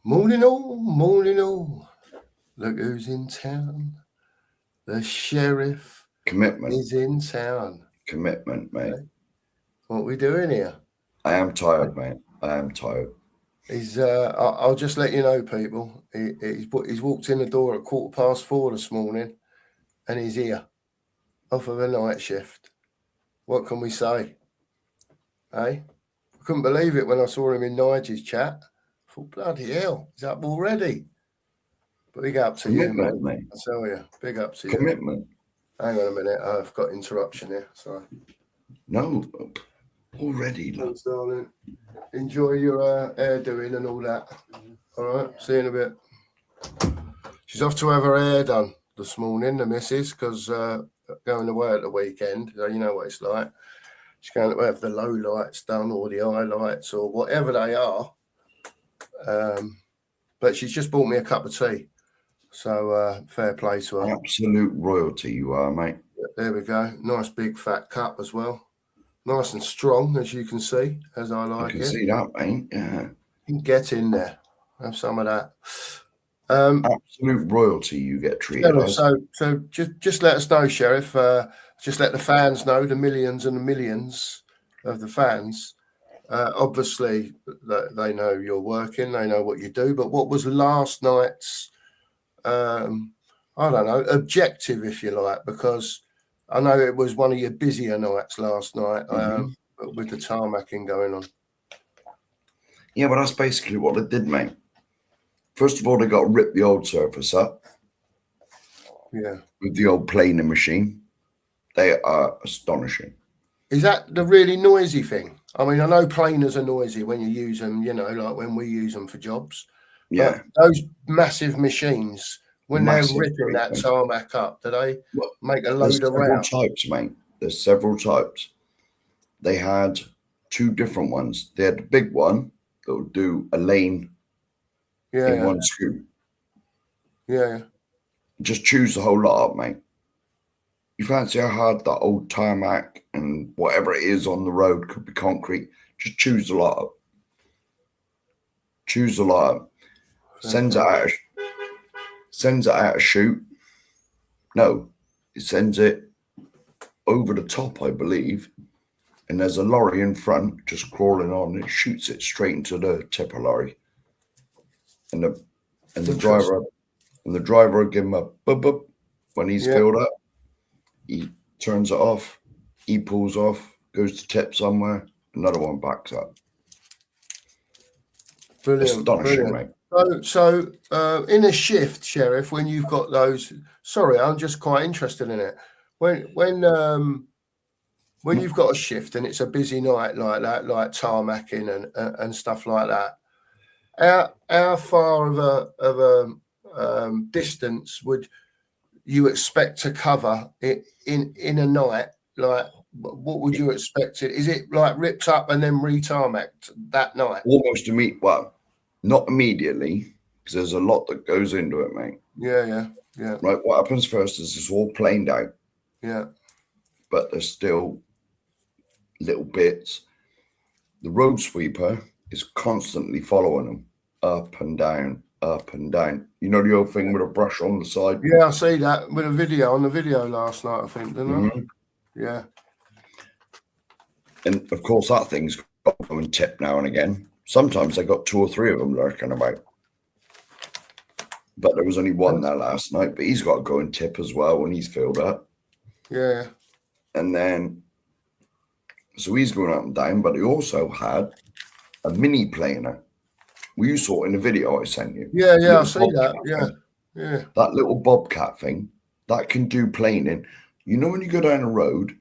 Morning all, morning all. Look who's in town. The sheriff Commitment. is in town. Commitment, mate. What we doing here? I am tired, mate. I am tired. I'll just let you know, people. He's walked in the door at 4:15 this morning, and he's here, off of a night shift. What can we say? I couldn't believe it when I saw him in Nigel's chat. I thought, bloody hell, he's up already. But big up to you, mate. I tell you, big up to you. Commitment. Hang on a minute, I've got interruption here. Sorry. No, already. Thanks, darling. Enjoy your hair doing and all that. All right, see you in a bit. She's off to have her hair done this morning, the missus, because going away at the weekend, you know what it's like. She's going to have the low lights done or the highlights or whatever they are. But she's just bought me a cup of tea. So fair play to her. Absolute royalty you are, mate. There we go. Nice big fat cup as well. Nice and strong, as you can see, as I like it. I can see that, mate. Yeah. You can get in there. Have some of that. Absolute royalty you get treated as. So just let us know, Sheriff. Just let the fans know, the millions and the millions of the fans. Obviously, they know you're working. They know what you do. But what was last night's, I don't know, objective, if you like, because I know it was one of your busier nights last night with the tarmacking going on. Yeah, but that's basically what it did, mate. First of all, they got to rip the old surface up. Yeah. With the old planer machine. They are astonishing. Is that the really noisy thing? I mean, I know planers are noisy when you use them, you know, like when we use them for jobs. Yeah. But those massive machines, when they're ripping that tarmac up, do they make a load of round? There's several types, mate. There's several types. They had two different ones. They had the big one that would do a lane in one scoop. Yeah. Just choose the whole lot up, mate. You fancy how hard that old tarmac and whatever it is on the road could be concrete? Just choose the lot up. Choose the lot up. Sends it out a chute. No, it sends it over the top, I believe. And there's a lorry in front just crawling on. It shoots it straight into the tipper lorry. And the driver will give him a boop boop when he's filled up. He turns it off. He pulls off, goes to tip somewhere. Another one backs up. Brilliant. Astonishing, mate. So in a shift, Sheriff, when you've got those, sorry, I'm just quite interested in it. When you've got a shift and it's a busy night like that, like tarmacking and stuff like that, how far of a distance would you expect to cover it in a night? Like, what would you expect it? Is it like ripped up and then re-tarmacked that night? Almost immediately. Well, not immediately, because there's a lot that goes into it, mate. Yeah. Right. What happens first is it's all planed out. Yeah. But there's still little bits. The road sweeper is constantly following them up and down, up and down. You know the old thing with a brush on the side? Yeah, I see that with a video on the video last night, I think, didn't I? Yeah. And of course, that thing's got to go and tip now and again. Sometimes I got 2 or 3 of them lurking about. But there was only one there last night, but he's got to go and tip as well when he's filled up. Yeah. And then, so he's going up and down, but he also had a mini planer. You saw it in the video I sent you. Yeah, I see that. Yeah. That little bobcat thing, that can do planing. You know when you go down a road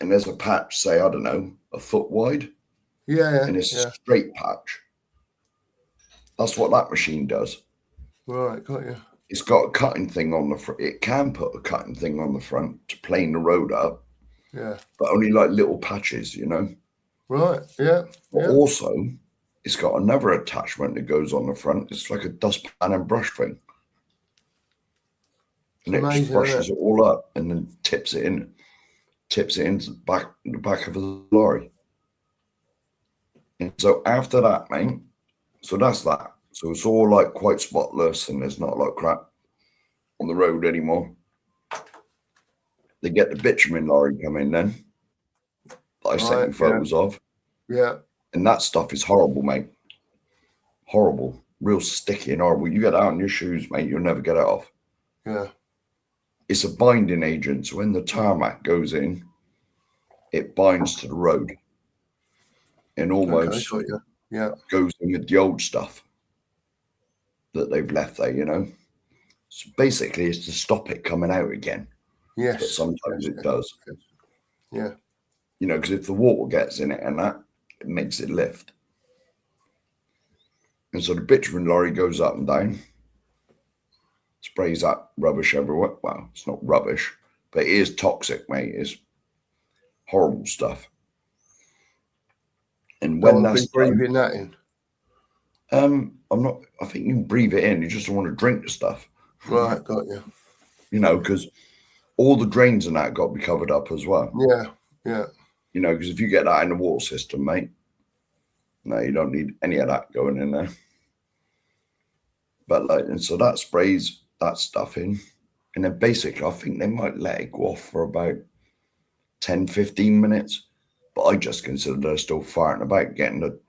and there's a patch, say, I don't know, a foot wide? Yeah. And it's a straight patch. That's what that machine does. Right, got you. It's got a cutting thing on the front. It can put a cutting thing on the front to plane the road up. Yeah. But only like little patches, you know? Right, yeah. But also, it's got another attachment that goes on the front. It's like a dustpan and brush thing. And it just brushes it all up and then tips it into the back of the lorry. And so after that, mate, so that's that. So it's all like quite spotless, and there's not a lot of crap on the road anymore. They get the bitumen lorry come in then, that I sent you photos of. Yeah. And that stuff is horrible, mate. Horrible. Real sticky and horrible. You get that on your shoes, mate, you'll never get it off. Yeah. It's a binding agent. So when the tarmac goes in, it binds to the road and almost goes in with the old stuff that they've left there, you know. So basically, it's to stop it coming out again. Yes. But sometimes it does. Yeah. You know, because if the water gets in it and that, it makes it lift. And so the bitumen lorry goes up and down, sprays that rubbish everywhere. Well, it's not rubbish, but it is toxic, mate. It's horrible stuff. And when that's breathing that in. I'm not. I think you can breathe it in. You just don't want to drink the stuff. Right, got you. You know, because all the drains and that got to be covered up as well. Yeah, yeah. You know, because if you get that in the water system, mate, no, you don't need any of that going in there. But like, and so that sprays that stuff in, and then basically, I think they might let it go off for about 10, 15 minutes. But I just consider they're still farting about getting the.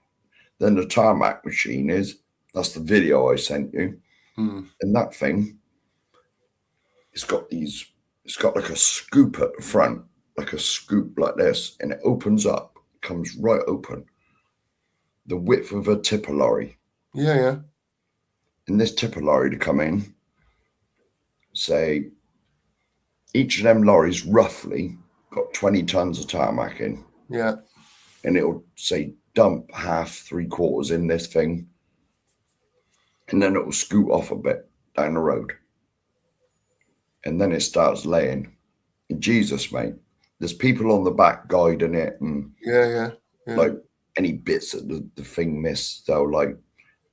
Then the tarmac machine that's the video I sent you. And that thing, it's got like a scoop at the front, like a scoop like this, and it opens up, comes right open. The width of a tipper lorry. Yeah, yeah. And this tipper lorry to come in, say, each of them lorries roughly got 20 tons of tarmac in. Yeah. And it'll say dump half, 3/4 in this thing. And then it'll scoot off a bit down the road. And then it starts laying. And Jesus, mate, there's people on the back guiding it. And yeah. like any bits that the thing missed, they'll like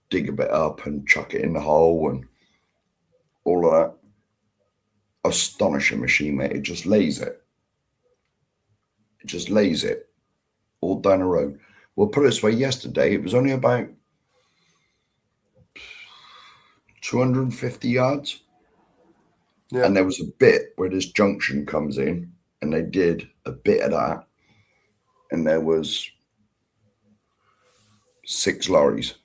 dig a bit up and chuck it in the hole and all of that. Astonishing machine, mate. It just lays it. It just lays it all down the road. Well, put it this way, yesterday, it was only about 250 yards. Yeah. And there was a bit where this junction comes in, and they did a bit of that. And there was 6 lorries.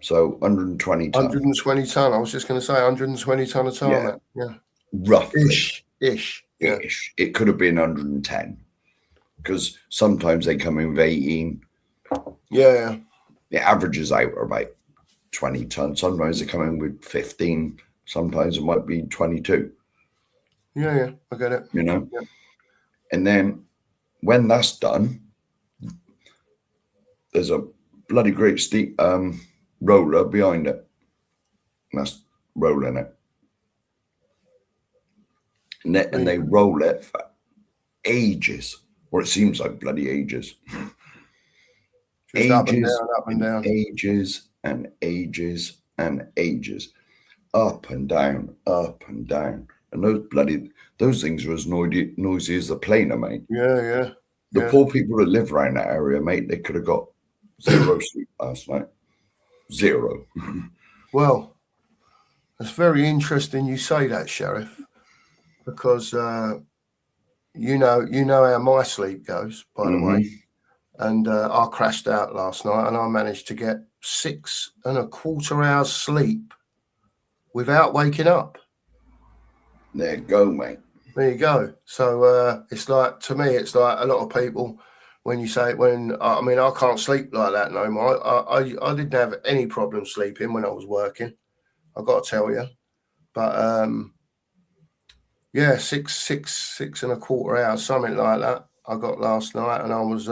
So 120 ton. 120 ton. I was just going to say 120 ton of tarmac. Yeah. Roughly. Ish. Yeah. Ish. It could have been 110. Because sometimes they come in with 18. Yeah. The averages out are about 20 tons. Sometimes they come in with 15. Sometimes it might be 22. Yeah. I get it. You know? Yeah. And then when that's done, there's a bloody great steep roller behind it. And that's rolling it. And they roll it for ages. Or it seems like bloody ages. Just up and down. Ages and ages and ages. Up and down, up and down. And those things are as noisy as the planer, mate. Yeah. The poor people that live around that area, mate, they could have got 0 sleep last night. 0. Well, it's very interesting you say that, Sheriff, because you know how my sleep goes, by the way. And I crashed out last night, and I managed to get 6.25 hours sleep without waking up. There you go, mate. There you go. So it's like, to me, it's like a lot of people, when you say, I can't sleep like that no more. I didn't have any problem sleeping when I was working, I've got to tell you. But 6.25 hours, something like that, I got last night. And I was,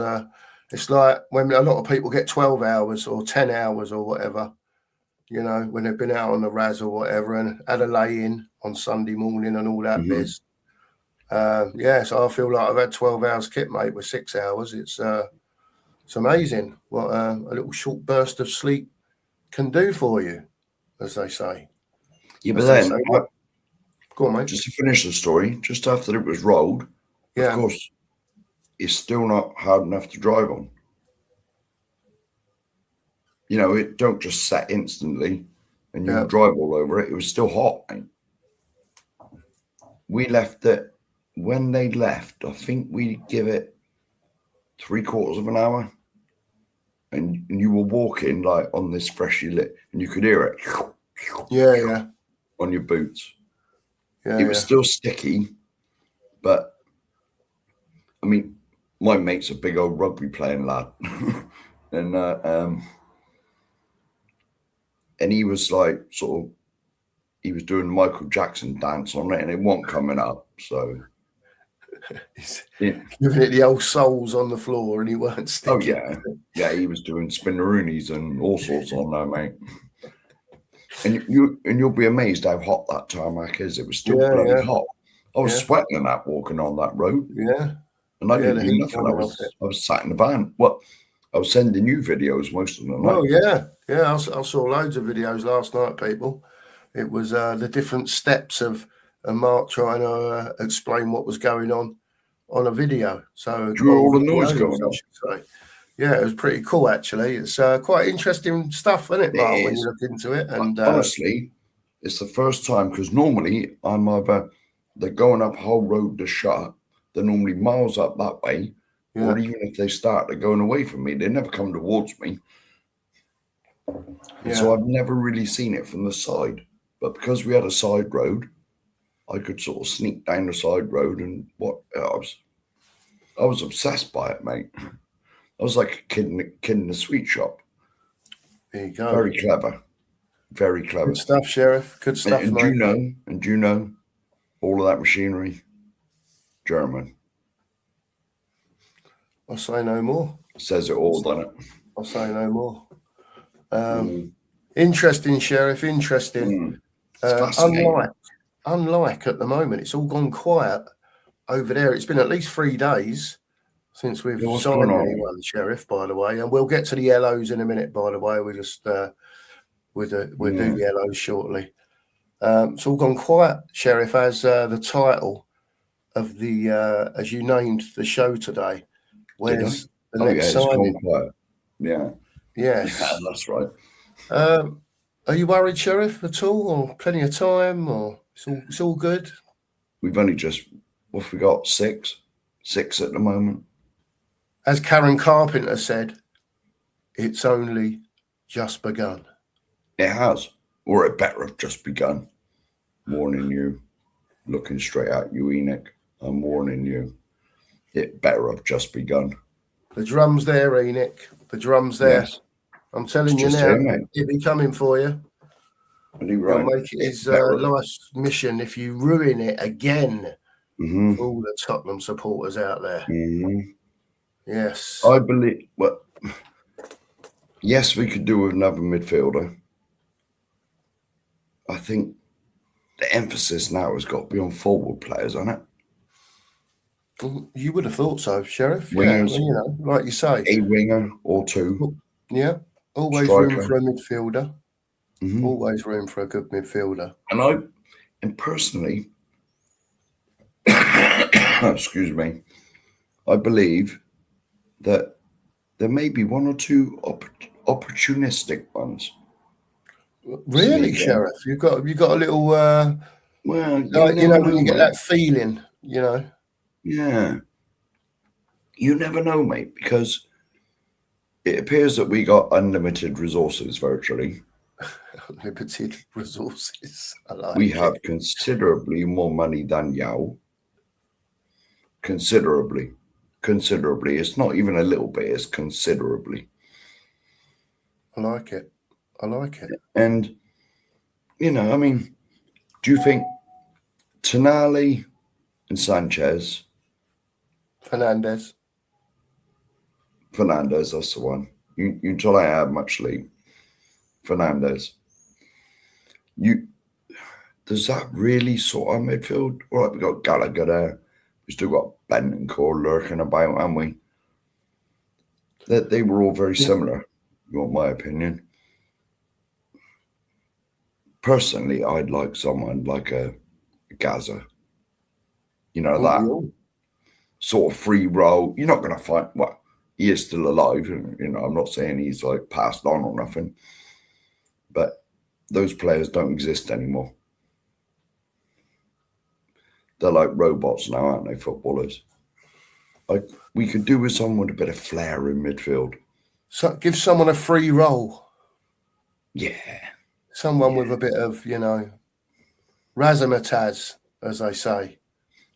it's like when a lot of people get 12 hours or 10 hours or whatever, you know, when they've been out on the Raz or whatever and had a lay-in on Sunday morning and all that biz. So I feel like I've had 12 hours kit, mate, with 6 hours. It's amazing what a little short burst of sleep can do for you, as they say. Yeah, but then, go on, mate. Just to finish the story, just after it was rolled, of course, it's still not hard enough to drive on. you know, it don't just set instantly and you Yeah. drive all over it. It was still hot, mate. We left it when they left. I think we give it 3/4 of an hour, and you were walking like on this freshly lit, and you could hear it. Yeah. On your boots. Yeah. It was still sticky, but I mean, my mate's a big old rugby playing lad, and he was like he was doing Michael Jackson dance on it, and it wasn't coming up. So yeah. Giving it the old soles on the floor, and he weren't sticking. Oh yeah, he was doing spinneroonies and all sorts on there, mate. And you'll be amazed how hot that tarmac is. It was still bloody hot. I was sweating that walking on that road. Yeah. And I didn't do nothing. I was sat in the van. Well, I was sending you videos most of the night. Oh yeah. I saw loads of videos last night, people. It was the different steps of Mark trying to explain what was going on a video. So all the noise going on. I should say. Yeah, it was pretty cool actually. It's quite interesting stuff, isn't it, Mark, when you look into it? And honestly, it's the first time, because normally I'm either they're going up whole road to shut, they're normally miles up that way, or even if they start, they're going away from me. They never come towards me. So I've never really seen it from the side. But because we had a side road, I could sort of sneak down the side road, and I was obsessed by it, mate. I was like a kid in a sweet shop. There you go. Very clever. Very clever. Good stuff, Sheriff. Good stuff, and mate. Do you know all of that machinery? German. I'll say no more. Says it all, doesn't it? I'll say no more. Interesting, Sheriff. Interesting. Unlike at the moment, it's all gone quiet over there. It's been at least 3 days since we've signed anyone, Sheriff, by the way. And we'll get to the yellows in a minute, by the way. We'll just we'll do yellows shortly. It's all gone quiet, Sheriff, as the title of the as you named the show today. Where's the next signing? It's gone quiet. Yeah. Yes. Yeah, that's right. Are you worried, Sheriff, at all, or plenty of time, or it's all good? We've only just, what have we got? 6 at the moment. As Karen Carpenter said, it's only just begun. It has, or it better have just begun. Warning you, looking straight at you, Enoch. I'm warning you. It better have just begun. The drum's there, Enoch. The drum's there. Yes. I'm telling you now, he'll be coming for you. He'll make it his life's mission if you ruin it again for all the Tottenham supporters out there. Yes. I believe, well, yes, we could do with another midfielder. I think the emphasis now has got to be on forward players, hasn't it? You would have thought so, Sheriff. Wingers, yeah, you know, like you say. A winger or two. Yeah. Always striker. Room for a midfielder. Always room for a good midfielder. And personally, excuse me, I believe that there may be 1 or 2 opportunistic ones. Really, Sheriff? You've got a little well, you know when you get that feeling, you know. Yeah. You never know, mate, because it appears that we got unlimited resources virtually. Unlimited resources. I like we have considerably more money than Yao. Considerably. It's not even a little bit, it's considerably. I like it. And, you know, I mean, do you think Tonali and Sanchez... Fernandez, that's the one. You tell I have much league. Fernandez. Does that really sort of midfield? All right, we got Gallagher there. We still got Bentancur lurking about, haven't we? That they were all very similar, you want my opinion. Personally, I'd like someone like a Gaza. You know, that sort of free role. You're not going to find, well, he is still alive. You know, I'm not saying he's like passed on or nothing, but those players don't exist anymore. They're like robots now, aren't they, footballers? Like, we could do with someone with a bit of flair in midfield. So give someone a free role. Yeah. Someone with a bit of, you know, razzmatazz, as they say.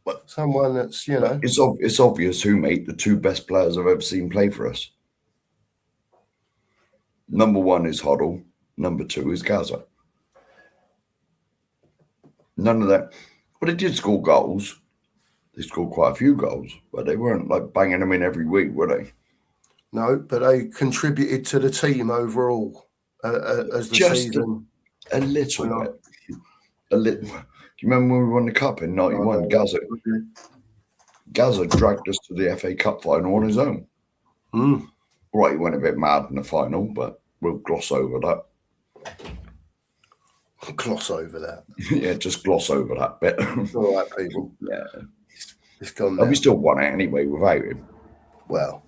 But someone that's, you know. It's obvious who, mate, the two best players I've ever seen play for us. Number one is Hoddle. Number two is Gaza. None of that. But they did score goals. They scored quite a few goals, but they weren't like banging them in every week, were they? No, but they contributed to the team overall as the Just season. A little bit. A little. Do you remember when we won the cup in '91? Gaza dragged us to the FA Cup final on his own. Right, he went a bit mad in the final, but we'll gloss over that. Gloss over that. Yeah, just gloss over that bit. All right, people. Yeah. It's gone now. We still won it anyway without him. Well,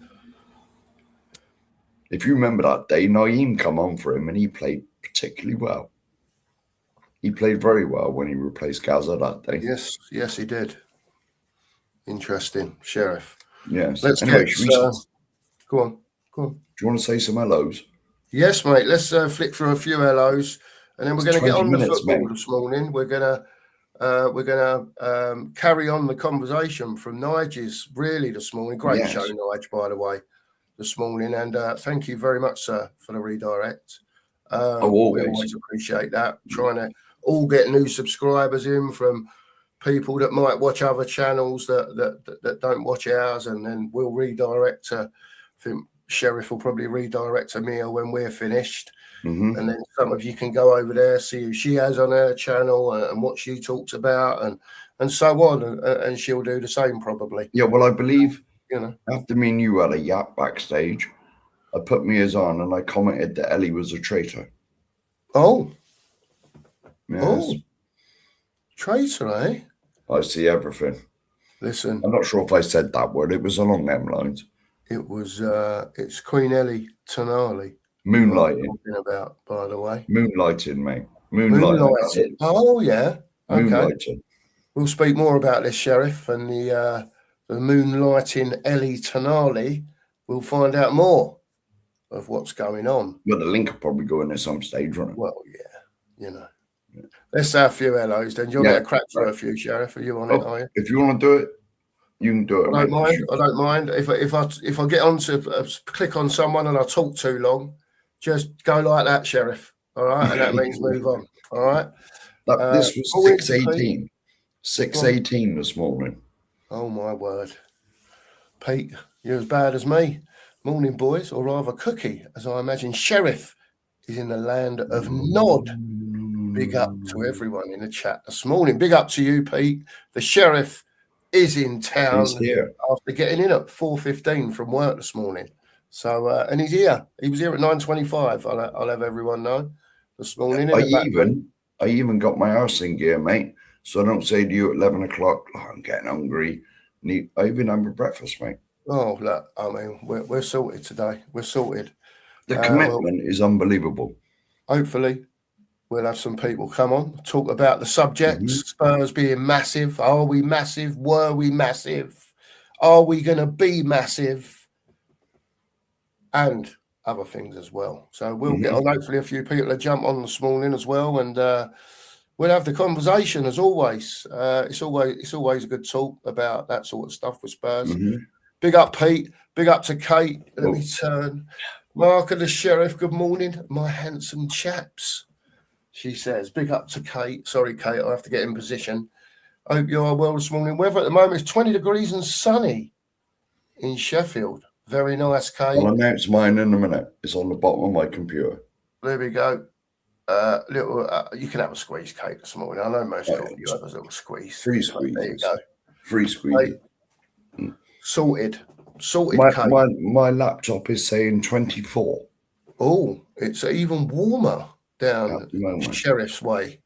if you remember that day, Naeem come on for him and he played particularly well. He played very well when he replaced Gaza that day. Yes, he did. Interesting, Sheriff. Yes. Let's anyway, go on. Do you want to say some hellos? Yes, mate. Let's flick through a few hellos, and then we're going to get on the football this morning. We're going to carry on the conversation from Nigel's really this morning. Great show, Nigel, by the way, this morning, and thank you very much, sir, for the redirect. We always appreciate that. Trying to all get new subscribers in from people that might watch other channels that don't watch ours, and then we'll redirect to. I think Sheriff will probably redirect to Mia when we're finished. And then some of you can go over there, see who she has on her channel and what she talks about and so on. And she'll do the same probably. Yeah, well, I believe, you know, after me and you had a yap backstage, I put Mia's on and I commented that Ellie was a traitor. Oh. Yes. Oh. Traitor, eh? I see everything. Listen. I'm not sure if I said that word. It was along them lines. It was, it's Queen Ellie Tonali. Moonlighting. Talking about, by the way. Moonlighting, mate. Moonlighting. Oh, yeah. Okay. Moonlighting. We'll speak more about this, Sheriff, and the moonlighting Ellie Tonali. We'll find out more of what's going on. Well, the link will probably go in at some stage, won't it? Well, yeah, you know. Yeah. Let's say a few hellos, then. You'll get a crack for a few, Sheriff. Are you on it, are you? If you want to do it, you can do it. I don't mind. If I get on to click on someone and I talk too long, just go like that, Sheriff. All right, and that means move on. All right. This was 6:18. 6:18 this morning. Oh my word, Pete, you're as bad as me. Morning, boys, or rather, Cookie, as I imagine Sheriff is in the land of Nod. Big up to everyone in the chat this morning. Big up to you, Pete. The Sheriff is in town. He's here after getting in at 4:15 from work this morning. So and he's here. He was here at 9:25. I'll have everyone know this morning. I even got my arse in gear, mate. So I don't say to you at 11 o'clock, oh, I'm getting hungry. I even had breakfast, mate. Oh, look, I mean, we're sorted today. We're sorted. The commitment is unbelievable. Hopefully, we'll have some people come on, talk about the subjects. Spurs being massive. Are we massive? Were we massive? Are we going to be massive? And other things as well. So we'll get on. Hopefully, a few people to jump on this morning as well, and we'll have the conversation as always. It's always a good talk about that sort of stuff with Spurs. Big up, Pete. Big up to Kate. Let me turn. Mark of the Sheriff. Good morning, my handsome chaps. She says, big up to Kate. Sorry, Kate, I have to get in position. I hope you are well this morning. Weather at the moment is 20 degrees and sunny in Sheffield. Very nice, Kate. I'll announce mine in a minute. It's on the bottom of my computer. There we go. You can have a squeeze, Kate, this morning. I know most of you have a little squeeze. Free squeeze. There you go. Free squeeze. Sorted, Kate. My laptop is saying 24. Oh, it's even warmer down Sheriff's Way.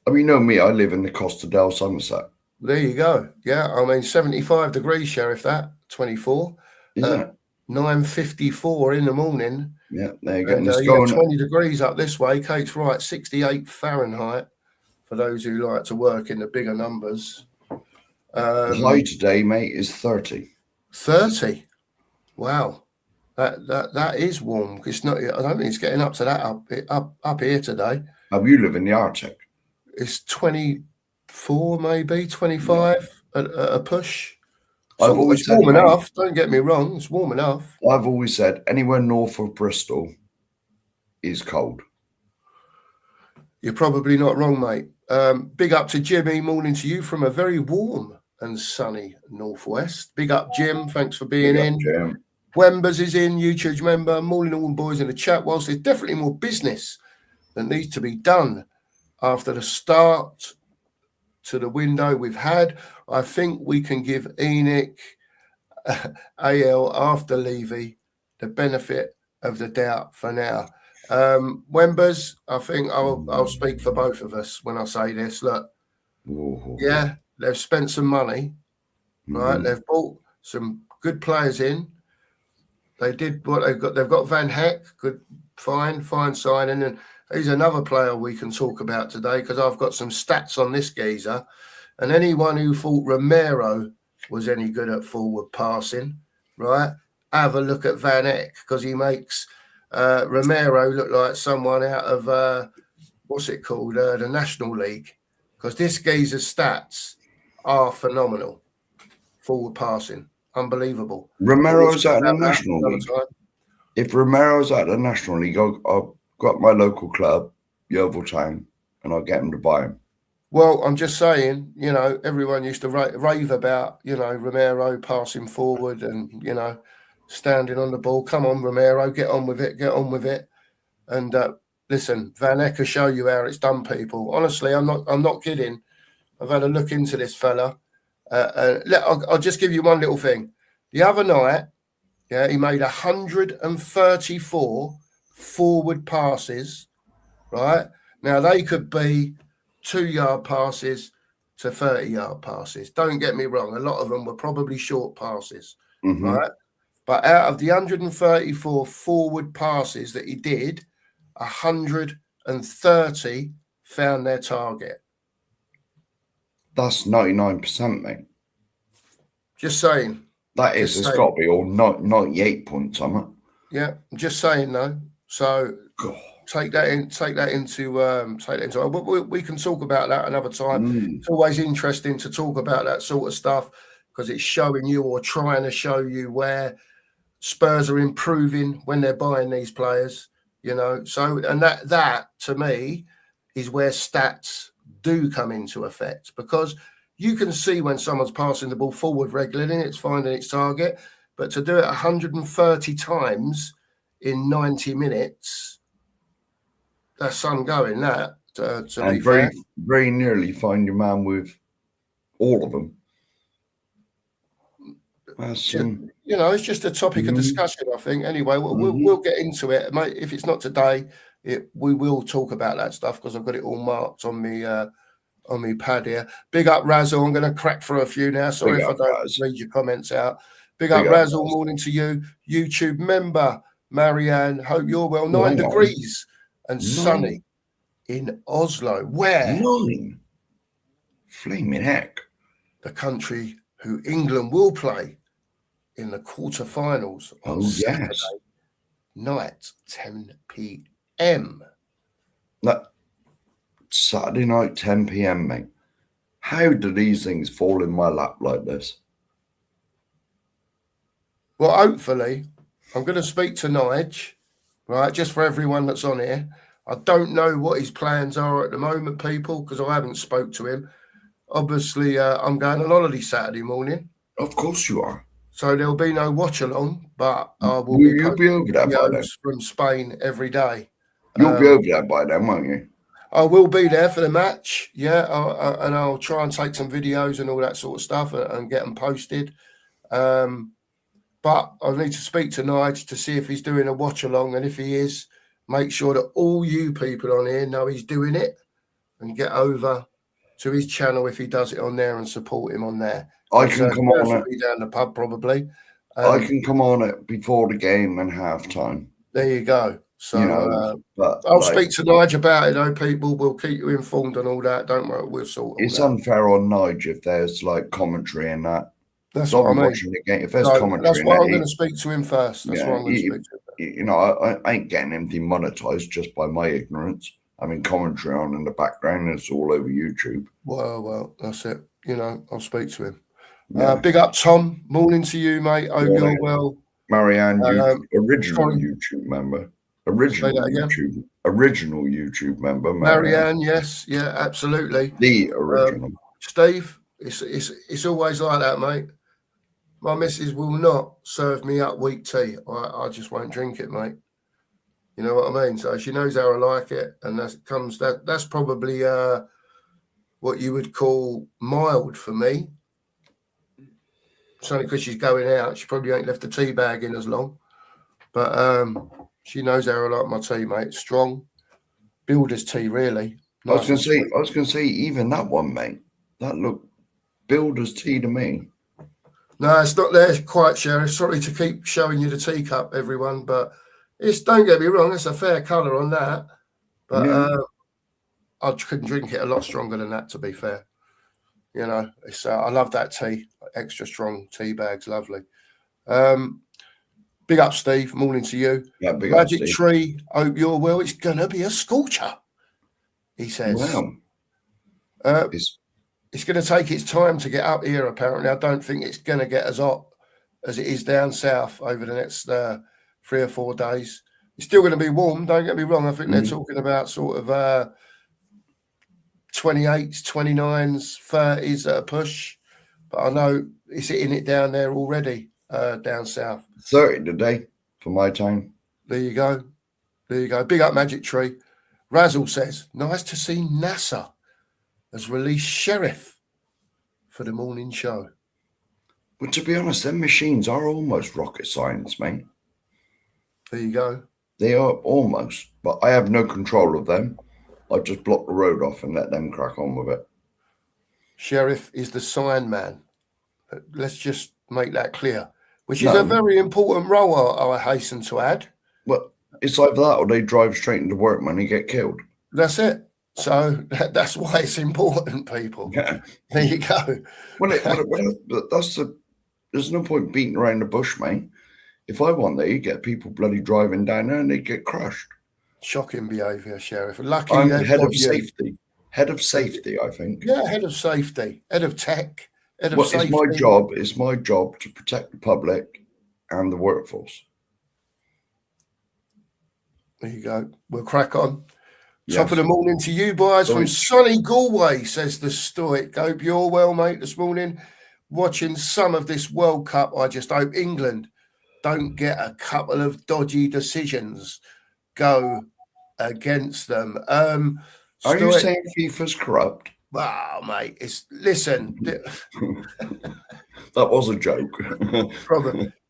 I mean, you know me, I live in the Costa del Somerset. There you go. Yeah, I mean, 75 degrees, Sheriff, that 24. Isn't it? 9:54 in the morning. Yeah, they're getting And, us yeah, going. 20 degrees up this way. Kate's right, 68 Fahrenheit for those who like to work in the bigger numbers. The high today, mate, is 30. 30. Wow. That is warm. It's not. I don't think it's getting up to that up here today. You live in the Arctic. It's 24, maybe 25 at a push. I've always It's said, warm mate, enough. Don't get me wrong. It's warm enough. I've always said anywhere north of Bristol is cold. You're probably not wrong, mate. Big up to Jimmy. Morning to you from a very warm and sunny northwest. Big up, Jim. Thanks for being in. Jim. Wembers is in, YouTube member. Morning, all boys in the chat. Whilst there's definitely more business that needs to be done after the start to the window we've had, I think we can give Enoch, AL after Levy, the benefit of the doubt for now. Wembers, I think I'll speak for both of us when I say this. Look, yeah, they've spent some money, right? They've bought some good players in. They did what they've got. They've got Van Heck, good, fine signing, and he's another player we can talk about today because I've got some stats on this geezer. And anyone who thought Romero was any good at forward passing, right? Have a look at Van Heck because he makes Romero look like someone out of what's it called, the National League. Because this geezer's stats are phenomenal. Forward passing. Unbelievable. Romero's at the National League. If Romero's at the National League, I'll got my local club, Yeovil Town, and I'll get him to buy him. Well, I'm just saying, you know, everyone used to rave about, you know, Romero passing forward and, you know, standing on the ball. Come on, Romero, get on with it. And listen, Van Heck will show you how it's done, people. Honestly, I'm not kidding. I've had a look into this fella. I'll just give you one little thing. The other night, yeah, he made 134 forward passes, right? Now, they could be 2-yard passes to 30-yard passes. Don't get me wrong. A lot of them were probably short passes, right? But out of the 134 forward passes that he did, 130 found their target. That's 99%, mate. Just saying. That is, it's got to be all 98 points on it. Yeah, I'm just saying though. So take that into. We can talk about that another time. It's always interesting to talk about that sort of stuff because it's showing you or trying to show you where Spurs are improving when they're buying these players. You know, so and that to me is where stats do come into effect because you can see when someone's passing the ball forward regularly and it's finding its target, but to do it 130 times in 90 minutes, that's some going. That to and be fair, very nearly find your man with all of them. You know, it's just a topic of discussion. I think. Anyway, we'll get into it, mate. If it's not today, we will talk about that stuff because I've got it all marked on me pad here. Big up Razzle. I'm going to crack for a few now. Sorry if I don't read your comments out. Big up Razzle. Morning to you, YouTube member Marianne. Hope you're well. 9 degrees and sunny in Oslo. Where 9 flaming heck. The country who England will play in the quarterfinals on Saturday night, 10 p.m. Saturday night, 10 p.m, mate. How do these things fall in my lap like this? Well, hopefully, I'm going to speak to Nige, right, just for everyone that's on here. I don't know what his plans are at the moment, people, because I haven't spoke to him. Obviously, I'm going on holiday Saturday morning. Of course you are. So there'll be no watch-along, but I will You'll be over there by then. From Spain every day. You'll be over there by then, won't you? I will be there for the match, yeah, and I'll try and take some videos and all that sort of stuff and get them posted. But I need to speak to Nige to see if he's doing a watch-along, and if he is, make sure that all you people on here know he's doing it and get over to his channel if he does it on there and support him on there. I can come on it. Be down the pub probably, I can come on it before the game and halftime. There you go. So You know, but I'll speak to Nigel about it, though. People will keep you informed and all that. Don't worry, we'll sort all it's that. unfair on Nigel if there's like commentary and that. That's So what I mean. watching the game. If there's So commentary, that's in why it, I'm going to speak to him first. That's why I'm going to speak to him. You know, I ain't getting him demonetized just by my ignorance. I mean, commentary on in the background. It's all over YouTube. Well, that's it. You know, I'll speak to him. Yeah. Big up, Tom. Morning to you, mate. Hope you're well. Marianne, original sorry. YouTube member. Original YouTube member. Marianne, yes, yeah, absolutely. The original. Steve, it's always like that, mate. My missus will not serve me up weak tea. I just won't drink it, mate. You know what I mean? So she knows how I like it, and that's probably what you would call mild for me. It's only because she's going out. She probably ain't left the tea bag in as long. But she knows how I like my tea, mate. Strong. Builder's tea, really. Nice I was gonna say, even that one, mate. That looked builder's tea to me. No, it's not there quite, Sheriff. Sorry to keep showing you the teacup, everyone, but don't get me wrong, it's a fair colour on that. But I couldn't drink it a lot stronger than that, to be fair. You know, it's I love that tea. Extra strong tea bags, lovely. Big up, Steve. Morning to you. Yeah, big Magic up, Steve. Tree, hope you're well. It's gonna be a scorcher, he says. Wow. It's going to take its time to get up here, apparently. I don't think it's going to get as hot as it is down south over the next 3 or 4 days. It's still going to be warm, don't get me wrong. I think they're talking about sort of 28s, 29s, 30s at a push. But I know it's hitting it down there already, down south. 30 today for my time. There you go. Big up Magic Tree. Razzle says, nice to see NASA has released Sheriff for the morning show. But to be honest, them machines are almost rocket science, mate. There you go. They are almost, but I have no control of them. I just block the road off and let them crack on with it. Sheriff is the sign man. Let's just make that clear, which is a very important role, I hasten to add. Well, it's either that or they drive straight into work, man, and get killed. That's it. So that's why it's important, people. Yeah. There you go. There's no point beating around the bush, mate. If I want there, you get people bloody driving down there and they get crushed. Shocking behaviour, Sheriff. Lucky I'm head of safety. Head of safety, I think. Yeah, head of safety, head of tech, head of safety. It's my job to protect the public and the workforce. There you go. We'll crack on. Yes. Top of the morning to you, boys, from sunny Galway, says the Stoic. Hope you're well, mate, this morning. Watching some of this World Cup, I just hope England don't get a couple of dodgy decisions go against them. Are you saying FIFA's corrupt? Wow, mate. Listen. That was a joke.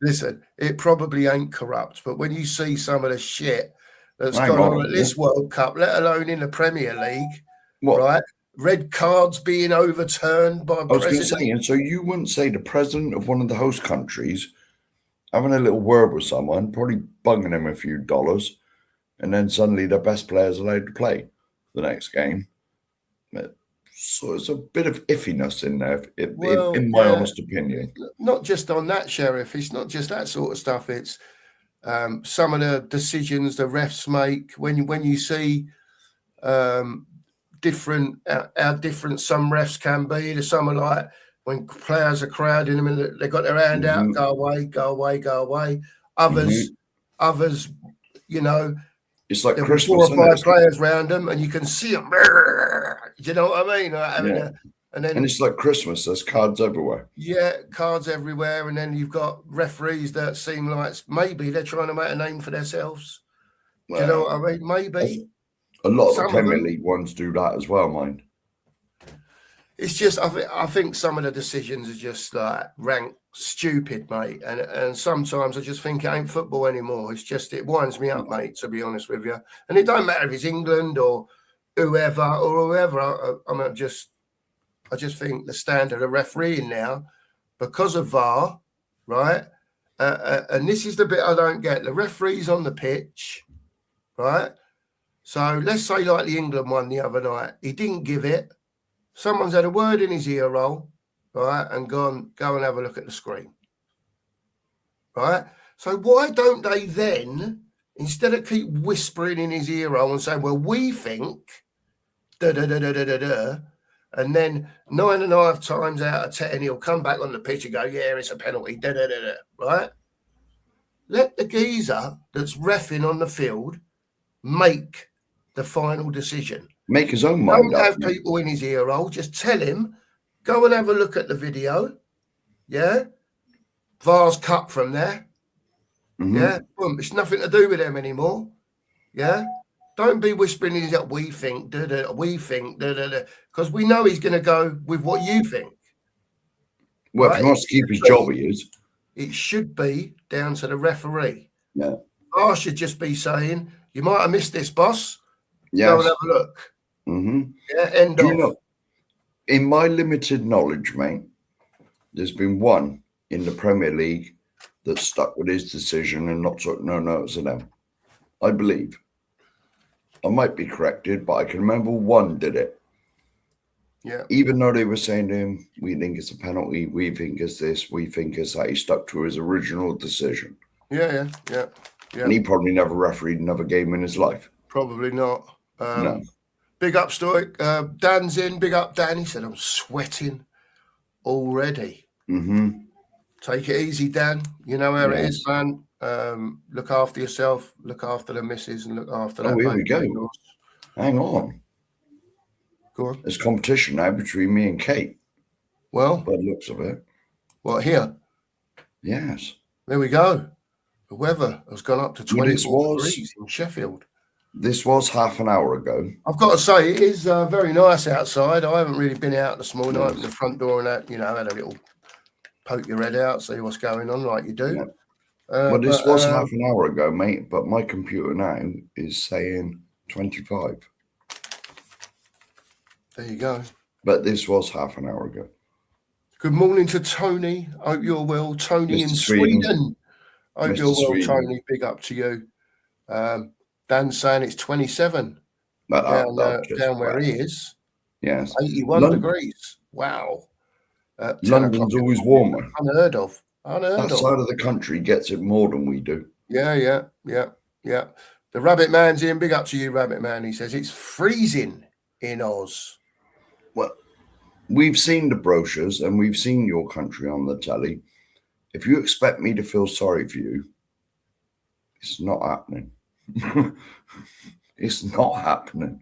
Listen, it probably ain't corrupt, but when you see some of the shit that's gone on at this World Cup, let alone in the Premier League, right? Red cards being overturned by I was going to say, and so you wouldn't say the president of one of the host countries having a little word with someone, probably bunging him a few dollars, and then suddenly the best player's allowed to play the next game. So it's a bit of iffiness in there, in my honest opinion. Not just on that, Sheriff. It's not just that sort of stuff. It's some of the decisions the refs make when you see different how different some refs can be. There's some are like when players are crowding them and they got their hand out, go away, go away, go away. Others, you know, it's like Christmas. 4 or 5 players round them, and you can see them. Do you know what I mean? And it's like Christmas. There's cards everywhere. Yeah, cards everywhere, and then you've got referees that seem like maybe they're trying to make a name for themselves. Do you know what I mean? Maybe a lot of the Premier League ones do that as well, mind. It's just I think some of the decisions are just like rank stupid, mate. And sometimes I just think it ain't football anymore. It winds me up, mate, to be honest with you. And it don't matter if it's England or whoever. I just think the standard of refereeing now, because of VAR, right, and this is the bit I don't get. The referee's on the pitch, right? So let's say like the England one the other night. He didn't give it. Someone's had a word in his ear roll, right, and go and have a look at the screen, right? So why don't they then, instead of keep whispering in his ear roll and saying, well, we think, da-da-da-da-da-da-da, and then 9.5 times out of 10, he'll come back on the pitch and go, yeah, it's a penalty, da-da-da-da, right? Let the geezer that's reffing on the field make the final decision. Make his own mind Don't up. have people in his ear roll. Just tell him, go and have a look at the video. Yeah. VAR's cut from there. Mm-hmm. Yeah. Boom. It's nothing to do with them anymore. Yeah. Don't be whispering in his ear, we think, da-da, we think, da-da-da, because we know he's going to go with what you think. Well, right? if he wants to keep his job, he is. It should be down to the referee. Yeah. VAR should just be saying, you might have missed this, boss. Yes. Go and have a look. Mm-hmm. Yeah, end Do off. you know, in my limited knowledge, mate, there's been one in the Premier League that stuck with his decision and not took no notice of them. I believe. I might be corrected, but I can remember one did it. Yeah. Even though they were saying to him, we think it's a penalty, we think it's this, we think it's that, he stuck to his original decision. Yeah. And he probably never refereed another game in his life. Probably not. No. Big up, Stoic. Dan's in. Big up, Dan. He said, I'm sweating already. Mm-hmm. Take it easy, Dan. You know where it is, man. Look after yourself. Look after the missus and look after that. Oh, here we go. Hang on. Go on. There's competition now between me and Kate. Well, by the looks of it. What, here? Yes. There we go. The weather has gone up to 24 degrees in Sheffield. This was half an hour ago. I've got to say, it is very nice outside. I haven't really been out this morning. I opened the front door and that, had a little poke your head out, see what's going on like you do. Yeah. Well, this was half an hour ago, mate, but my computer now is saying 25. There you go. But this was half an hour ago. Good morning to Tony. Hope you're well. Tony Mr. in Sweden. Hope Mr. you're well, Sweden. Tony. Big up to you. Dan's saying it's 27 But down where he is. Yes. 81 degrees. Wow. London's always warmer. Unheard of. That side of the country gets it more than we do. Yeah. The Rabbit Man's in. Big up to you, Rabbit Man. He says it's freezing in Oz. Well, we've seen the brochures and we've seen your country on the telly. If you expect me to feel sorry for you, it's not happening. It's not happening.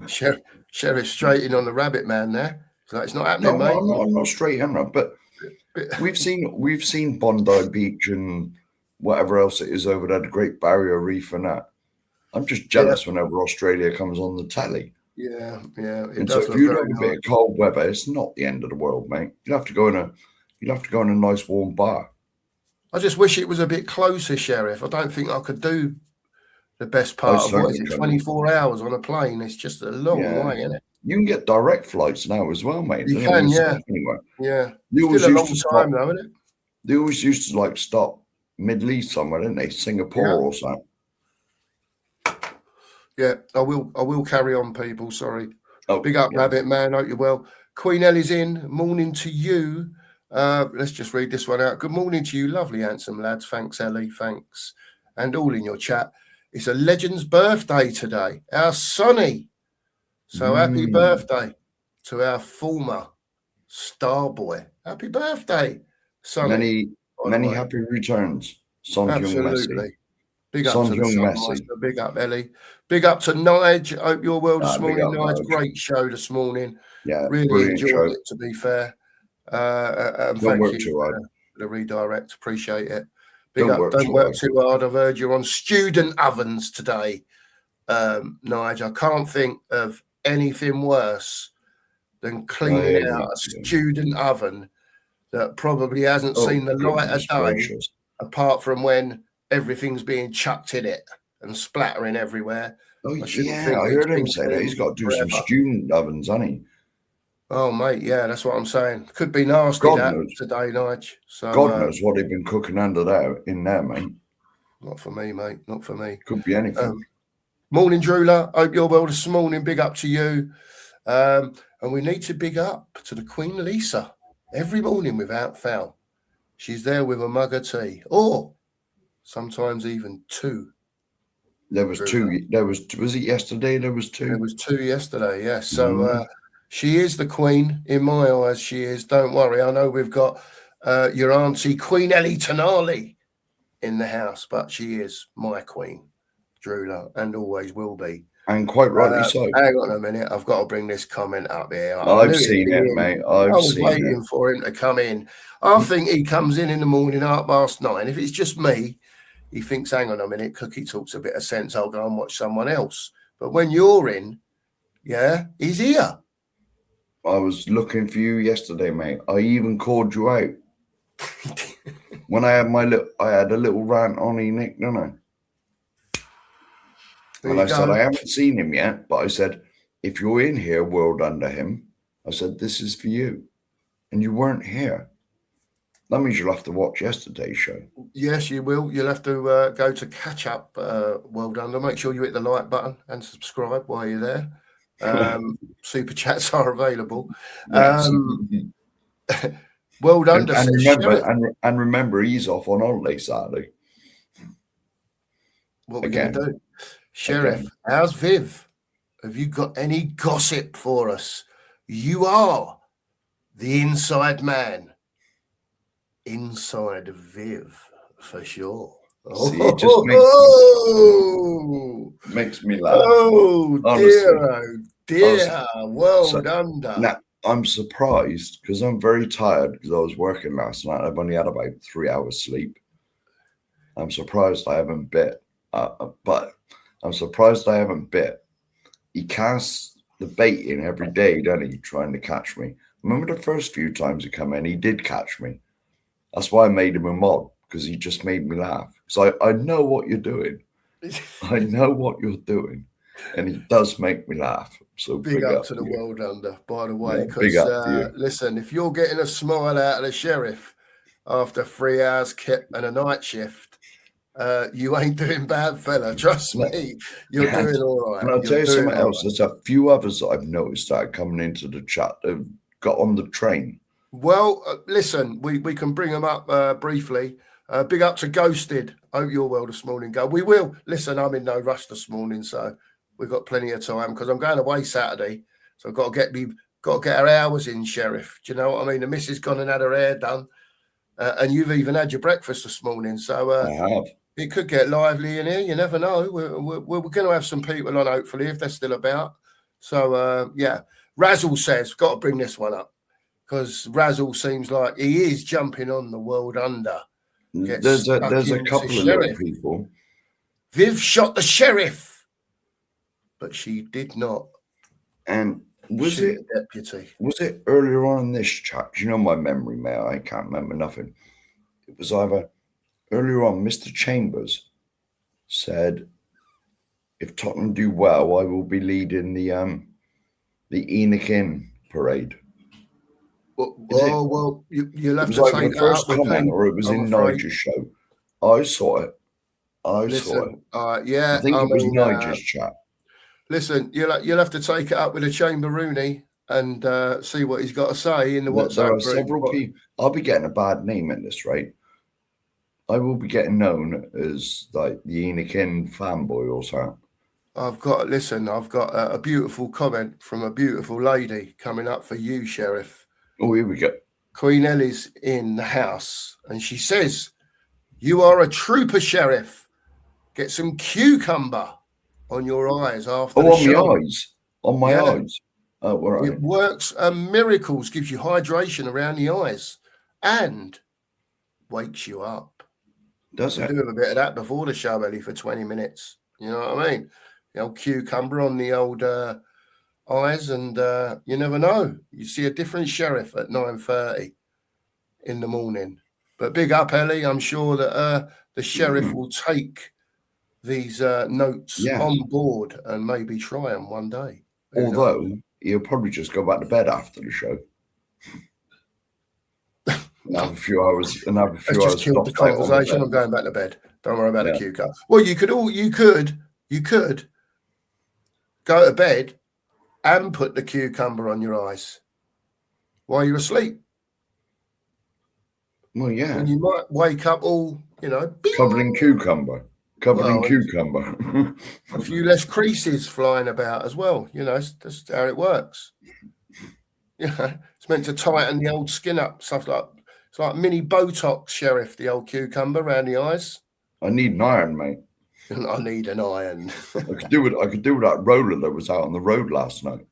Sheriff straight in on the Rabbit Man there. So it's not happening, mate. I'm not straight in, but we've seen Bondi Beach and whatever else it is over there, the Great Barrier Reef and that. I'm just jealous whenever Australia comes on the telly. Yeah. And so if you have a bit of cold weather, it's not the end of the world, mate. You'll have to go in a nice warm bar. I just wish it was a bit closer, Sheriff. I don't think I could do the best part of 24 hours on a plane. It's just a long way, isn't it? You can get direct flights now as well, mate. You can, yeah. Yeah. Still a long time, though, isn't it? They always used to stop Middle East somewhere, didn't they? Singapore or something. Yeah, I will carry on, people. Sorry. Oh, big up, Rabbit Man. Hope you're well. Queen Ellie's in. Morning to you. Let's just read this one out. Good morning to you, lovely, handsome lads. Thanks, Ellie. Thanks. And all in your chat. It's a legend's birthday today. Our Sonny. So happy birthday to our former star boy. Happy birthday, Sonny. Many happy returns. Son Absolutely. Big up Son to the Sonmaster. Big up, Ellie. Big up to Nige. Hope you're well this morning, Nige. Great show this morning. Yeah, really enjoyed it, to be fair. And thank you for the redirect. Appreciate it. Big up. Don't work too hard. I've heard you're on student ovens today, Nige. I can't think of anything worse than cleaning out a student oven that probably hasn't seen the light of day, apart from when everything's being chucked in it and splattering everywhere. Oh, I heard him say that. He's got to do some student ovens, hasn't he? Oh, mate, yeah, that's what I'm saying. Could be nasty God that knows. today, Nige. So, God knows what they've been cooking under there, in there, mate. not for me, mate. Not for me. Could be anything. Morning, Drula. Hope you're well this morning. Big up to you. And we need to big up to the Queen Lisa every morning without fail. She's there with a mug of tea, or sometimes even two. There was two. There was it yesterday? There was two. There was two yesterday, yes. So she is the Queen in my eyes. She is. Don't worry. I know we've got your auntie Queen Ellie Tenali in the house, but she is my Queen, Drula, and always will be. And quite rightly so. Hang on a minute. I've got to bring this comment up here. I've seen it, mate. I was waiting for him to come in. I think he comes in the morning 9:30. If it's just me, he thinks, hang on a minute, Cookie talks a bit of sense. I'll go and watch someone else. But when you're in, yeah, he's here. I was looking for you yesterday, mate. I even called you out. When I had a little rant on Nick, didn't I? And I said, I haven't seen him yet, but I said, if you're in here, world under him, I said, this is for you. And you weren't here. That means you'll have to watch yesterday's show. Yes, you will. You'll have to go to catch up, World Under. Make sure you hit the like button and subscribe while you're there. Super chats are available. World Under. And remember, he's off on holiday Saturday. What are we going to do? Sheriff, how's Viv? Have you got any gossip for us? You are the inside man. Inside Viv, for sure. See, it just makes me laugh. Oh, dear. World Under. Now, I'm surprised because I'm very tired because I was working last night. I've only had about 3 hours sleep. I'm surprised I haven't bit. But I'm surprised I haven't bit. He casts the bait in every day, doesn't he, trying to catch me. Remember the first few times he come in, he did catch me. That's why I made him a mod, because he just made me laugh. So I know what you're doing. I know what you're doing. And he does make me laugh. So big up to the World Under, by the way. Because listen, if you're getting a smile out of the sheriff after 3 hours kit and a night shift, you ain't doing bad, fella. Trust me, you're doing all right. And I'll tell you something else. There's a few others that I've noticed that are coming into the chat that got on the train. Well, listen, we can bring them up briefly. Big up to Ghosted. Hope you're well this morning, Go. We will. Listen, I'm in no rush this morning, so we've got plenty of time because I'm going away Saturday. So I've got to get our hours in, Sheriff. Do you know what I mean? The missus gone and had her hair done. And you've even had your breakfast this morning. So I have. It could get lively in here. You never know. We're going to have some people on, hopefully, if they're still about. So, yeah. Razzle says, got to bring this one up because Razzle seems like he is jumping on the World Under. There's a couple of little people. Viv shot the sheriff, but she did not. And was it deputy? Was it earlier on in this chat? You know my memory, mate. I can't remember nothing. It was either earlier on. Mr. Chambers said, "If Tottenham do well, I will be leading the Enoch Inn parade." Well, you'll have to take the first comment, or it was in Nigel's show. I saw it. I saw it. Yeah, I think it was Nigel's chat. Listen, you'll have to take it up with a Chamber Rooney and see what he's got to say in the WhatsApp There are group. several people. I'll be getting a bad name at this rate. I will be getting known as like the Enoch Inn fanboy or something. I've got a beautiful comment from a beautiful lady coming up for you, Sheriff. Oh, here we go. Queen Ellie's in the house, and she says, "You are a trooper, Sheriff. Get some cucumber on your eyes after the show." My eyes. On my eyes. Oh, right. It works miracles, gives you hydration around the eyes, and wakes you up. Does it? Do a bit of that before the show, Ellie, for 20 minutes. You know what I mean? The old cucumber on the old eyes, and you never know. You see a different sheriff at 9:30 in the morning. But big up, Ellie. I'm sure that the sheriff will take these notes on board and maybe try them one day. Although he'll probably just go back to bed after the show. And have a few hours. It's just killed the conversation. I'm going back to bed. Don't worry about the cucumber. Well, you could go to bed and put the cucumber on your eyes while you're asleep. Well, yeah. And you might wake up all, bing. Covered in cucumber. A few less creases flying about as well. That's how it works. It's meant to tighten the old skin up. Stuff like it's like mini Botox, Sheriff. The old cucumber around the eyes. I need an iron, mate. I need an iron. I could do with that roller that was out on the road last night.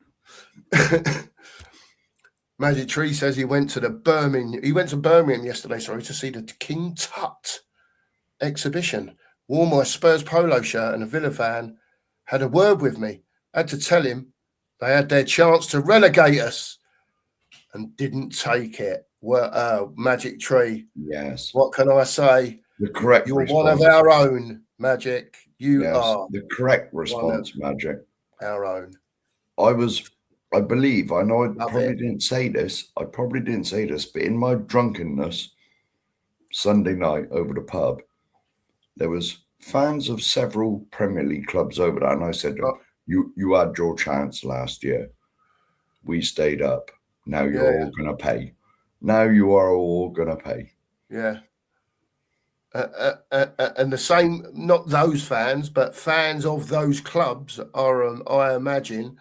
Magic Tree says he went to Birmingham yesterday, to see the King Tut exhibition. Wore my Spurs polo shirt and a Villa fan. Had a word with me. Had to tell him they had their chance to relegate us and didn't take it. Magic Tree. Yes. What can I say? The correct You're response. one of our own, Magic. You are the correct response, Magic. Our own. I believe, I know I probably didn't say this, but in my drunkenness Sunday night over the pub, there was fans of several Premier League clubs over there, and I said, you had your chance last year. We stayed up. Now you're all going to pay. Now you are all going to pay. Yeah. And the same, not those fans, but fans of those clubs are, I imagine,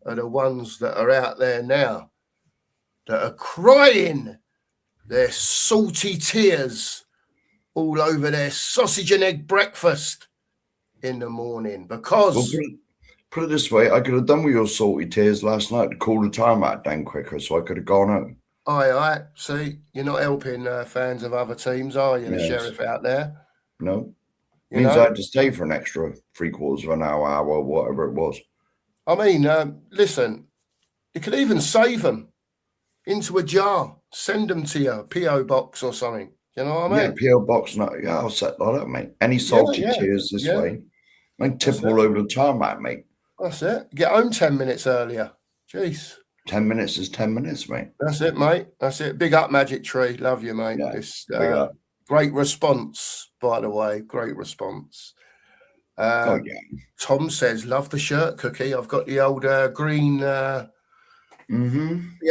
are the ones that are out there now that are crying their salty tears all over their sausage and egg breakfast in the morning because... Well, put it this way, I could have done with your salty tears last night to cool the time out down quicker so I could have gone home. Aye. See, you're not helping fans of other teams, are you, the Sheriff out there? No. Means I had to stay for an extra 3/4 of an hour, whatever it was. I mean, listen, you could even save them into a jar, send them to your P.O. box or something. You know what I mean? Yeah, P.O. box. No, yeah, I'll set that up, mate. Any salty tears this way. I can tip all over the tarmac, mate. That's it. Get home 10 minutes earlier. Jeez. 10 minutes is 10 minutes, mate. That's it, mate. That's it. Big up, Magic Tree. Love you, mate. Yeah, it's great response, by the way. Great response. Tom says, love the shirt, Cookie. I've got the old green... The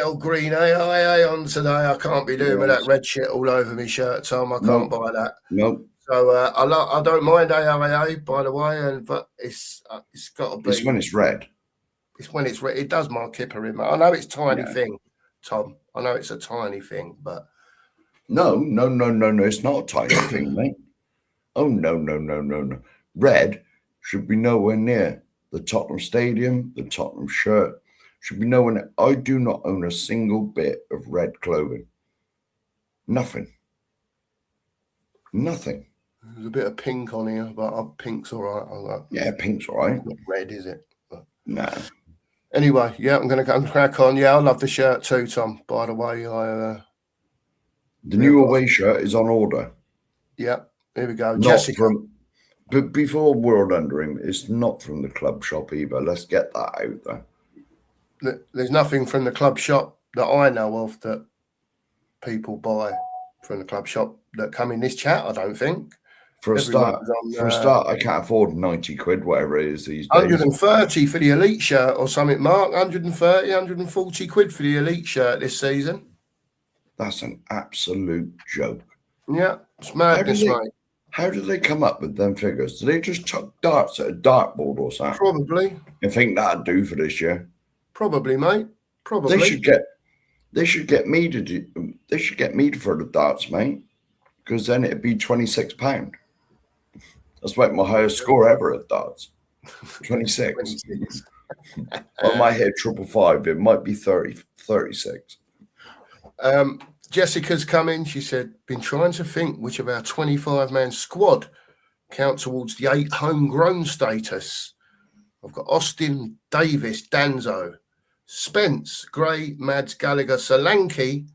old green AIA on today. I can't be doing with that red shit all over my shirt, Tom. I can't buy that. Nope. So I don't mind AIA, by the way, but it's got to be. It's when it's red. It's when it's red. It does my kipper in. I know it's a tiny thing, Tom. I know it's a tiny thing, but no. It's not a tiny thing, mate. Oh no. Red should be nowhere near the Tottenham Stadium, the Tottenham shirt. Should be nowhere near. I do not own a single bit of red clothing. Nothing. There's a bit of pink on here, but pink's all right. Pink's all right. Not red, is it? No. Anyway, I'm going to crack on. Yeah, I love the shirt too, Tom. By the way, the new away shirt is on order. Yeah, here we go. Not Jessica. But before World Under him, it's not from the club shop either. Let's get that out there. There's nothing from the club shop that I know of that people buy from the club shop that come in this chat, I don't think. For a start, I can't afford 90 quid, whatever it is these days. 130 for the elite shirt or something, Mark. 130, 140 quid for the elite shirt this season. That's an absolute joke. Yeah, it's madness, mate. How do they come up with them figures? Do they just chuck darts at a dartboard or something? Probably. And think that'd do for this year? Probably, mate. Probably. They should get me to for the darts, mate. Because then it'd be £26. That's like my highest score ever at darts. 26. I might hit 555. It might be 36. Jessica's coming. She said, been trying to think which of our 25-man squad count towards the 8 homegrown status. I've got Austin, Davis, Danzo, Spence, Gray, Mads, Gallagher, Solanke,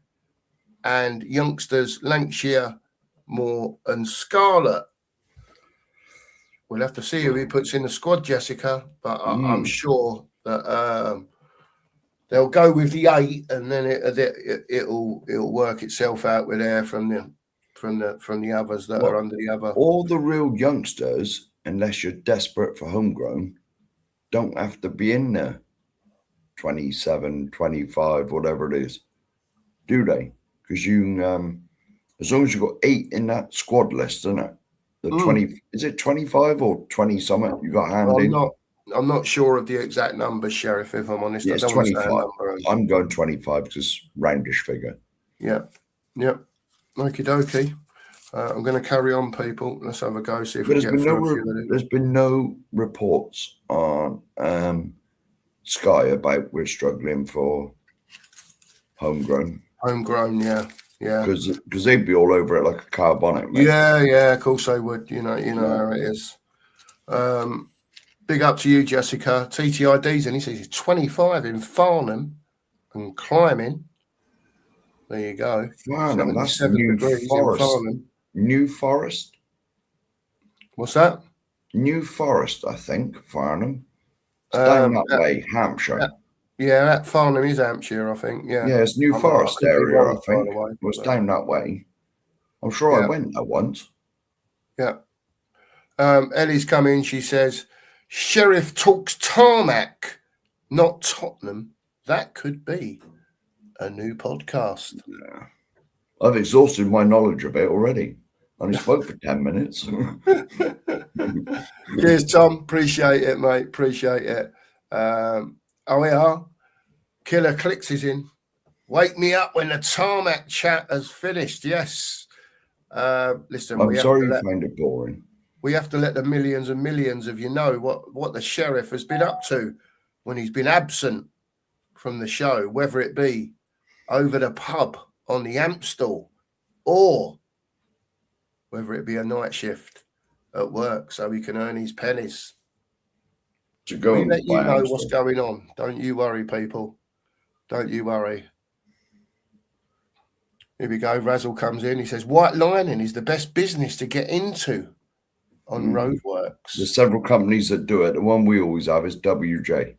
and youngsters Lancashire, Moore, and Scarlett. We'll have to see who he puts in the squad, Jessica, but I'm sure that they'll go with the 8, and then it'll work itself out with air from the others that are under the other. All the real youngsters, unless you're desperate for homegrown, don't have to be in there 27, 25, whatever it is, do they? Because you, as long as you've got 8 in that squad list, isn't it? The 20, is it 25 or 20 something you got handed? I'm not sure of the exact number, Sheriff, if I'm honest. Yeah, I it's don't 25. want to say a number. I'm going 25 because roundish figure. Yeah. Okie dokie. I'm going to carry on, people. Let's have a go, see if we can get through a few. There's been no reports on Sky about we're struggling for homegrown. Homegrown, yeah. Because they'd be all over it like a car bonnet, mate. Yeah, of course they would. You know how it is. Big up to you, Jessica. TTID's and he says he's 25 in Farnham and climbing. There you go. Farnham, that's New Forest. New Forest. What's that? New Forest, I think. Farnham. It's down that way, Hampshire. That Farnham is Hampshire, I think. Yeah. Yeah, it's New Forest area, I think. It was down that way. I'm sure I went there once. Yeah. Ellie's come in. She says, Sheriff talks tarmac, not Tottenham. That could be a new podcast. Yeah. I've exhausted my knowledge of it already. I only spoke for 10 minutes. Cheers, Tom. Appreciate it, mate. Appreciate it. We are. Killer Clicks is in. Wake me up when the tarmac chat has finished. Yes. Listen, I'm sorry you find it boring. We have to let the millions and millions of you know what the sheriff has been up to when he's been absent from the show, whether it be over the pub on the Amstel or whether it be a night shift at work so he can earn his pennies. To go and let you know what's going on. Don't you worry, people. Don't you worry. Here we go. Razzle comes in. He says, white lining is the best business to get into on roadworks. There's several companies that do it. The one we always have is WJ.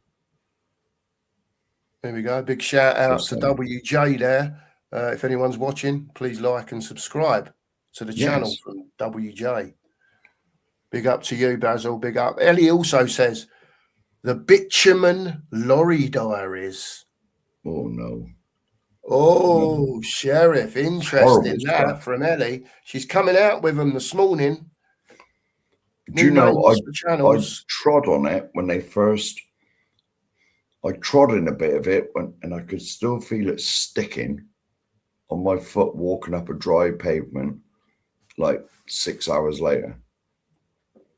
There we go. Big shout out to WJ there. If anyone's watching, please like and subscribe to the channel from WJ. Big up to you, Basil. Big up. Ellie also says, the Bitumen Lorry Diaries. Oh, no. Oh, Sheriff. Interesting that from Ellie. She's coming out with them this morning. Do you know, I trod on it when they first... I trod in a bit of it and I could still feel it sticking on my foot walking up a dry pavement like 6 hours later.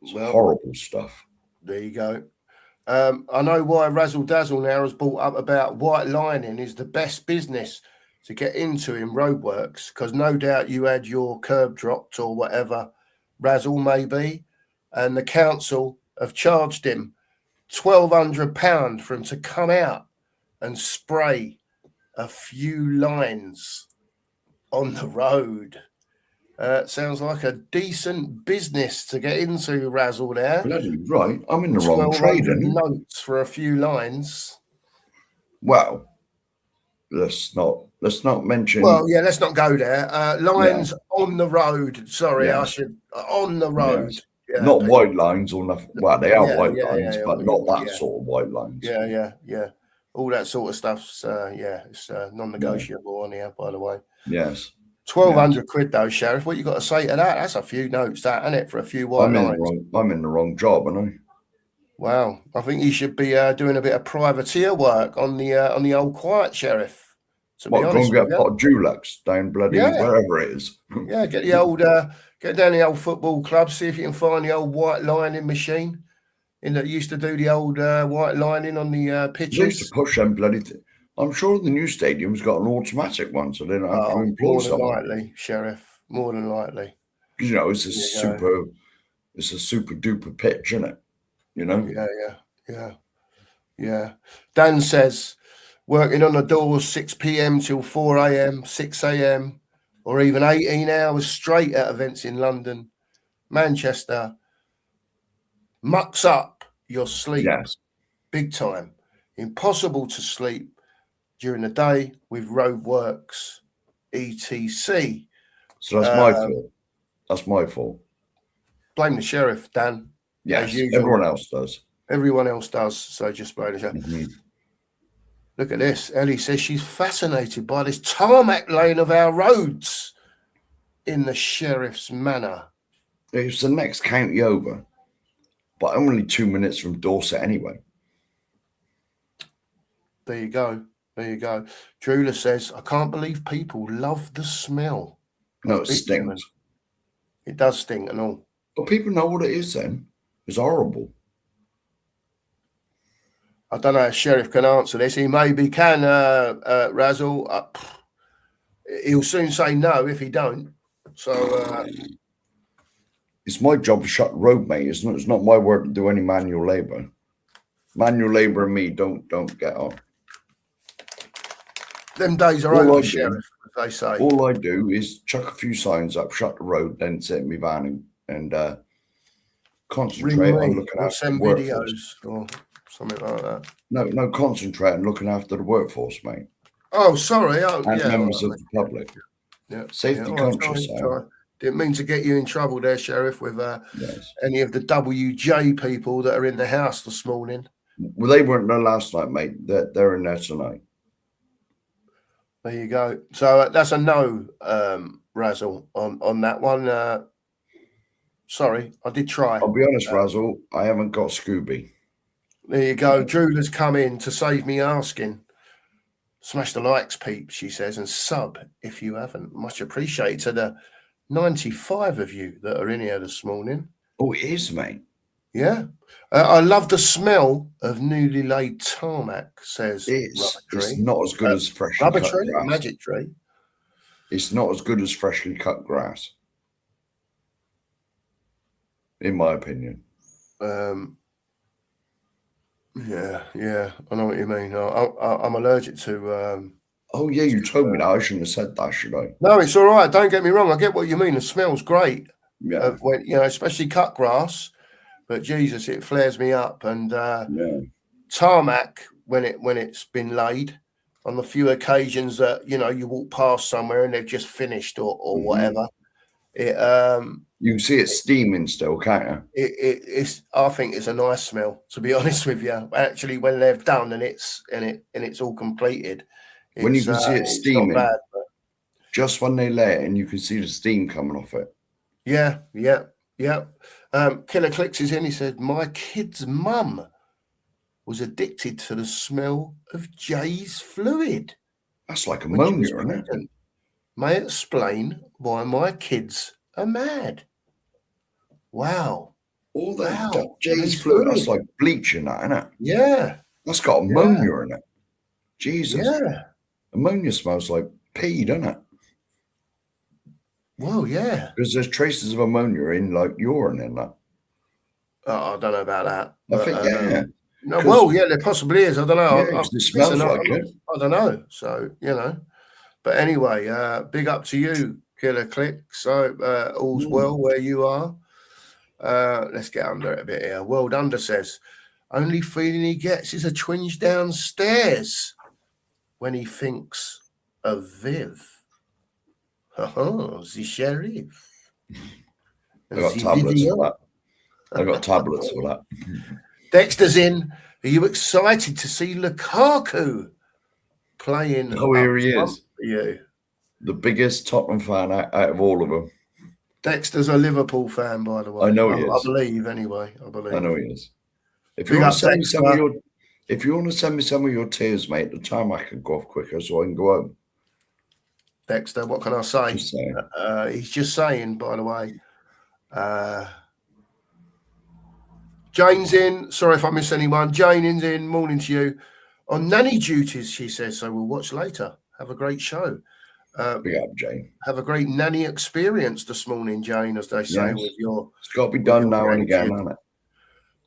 It's horrible stuff. There you go. I know why Razzle Dazzle now has brought up about white lining is the best business to get into in roadworks, because no doubt you had your curb dropped or whatever, Razzle maybe, and the council have charged him £1,200 for him to come out and spray a few lines on the road. Sounds like a decent business to get into, Razzle there. Bloody right. I'm in the wrong trade. Notes for a few lines. Well, let's not mention. Well, yeah, let's not go there. Lines on the road. Sorry, I should on the road. Yes. Yeah, not white lines or nothing. Well, they are white lines, but not that sort of white lines. Yeah. All that sort of stuff's it's non-negotiable on here, by the way. Yes. 1,200 quid though, Sheriff. What you got to say to that? That's a few notes, that, isn't it, for a few white lines? I'm in the wrong job, aren't I? Wow, I think you should be doing a bit of privateer work on the old quiet, Sheriff. To be honest, go and get a pot of Dulux down bloody wherever it is. Yeah, get the old get down the old football club, see if you can find the old white lining machine that used to do the old white lining on the pitches. They used to push them bloody. I'm sure the new stadium's got an automatic one, so they don't have to employ someone. More than likely, Sheriff. More than likely. Because it's a super duper pitch, isn't it? You know. Yeah. Dan says, working on the doors 6 p.m. till 4 a.m., 6 a.m., or even 18 hours straight at events in London, Manchester, mucks up your sleep. Yes. Big time. Impossible to sleep during the day with roadworks, etc. So that's my fault. That's my fault. Blame the sheriff, Dan. Yes, as usual. everyone else does. Everyone else does. So just blame the sheriff. Mm-hmm. Look at this. Ellie says she's fascinated by this tarmac lane of our roads in the sheriff's manor. It's the next county over, but only 2 minutes from Dorset anyway. There you go. There you go. Drula says, I can't believe people love the smell. No, it stinks. It does stink and all. But people know what it is then. It's horrible. I don't know if Sheriff can answer this. He maybe can, Razzle. He'll soon say no if he don't. So it's my job to shut the road, mate. It's not my work to do any manual labour. Manual labour and me don't get on. Them days are over, Sheriff, as they say. All I do is chuck a few signs up, shut the road, then sit in my van and concentrate on looking after the workforce. Videos or something like that. No, concentrate on looking after the workforce, mate. Oh, sorry. Oh, and members of the public. Yeah. Safety conscious. Sorry. Didn't mean to get you in trouble there, Sheriff, with any of the WJ people that are in the house this morning. Well, they weren't there last night, mate. They're in there tonight. There you go. So that's a no, Razzle, on that one. Sorry, I did try. I'll be honest, Razzle, I haven't got Scooby. There you go. Drula's come in to save me asking. Smash the likes, peeps, she says, and sub if you haven't. Much appreciated to the 95 of you that are in here this morning. Oh, it is, mate. Yeah. I love the smell of newly laid tarmac, says it's not as good as freshly rubber cut tree, grass. magic tree. It's not as good as freshly cut grass, in my opinion. Yeah, I know what you mean. I'm allergic to. Oh yeah, you told me that. I shouldn't have said that, should I? No, it's all right. Don't get me wrong. I get what you mean. The smell's great. Yeah. When, especially cut grass. But Jesus, it flares me up. And tarmac, when it's been laid, on the few occasions that you walk past somewhere and they've just finished or whatever, it you can see it steaming still, can't you? It's. I think it's a nice smell, to be honest with you. Actually, when they've done and it's all completed, when you can see it steaming, bad, just when they lay it and you can see the steam coming off it. Yeah. Killer Clicks is in. He said, my kid's mum was addicted to the smell of Jay's fluid. That's like ammonia, isn't it? May explain why my kids are mad. Wow. All that Jay's fluid, that's like bleach in that, isn't it? Yeah. That's got ammonia in it. Jesus. Yeah. Ammonia smells like pee, doesn't it? Well, yeah. Because there's traces of ammonia in like urine in that. Oh, I don't know about that. I think, yeah. No, well, yeah, there possibly is. I don't know. Yeah, it smells like it. I don't know. So, But anyway, big up to you, Killer Click. So, all's well where you are. Let's get under it a bit here. World Under says, only feeling he gets is a twinge downstairs when he thinks of Viv. Oh, the sheriff. I got tablets for that. I got tablets for that. Dexter's in. Are you excited to see Lukaku playing? Oh, here he is. For you. The biggest Tottenham fan out of all of them. Dexter's a Liverpool fan, by the way. I know he is. I believe, anyway. I know he is. If you want to send me some of your tears, mate, the tarmac can go off quicker so I can go home. Dexter, what can I say? He's just saying, by the way. Jane's in. Sorry if I miss anyone. Jane is in. Morning to you. On nanny duties, she says. So we'll watch later. Have a great show. Big up, Jane. Have a great nanny experience this morning, Jane, as they say. With your, it's got to be done now and again, hasn't it?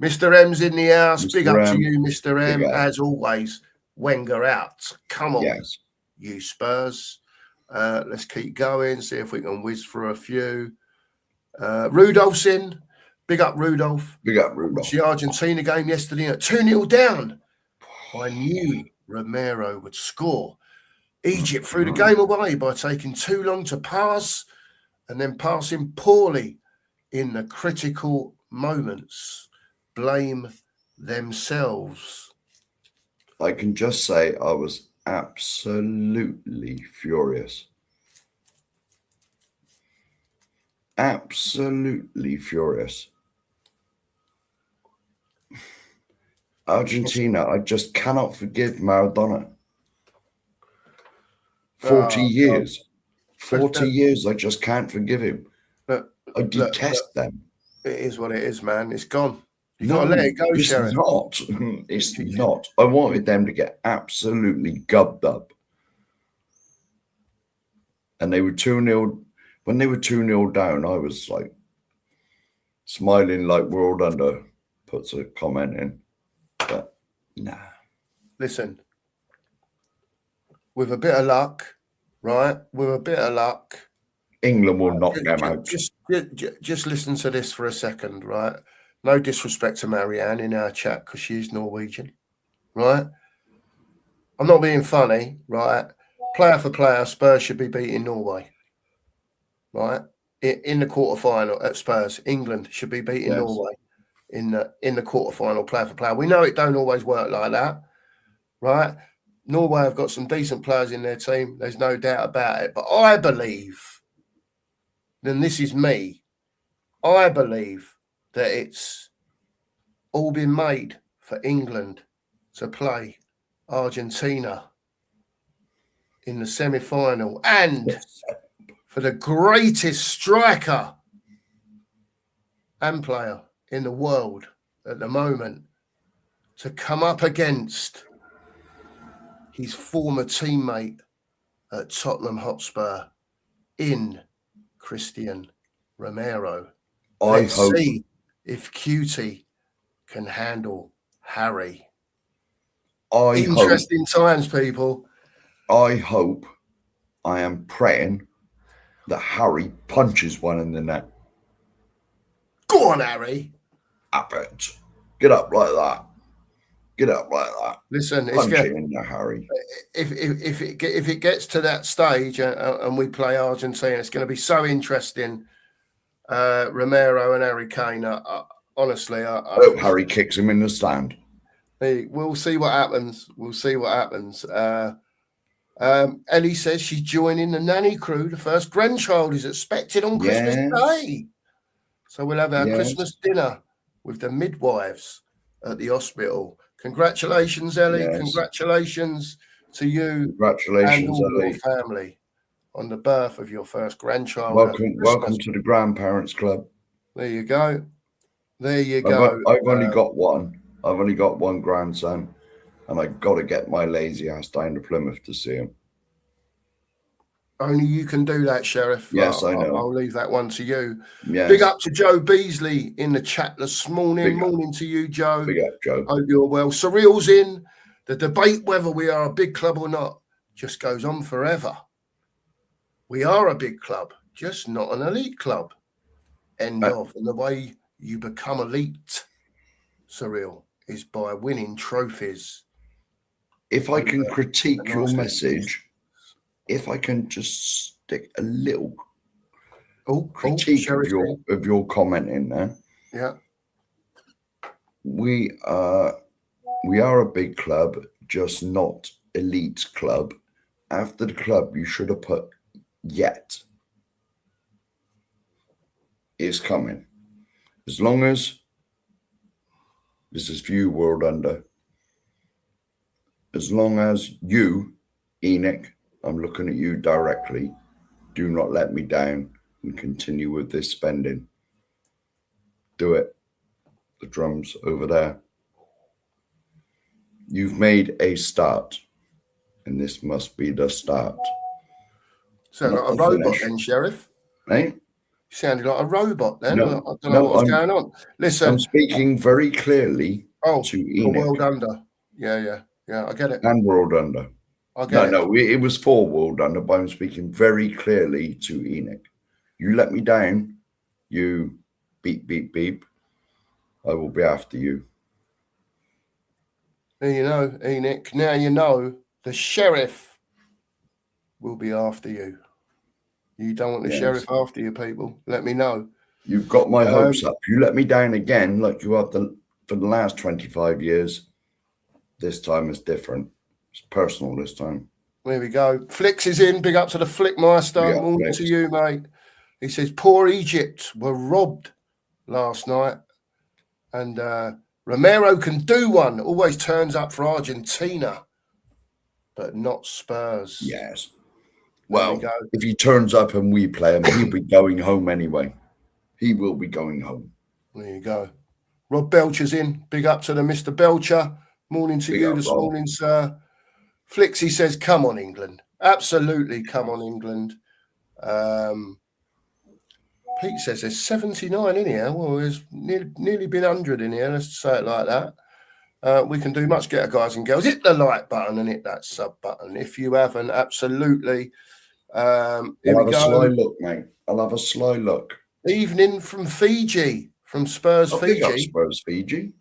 Mr. M's in the house. Big up to you, Mr. M. As always, Wenger out. Come on, you Spurs. Let's keep going. See if we can whiz for a few. Rudolph's in. Big up, Rudolph. Big up, Rudolph. The Argentina game yesterday at 2-0 down. I knew Romero would score. Egypt threw the game away by taking too long to pass and then passing poorly in the critical moments. Blame themselves. I can just say I was absolutely furious. Absolutely furious. Argentina, I just cannot forgive Maradona. 40 years. God. 40 years, I just can't forgive him. I detest them. It is what it is, man. It's gone. You got to let it go, Sheriff. It's not. I wanted them to get absolutely gubbed up. And they were 2-0. When they were 2-0 down, I was like smiling like World Under puts a comment in. But nah. Listen, with a bit of luck, right? With a bit of luck, England will knock them out. Just listen to this for a second, right? No disrespect to Marianne in our chat because she's Norwegian, right? I'm not being funny, right? Player for player, Spurs should be beating Norway, right? In the quarterfinal at Spurs, England should be beating Norway in the quarterfinal, player for player. We know it don't always work like that, right? Norway have got some decent players in their team. There's no doubt about it. But I believe, and this is me, I believe that it's all been made for England to play Argentina in the semi-final and for the greatest striker and player in the world at the moment to come up against his former teammate at Tottenham Hotspur in Christian Romero. Let's see if Cutie can handle Harry. Interesting times, people. I hope, I am praying that Harry punches one in the net. Go on, Harry. Up it. Get up like that. Get up like that. Listen, punch it in there, Harry. If it gets to that stage and we play Argentina, it's going to be so interesting. Romero and Harry Kane. Honestly, I hope Harry kicks him in the stand. We'll see what happens. We'll see what happens. Ellie says she's joining the nanny crew. The first grandchild is expected on Christmas Day. So we'll have our Christmas dinner with the midwives at the hospital. Congratulations, Ellie. Yes. Congratulations to you. Congratulations, and all Ellie. Your family on the birth of your first grandchild. Welcome to the Grandparents Club. There you go. There you go. I've only got one. I've only got one grandson, and I got to get my lazy ass down to Plymouth to see him. Only you can do that, Sheriff. Yes, I know. I'll leave that one to you. Yes. Big up to Joe Beasley in the chat this morning. Morning to you, Joe. Big up, Joe. Hope you're well. Surreal's in. The debate whether we are a big club or not just goes on forever. We are a big club, just not an elite club. End of. And the way you become elite, Surreal, is by winning trophies. If I can critique your message, if I can just stick a little critique of your comment in there. Yeah. We are a big club, just not elite club. After the club, you should have put yet is coming. As long as this is for you, World Under. As long as you, Enoch, I'm looking at you directly, do not let me down and continue with this spending. Do it. The drums over there. You've made a start, and this must be the start. Sound like a robot then, Sheriff? Eh? You sounded like a robot then. No, I don't know what's going on. Listen. I'm speaking very clearly to Enoch. World Under. Yeah, I get it. And World Under. I get it. No, it was for World Under, but I'm speaking very clearly to Enoch. You let me down, you beep, beep, beep, I will be after you. There you know, Enoch. Now you know the sheriff will be after you. You don't want the sheriff after you, people. Let me know. You've got my hopes up. You let me down again, like you have for the last 25 years. This time is different. It's personal this time. There we go. Flicks is in. Big up to the Flickmeister. Morning to you, mate. He says, poor Egypt were robbed last night. And Romero can do one. Always turns up for Argentina, but not Spurs. Yes. Well, if he turns up and we play him, he'll be going home anyway. He will be going home. There you go. Rob Belcher's in. Big up to the Mr. Belcher. Morning to you this morning, sir. Flixie says, come on, England. Absolutely, come on, England. Pete says there's 79 in here. Well, there's nearly been 100 in here. Let's say it like that. We can do much better, guys and girls. Hit the like button and hit that sub button. If you haven't, absolutely. I'll have a sly look, mate. I'll have a sly look. Evening from Fiji, from Spurs, Fiji. Big up Spurs, Fiji.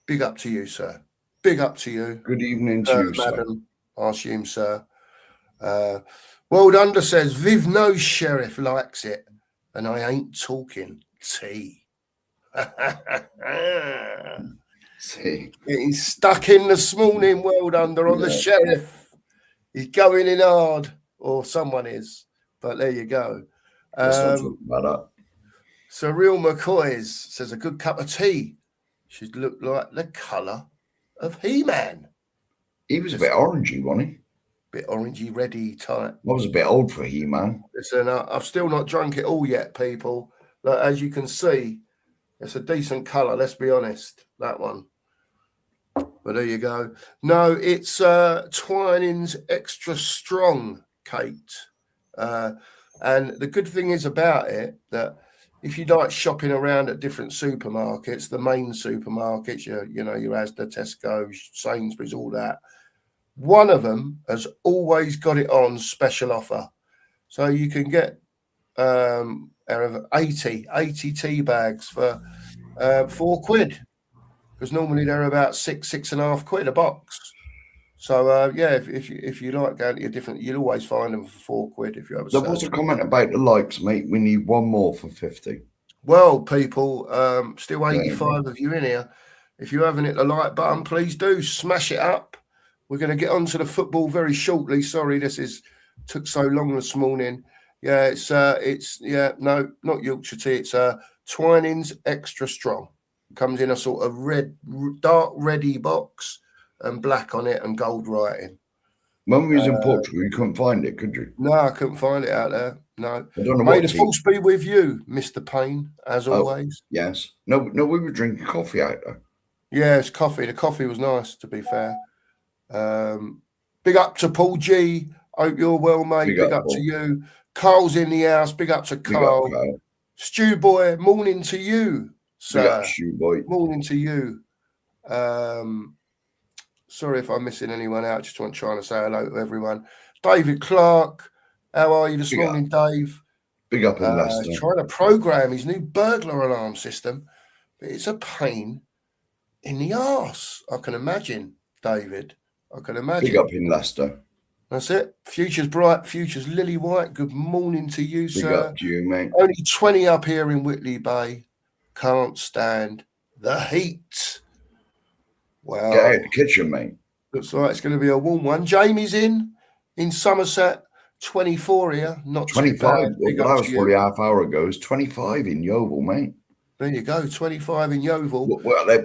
Big up to you, sir. Big up to you. Good evening to you, madam, sir. I assume, sir. World Under says, Viv knows Sheriff likes it, and I ain't talking tea. See. He's stuck in this morning, World Under, on the Sheriff. He's going in hard, or someone is. But there you go. Surreal McCoys says, a good cup of tea should look like the colour of He-Man. He was a bit orangey, wasn't he? Bit orangey, reddy type. I was a bit old for He-Man. Listen, I've still not drunk it all yet, people. Like, as you can see, it's a decent colour, let's be honest, that one. But there you go. No, it's Twinings Extra Strong, Kate. And the good thing is about it that if you like shopping around at different supermarkets, the main supermarkets, your Asda, Tesco, Sainsbury's, all that, one of them has always got it on special offer. So you can get 80 tea bags for £4, because normally they're about £6.5 a box. So if you like going to your different, you'll always find them for £4 if you have a There was a comment about the likes, mate. We need one more for 50. Well, people, still 85 of you in here. If you haven't hit the like button, please do smash it up. We're going to get onto the football very shortly. Sorry, took so long this morning. Yeah, no, not Yorkshire tea. It's Twinings Extra Strong. Comes in a sort of dark reddy box and black on it and gold writing. When we was in Portugal, you couldn't find it, could you? No, I couldn't find it out there. No. I don't know. May the force be with you, Mr. Payne, as always. Yes. No, we were drinking coffee out there. Yeah, it's coffee. The coffee was nice, to be fair. Big up to Paul G. Hope you're well, mate. Big up to you. Carl's in the house. Big up to Carl. Big up, Carl. Stu Boy, morning to you, sir. Big up, Stu Boy. Morning to you. Sorry if I'm missing anyone out. Just trying to say hello to everyone. David Clark, how are you this morning, Dave? Big up in Leicester. He's trying to program his new burglar alarm system, but it's a pain in the arse. I can imagine, David. I can imagine. Big up in Leicester. That's it. Future's bright. Future's lily white. Good morning to you, sir. Big up to you, mate. Only 20 up here in Whitley Bay. Can't stand the heat. Wow. Get out of the kitchen, mate. Looks like it's going to be a warm one. Jamie's in Somerset. 24 here. Not 25. Well, that was probably half hour ago. It's 25 in Yeovil, mate. There you go. 25 in Yeovil. Well, that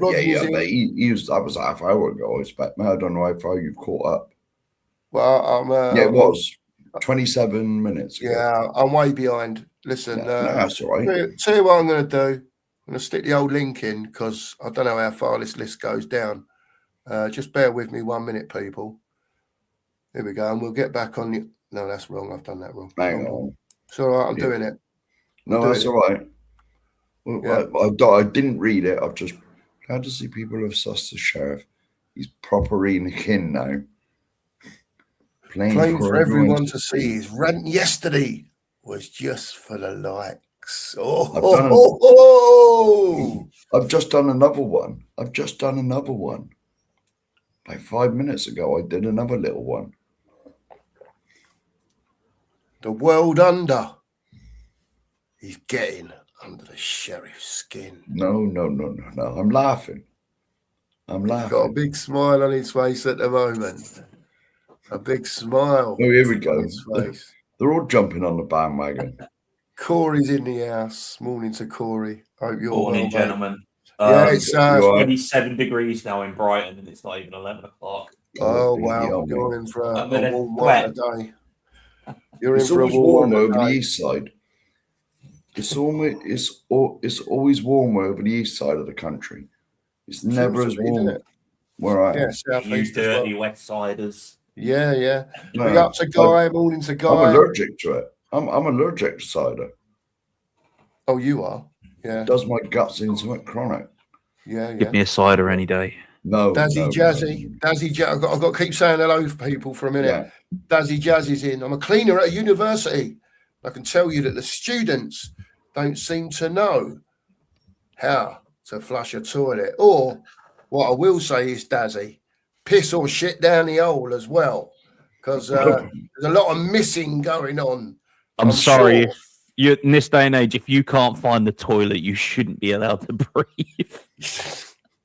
was half hour ago. I expect. I don't know how far you've caught up. Well, it was 27 minutes ago. Yeah, I'm way behind. Listen, that's all right. Tell you what I'm going to do. I'm going to stick the old link in because I don't know how far this list goes down. Just bear with me 1 minute, people. Here we go. And we'll get back on the... No, that's wrong. I've done that wrong. Hang on. It's all right. I'm doing it. No, that's all right. Well, yeah. I didn't read it. I've just glad to see people have sussed the sheriff. He's proper in the kin now. Plain for everyone to see. His rant yesterday was just for the likes. I've just done another one. Like 5 minutes ago, I did another little one. The world under. He's getting under the sheriff's skin. No. I'm laughing. He's got a big smile on his face at the moment. A big smile. Oh, here we go. On his face. They're all jumping on the bandwagon. Corey's in the house. Morning to Corey. Hope you're Morning, well, gentlemen. Yeah, it's 27 degrees now in Brighton, and it's not even 11 o'clock. Oh wow, you're in for a warm one today. It's always warm over the east side. It's always warm over the east side of the country. It's never as warm where I am. You dirty west siders. Yeah. Big up to Guy. Morning to Guy. I'm allergic to it. I'm allergic to cider. Oh, you are? Yeah. It does my guts in something chronic. Yeah. Give me a cider any day. No. Dazzy Jazzy. I've got to keep saying hello for people for a minute. Yeah. Dazzy Jazzy's in. I'm a cleaner at a university. I can tell you that the students don't seem to know how to flush a toilet. Or what I will say is, Dazzy, piss or shit down the hole as well. Because there's a lot of missing going on. I'm sorry. Sure. In this day and age, if you can't find the toilet, you shouldn't be allowed to breathe.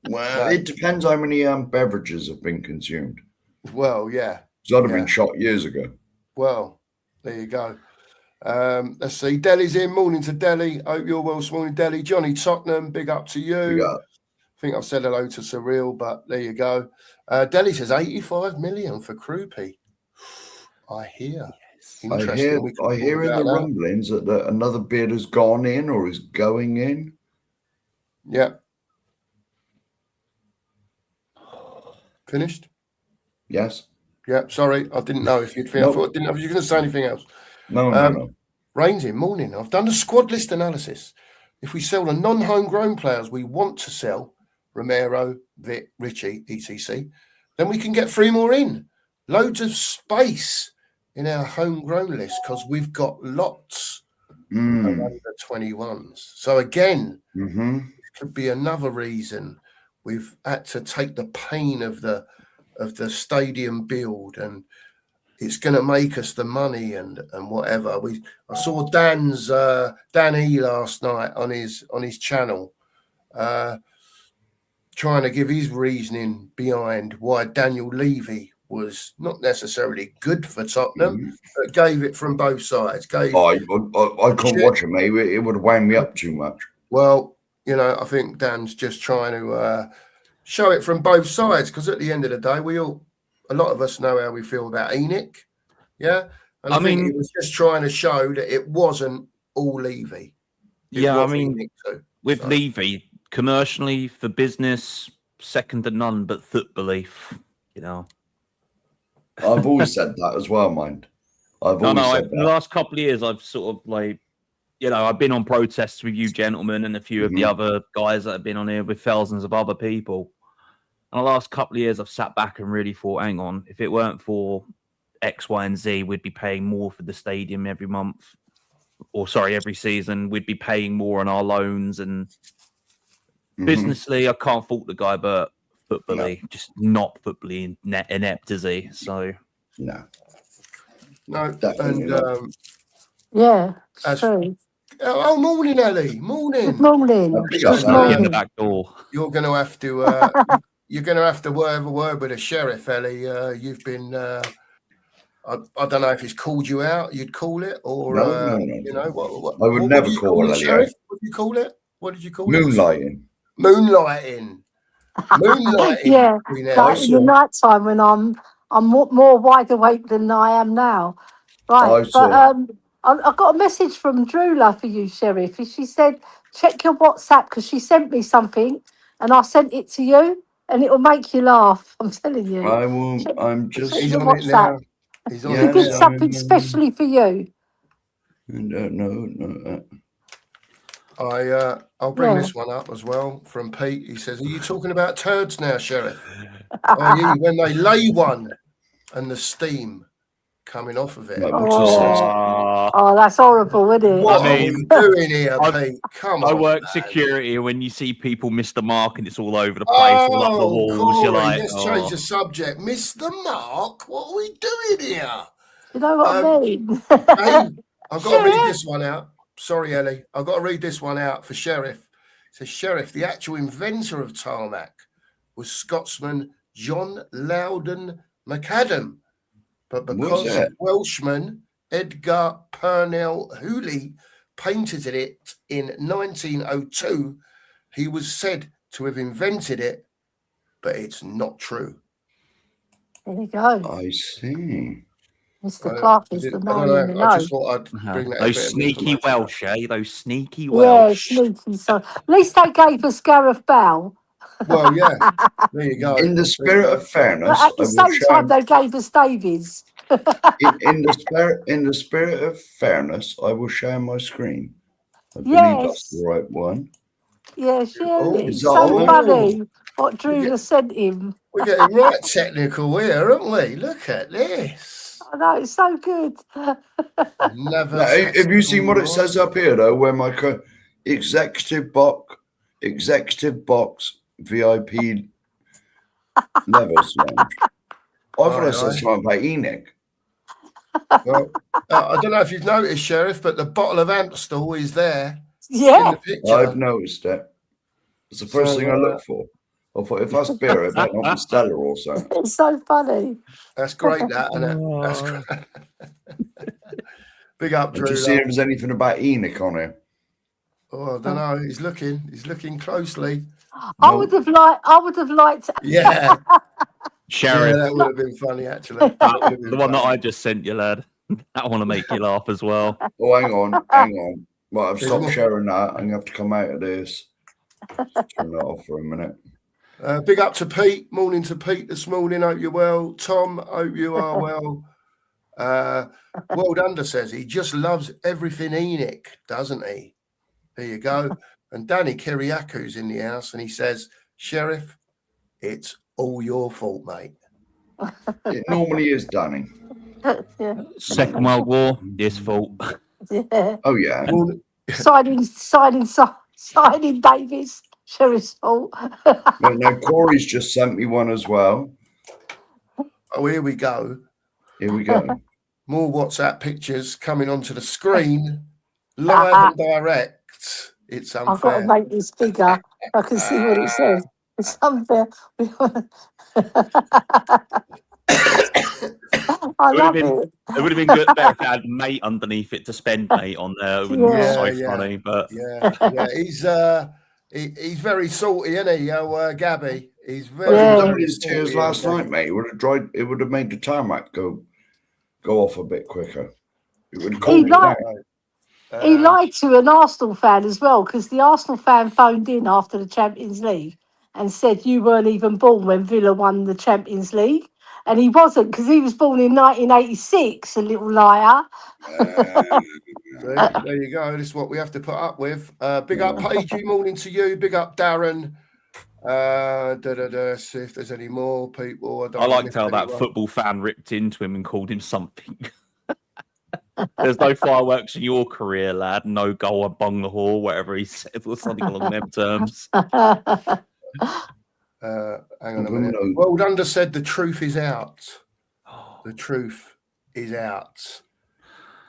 Well, it depends how many beverages have been consumed. Well, yeah. So I'd have been shot years ago. Well, there you go. Let's see. Delhi's in. Morning to Delhi. Hope you're well this morning, Delhi. Johnny Tottenham, big up to you. I think I've said hello to Surreal, but there you go. Delhi says 85 million for Krupi. I hear. I hear in the rumblings that another bid has gone in or is going in. Yeah. Finished? Yes. Yeah. Sorry, I didn't know if you'd finished. I didn't know if you were going to say anything else. No. Rains in. Morning. I've done the squad list analysis. If we sell the non-homegrown players we want to sell, Romero, Vic, Richie, etc., then we can get 3 more in. Loads of space in our homegrown list because we've got lots of under 21s. So again, it could be another reason we've had to take the pain of the stadium build, and it's going to make us the money and whatever. I saw Dan E last night on his channel, trying to give his reasoning behind why Daniel Levy was not necessarily good for Tottenham, but gave it from both sides. I couldn't watch it, mate. It would wind me up too much. Well, I think Dan's just trying to show it from both sides, because at the end of the day, a lot of us know how we feel about Enoch. Yeah. And I think he was just trying to show that it wasn't all Levy. With Levy, commercially, for business, second to none, but foot belief, I've always said that as well, mind. In the last couple of years, I've sort of I've been on protests with you gentlemen and a few of the other guys that have been on here with thousands of other people. And the last couple of years, I've sat back and really thought, hang on, if it weren't for X, Y, and Z, we'd be paying more for the stadium every season. We'd be paying more on our loans, and businessly, I can't fault the guy, but footbally, just not footbally inept, is he? So no, definitely. And true. Oh, morning, Ellie. Morning. Good morning. Good morning. The back door. You're going to have to. You're going to have to have a word with the sheriff, Ellie. You've been. I don't know if he's called you out. You'd call it, or no. What? I would never call it, sheriff. What did you call it? What did you call Moonlighting. it? Moonlighting. Yeah, like in the night time when I'm more wide awake than I am now. Right, I got a message from Drula for you, Sheriff. She said, check your WhatsApp because she sent me something and I sent it to you and it will make you laugh. I'm telling you. I will. I'm just. He's on it now. He did something specially for you. No. I'll bring this one up as well from Pete. He says, are you talking about turds now, Sheriff? Are you when they lay one and the steam coming off of it? Oh, that's horrible, isn't it? What are we doing here, Pete? Come on. I work man. security, and when you see people miss the mark and it's all over the place, all up the walls, Corey, you're like, let's change the subject. Miss the mark? What are we doing here? You know what I mean? Hey, I've got to read this one out. Sorry, Ellie. I've got to read this one out for Sheriff. It says, Sheriff, the actual inventor of tarmac was Scotsman John Loudon McAdam. But because Welshman Edgar Purnell Hooley painted it in 1902, he was said to have invented it, but it's not true. There you go. I see. Mr. Clark is the man in the know. I just thought I'd bring that. Those sneaky Welsh, eh? Those sneaky Welsh. Yeah, sneaky. So at least they gave us Gareth Bale. Well, yeah. There you go. In the spirit of fairness, but at the same time, they gave us Davies. in the spirit of fairness, I will share my screen. I believe that's the right one. Yeah, surely. It's so funny what Drew sent him. We're getting right technical here, aren't we? Look at this. I know, it's so good. Now, have you seen what it says up here, though, where my executive box VIP levels lounge? I thought it said something about Enoch. Well, I don't know if you've noticed, Sheriff, but the bottle of Amstel is there. Yeah. In the picture. I've noticed it. It's the first thing I look for. I thought, if that's beer, it better not be Stella or something. It's so funny. That's great, that, isn't it? That's great. Big up, Drew. Did you see if there's anything about Enoch on here? Oh, I don't know. He's looking closely. I would have liked. Yeah. Sheriff. Yeah, that would have been funny, actually. The one that I just sent you, lad. I want to make you laugh as well. Oh, hang on. Well, I've stopped sharing that. I'm going to have to come out of this. Turn that off for a minute. Big up to Pete. Morning to Pete this morning. Hope you're well. Tom, hope you are well. World Under says he just loves everything Enoch, doesn't he? There you go. And Danny Kiriaku's in the house and he says, Sheriff, it's all your fault, mate. It normally is, Danny. Yeah. Second World War, his fault. Yeah. Oh, yeah. Signing Davis, Sheriff's fault. Now, Corey's just sent me one as well. Oh, here we go. More WhatsApp pictures coming onto the screen. Live and direct. It's unfair. I've got to make this bigger. I can see what it says. It's unfair. I love it. It would have been good better if it had mate underneath it to spend mate on there. It would have been so funny, but he's very salty, isn't he? Gabby. He's very. Yeah. His tears last night, mate. It would have made the tarmac go off a bit quicker. It would have he lied to an Arsenal fan as well, because the Arsenal fan phoned in after the Champions League and said you weren't even born when Villa won the Champions League. And he wasn't, because he was born in 1986, a little liar. There you go. This is what we have to put up with. Big up, Paige. Morning to you. Big up, Darren. See if there's any more people. I liked how that football fan ripped into him and called him something. There's no fireworks in your career, lad. No goal and bung the hall, whatever he said, or something along them terms. Hang on a minute. World Under said the truth is out. The truth is out.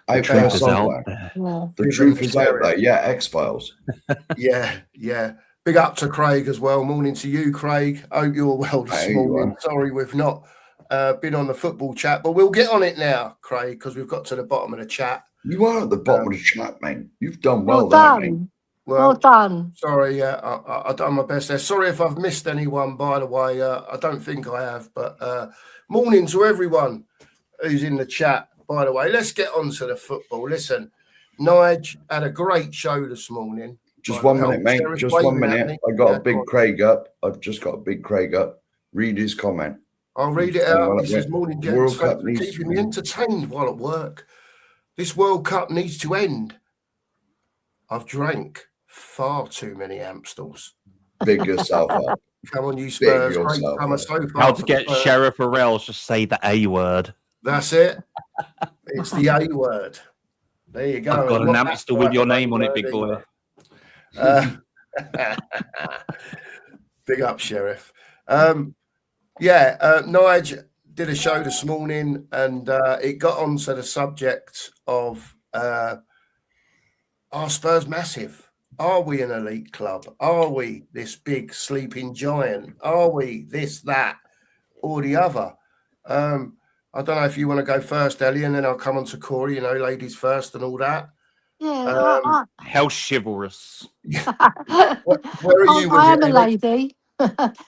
The truth is out there. The truth is out there. Yeah, X-Files. Yeah. Big up to Craig as well. Morning to you, Craig. Hope you're well this morning. Sorry we've not been on the football chat, but we'll get on it now, Craig, because we've got to the bottom of the chat. You are at the bottom of the chat, mate. You've done well done. there, mate. Well done. Sorry, I've done my best there. Sorry if I've missed anyone, by the way. I don't think I have, but morning to everyone who's in the chat, by the way. Let's get on to the football. Listen, Nige had a great show this morning. Just 1 minute, mate. Just 1 minute. I got a big Craig up. I've just got a big Craig up. Read his comment. I'll read it out. He says, morning, gents. Thanks for keeping me entertained while at work. This World Cup needs to end. I've drank far too many Amstels. Big yourself up. Come on, you Spurs. How to get Sheriff Orrell? Just say the A word. That's it. It's the A word. There you go. I've got an Amstel with your name on it, big boy. Big up, Sheriff. Nigel did a show this morning, and it got onto the subject of are Spurs massive? Are we an elite club? Are we this big sleeping giant? Are we this, that, or the other? I don't know if you want to go first, Ellie, and then I'll come on to Corey, ladies first and all that. Yeah, how chivalrous. Where are you with I am a lady,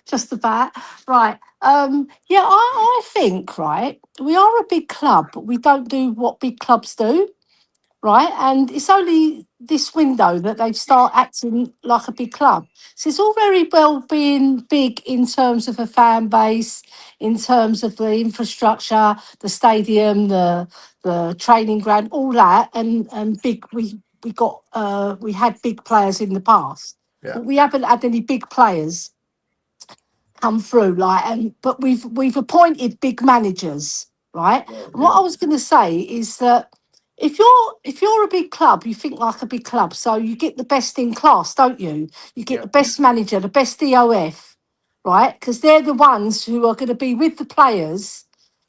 just about. Right. I think, right, we are a big club, but we don't do what big clubs do, right? And it's only this window that they've started acting like a big club. So it's all very well being big in terms of a fan base, in terms of the infrastructure, the stadium, the training ground, all that, and big. We had big players in the past, but we haven't had any big players come through. But we've appointed big managers, right? And what I was going to say is that if you're a big club, you think like a big club, so you get the best in class, don't you? You get the best manager, the best DOF, right? Because they're the ones who are going to be with the players,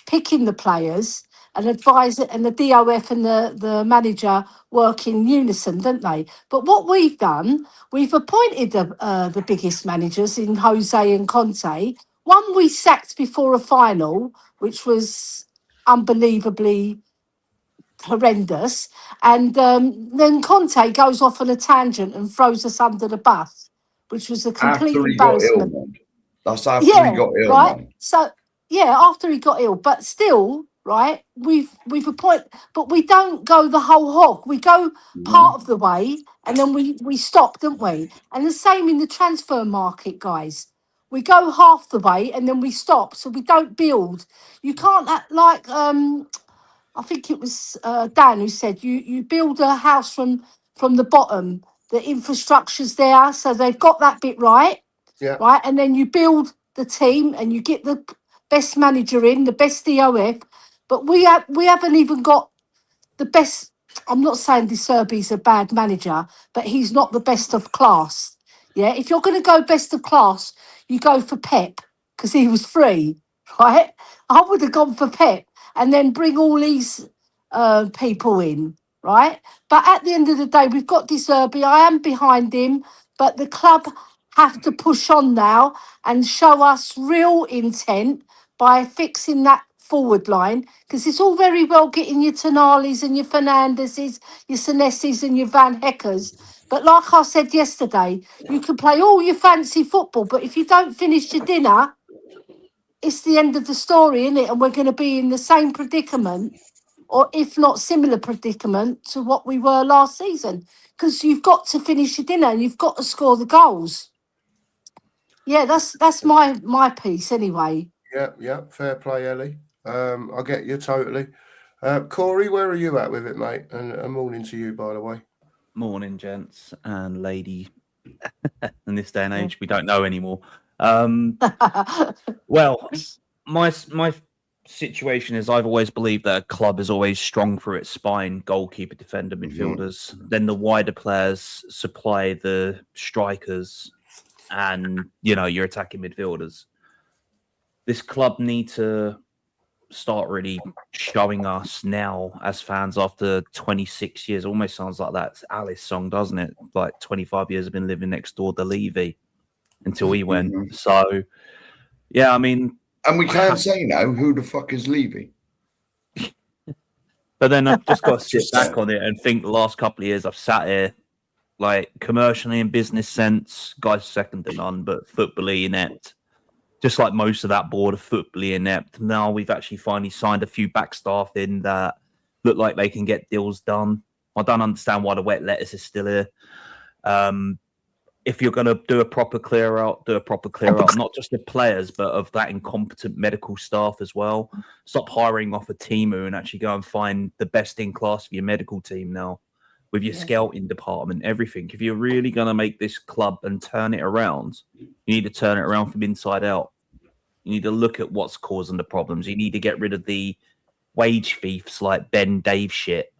picking the players, and advisor, and the DOF and the manager work in unison, don't they? But what we've done, we've appointed the biggest managers in Jose and Conte. One we sacked before a final, which was unbelievably horrendous, and then Conte goes off on a tangent and throws us under the bus, which was a complete embarrassment. That's after he got ill, right? man. So after he got ill, but still, right? We've appointed, but we don't go the whole hog. We go part of the way, and then we stop, don't we? And the same in the transfer market, guys. We go half the way and then we stop, so we don't build. You can't I think it was Dan who said you build a house from the bottom. The infrastructure's there, so they've got that bit right. Yeah. Right, and then you build the team and you get the best manager in, the best DOF. But we haven't even got the best. I'm not saying De Serbi's a bad manager, but he's not the best of class. Yeah, if you're going to go best of class, you go for Pep because he was free, right? I would have gone for Pep and then bring all these people in, right? But at the end of the day, we've got De Serbi. I am behind him, but the club have to push on now and show us real intent by fixing that forward line, because it's all very well getting your Tonali's and your Fernandez's, your Senessis and your Van Heckers. But like I said yesterday, you can play all your fancy football, but if you don't finish your dinner, it's the end of the story, isn't it? And we're going to be in the same predicament, or if not similar predicament to what we were last season, because you've got to finish your dinner and you've got to score the goals. Yeah, that's my piece anyway. Yeah, fair play, Ellie. I get you totally. Corey, where are you at with it, mate? And a morning to you, by the way. Morning, gents and lady. In this day and age, we don't know anymore. Well, my situation is I've always believed that a club is always strong through its spine, goalkeeper, defender, midfielders. Then the wider players supply the strikers and, your attacking midfielders. This club need to start really showing us now as fans after 26 years. Almost sounds like that Alice song, doesn't it? Like 25 years I've been living next door to Levy until he went. So, yeah, I mean... And we can't say now who the fuck is Levy. But then I've just got to sit back on it and think the last couple of years I've sat here, like, commercially and business sense, guys second to none, but footbally inept. Just like most of that board are footbally inept. Now we've actually finally signed a few back staff in that look like they can get deals done. I don't understand why the wet lettuce is still here. If you're going to do a proper clear out, do a proper clear out, not just of players, but of that incompetent medical staff as well. Stop hiring off a Timu and actually go and find the best in class for your medical team now with your scouting department, everything. If you're really going to make this club and turn it around, you need to turn it around from inside out. You need to look at what's causing the problems. You need to get rid of the wage thieves like Ben Dave shit.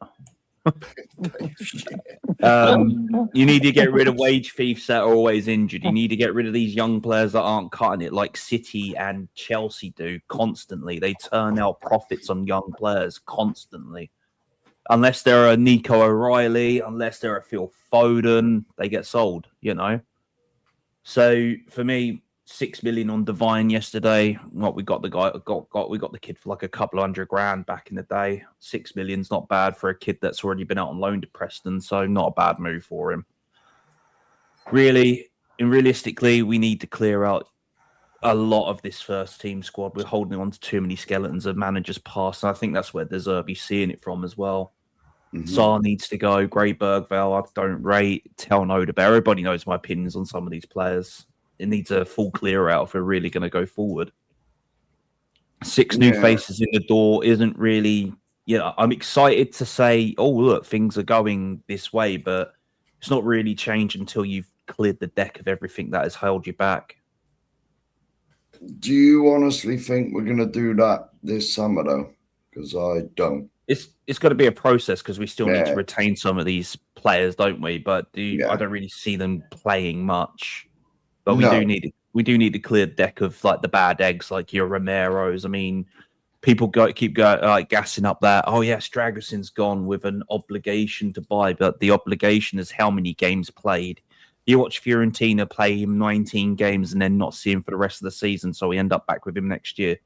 You need to get rid of wage thieves that are always injured. You need to get rid of these young players that aren't cutting it like City and Chelsea do constantly. They turn out profits on young players constantly. Unless they're a Nico O'Reilly, unless they're a Phil Foden, they get sold, you know. So for me, 6 million on Divine yesterday. What we got we got the kid for like a couple of $100,000 back in the day. 6 million's not bad for a kid that's already been out on loan to Preston, so not a bad move for him. Really, and realistically, we need to clear out a lot of this first team squad. We're holding on to too many skeletons of managers past, and I think that's where De Zerbi's seeing it from as well. Saar needs to go. Gray Bergvale, I don't rate. Tell no to everybody knows my opinions on some of these players. It needs a full clear out if we're really going to go forward. 6 new faces in the door isn't really, I'm excited to say, oh, look, things are going this way, but it's not really changed until you've cleared the deck of everything that has held you back. Do you honestly think we're going to do that this summer, though? Because I don't. It's got to be a process because we still need to retain some of these players, don't we? But I don't really see them playing much. But we do need to clear the deck of like the bad eggs, like your Romeros. I mean, people keep gassing up that. Oh yes, Dragoson's gone with an obligation to buy, but the obligation is how many games played. You watch Fiorentina play him 19 games and then not see him for the rest of the season, so we end up back with him next year.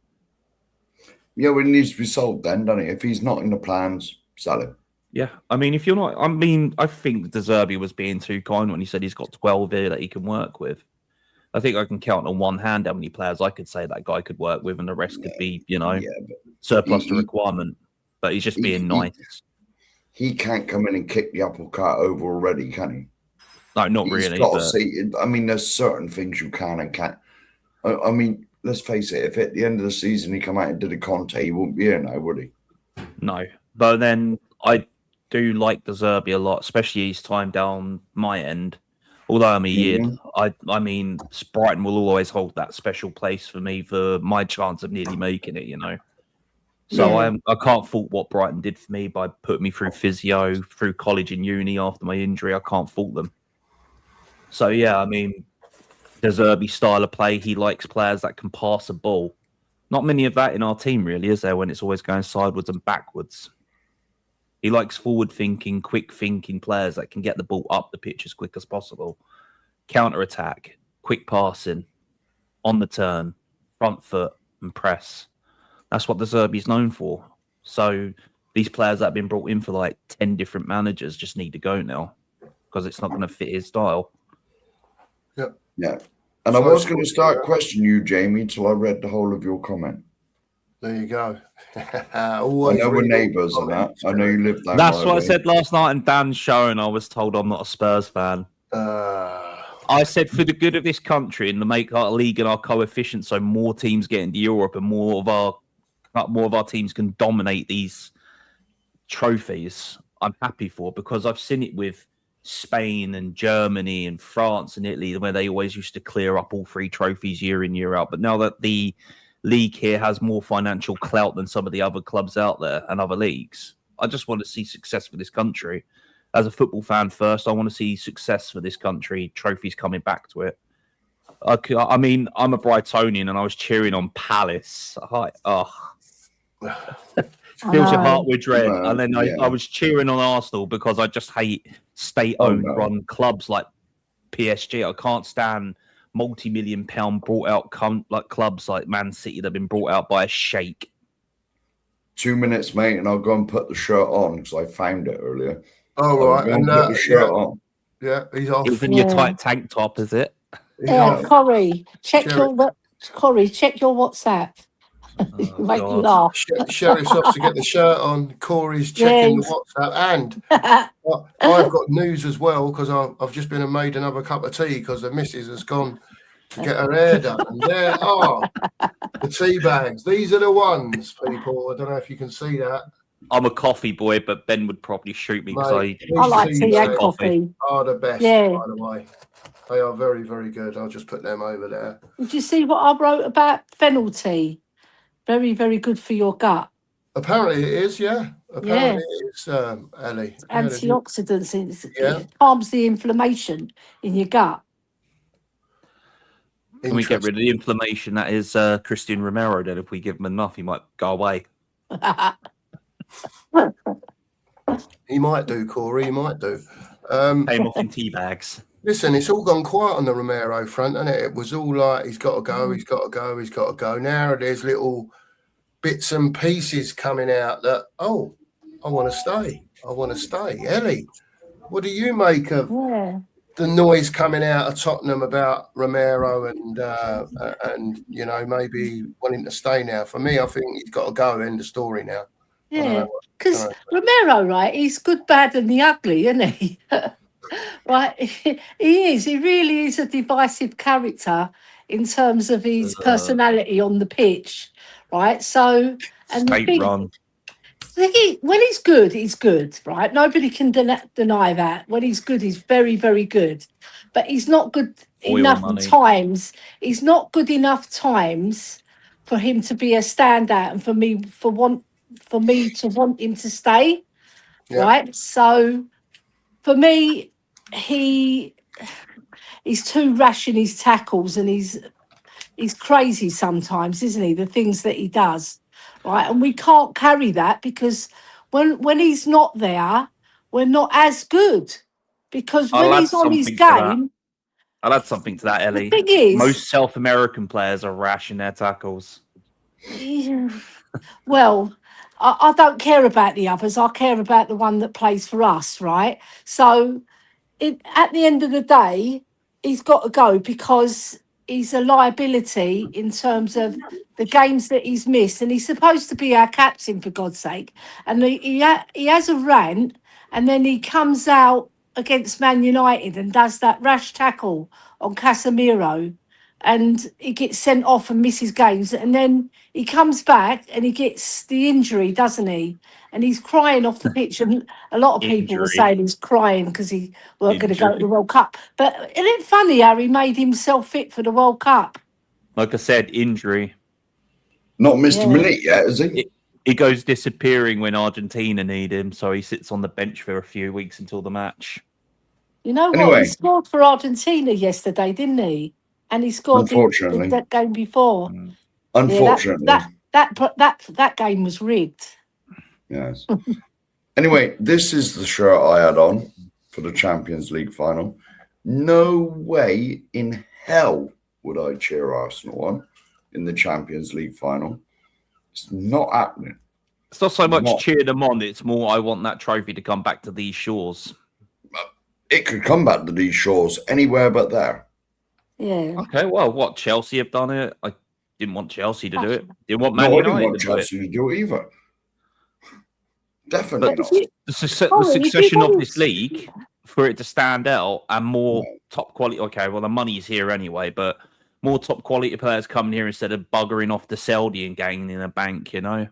Yeah, well, it needs to be sold then, doesn't it? If he's not in the plans, sell him. Yeah, I mean, if you're not, I think De Zerbi was being too kind when he said he's got 12 here that he can work with. I think I can count on one hand how many players I could say that guy could work with, and the rest could be, surplus to requirement. But he's just being nice. He can't come in and kick the apple cart over already, can he? No, not really. I mean, there's certain things you can and can't. I mean, let's face it, if at the end of the season he come out and did a Conte, he wouldn't be here now, would he? No. But then I do like De Zerbi a lot, especially his time down my end. Although I'm a year, I mean, Brighton will always hold that special place for me for my chance of nearly making it, So I can't fault what Brighton did for me by putting me through physio, through college and uni after my injury. I can't fault them. So, I mean, De Zerbi style of play, he likes players that can pass a ball. Not many of that in our team, really, is there, when it's always going sideways and backwards. He likes forward-thinking, quick-thinking players that can get the ball up the pitch as quick as possible. Counter-attack, quick passing, on the turn, front foot, and press. That's what De Zerbi's known for. So these players that have been brought in for like 10 different managers just need to go now because it's not going to fit his style. Yeah. And I was going to start questioning you, Jamie, till I read the whole of your comment. There you go. I know we're neighbours and that. I know you live there. That's what I said last night in Dan's show, and I was told I'm not a Spurs fan. I said for the good of this country and to make our league and our coefficient so more teams get into Europe and more of our teams can dominate these trophies, I'm happy for, because I've seen it with Spain and Germany and France and Italy where they always used to clear up all 3 trophies year in, year out. But now that the league here has more financial clout than some of the other clubs out there and other leagues, I just want to see success for this country. As a football fan first, I want to see success for this country, trophies coming back to it. I mean, I'm a Brightonian and I was cheering on Palace. Fills your heart with dread. And then I was cheering on Arsenal because I just hate state-owned run clubs like PSG. I can't stand multi-million-pound brought-out clubs like Man City that have been brought out by a sheikh. 2 minutes, mate, and I'll go and put the shirt on because I found it earlier. Oh, right. And put the shirt on. Yeah, he's off. It's in your tight tank top, is it? Corey, check your WhatsApp. Make you laugh. Sheriff's off to get the shirt on. Corey's checking the WhatsApp, and I've got news as well because I've just been and made another cup of tea because the missus has gone to get her hair done. And there are the tea bags. These are the ones, people. I don't know if you can see that. I'm a coffee boy, but Ben would probably shoot me because I like tea and coffee. Are the best, by the way. They are very, very good. I'll just put them over there. Did you see what I wrote about fennel tea? Very, very good for your gut. Apparently it is, yeah. Apparently it's Ellie. Antioxidants. Yeah. It calms the inflammation in your gut. Can we get rid of the inflammation that is Christian Romero? Then, if we give him enough, he might go away. He might do, Corey. He might do. Pay him off in tea bags. Listen, it's all gone quiet on the Romero front, hasn't it? It was all like he's got to go, he's got to go, he's got to go. Now there's little bits and pieces coming out that, oh, I want to stay. I want to stay. Ellie, what do you make of the noise coming out of Tottenham about Romero and you know, maybe wanting to stay now? For me, I think he's got to go. End of story now. Yeah, because Romero, right, he's good, bad and the ugly, isn't he? Right, he is. He really is a divisive character in terms of his personality on the pitch, right? So, and when he's good, right? Nobody can deny that. When he's good, he's very, very good. But he's not good enough times. He's not good enough times for him to be a standout and for me to want him to stay, right? So, for me, he's too rash in his tackles and he's crazy sometimes, isn't he? The things that he does, right? And we can't carry that because when he's not there, we're not as good. Because when he's on his game, I'll add something to that, Ellie. The thing is, most South American players are rash in their tackles. Yeah, well, I don't care about the others. I care about the one that plays for us, right? So, at the end of the day, he's got to go because he's a liability in terms of the games that he's missed, and he's supposed to be our captain, for God's sake. And he has a rant, and then he comes out against Man United and does that rash tackle on Casemiro, and he gets sent off and misses games, and then he comes back and he gets the injury, doesn't he? And he's crying off the pitch, and a lot of people were saying he's crying because he weren't going to go to the World Cup. But isn't it funny how he made himself fit for the World Cup? Like I said, injury. Not missed a minute yet, has he? He goes disappearing when Argentina need him, so he sits on the bench for a few weeks until the match. You know what? He scored for Argentina yesterday, didn't he? And he scored that game before. Unfortunately, that game was rigged. Yes. Anyway, this is the shirt I had on for the Champions League final. No way in hell would I cheer Arsenal on in the Champions League final. It's not happening. It's not so much cheer them on. It's more I want that trophy to come back to these shores. It could come back to these shores anywhere but there. Yeah. Okay, well, what, Chelsea have done it? I didn't want Chelsea to do it. Didn't want Man United I didn't want Chelsea to do it either. Definitely not. The succession of this league, for it to stand out and more top quality. Okay, well, the money's here anyway, but more top quality players coming here instead of buggering off the Saudi and getting in a bank, you know?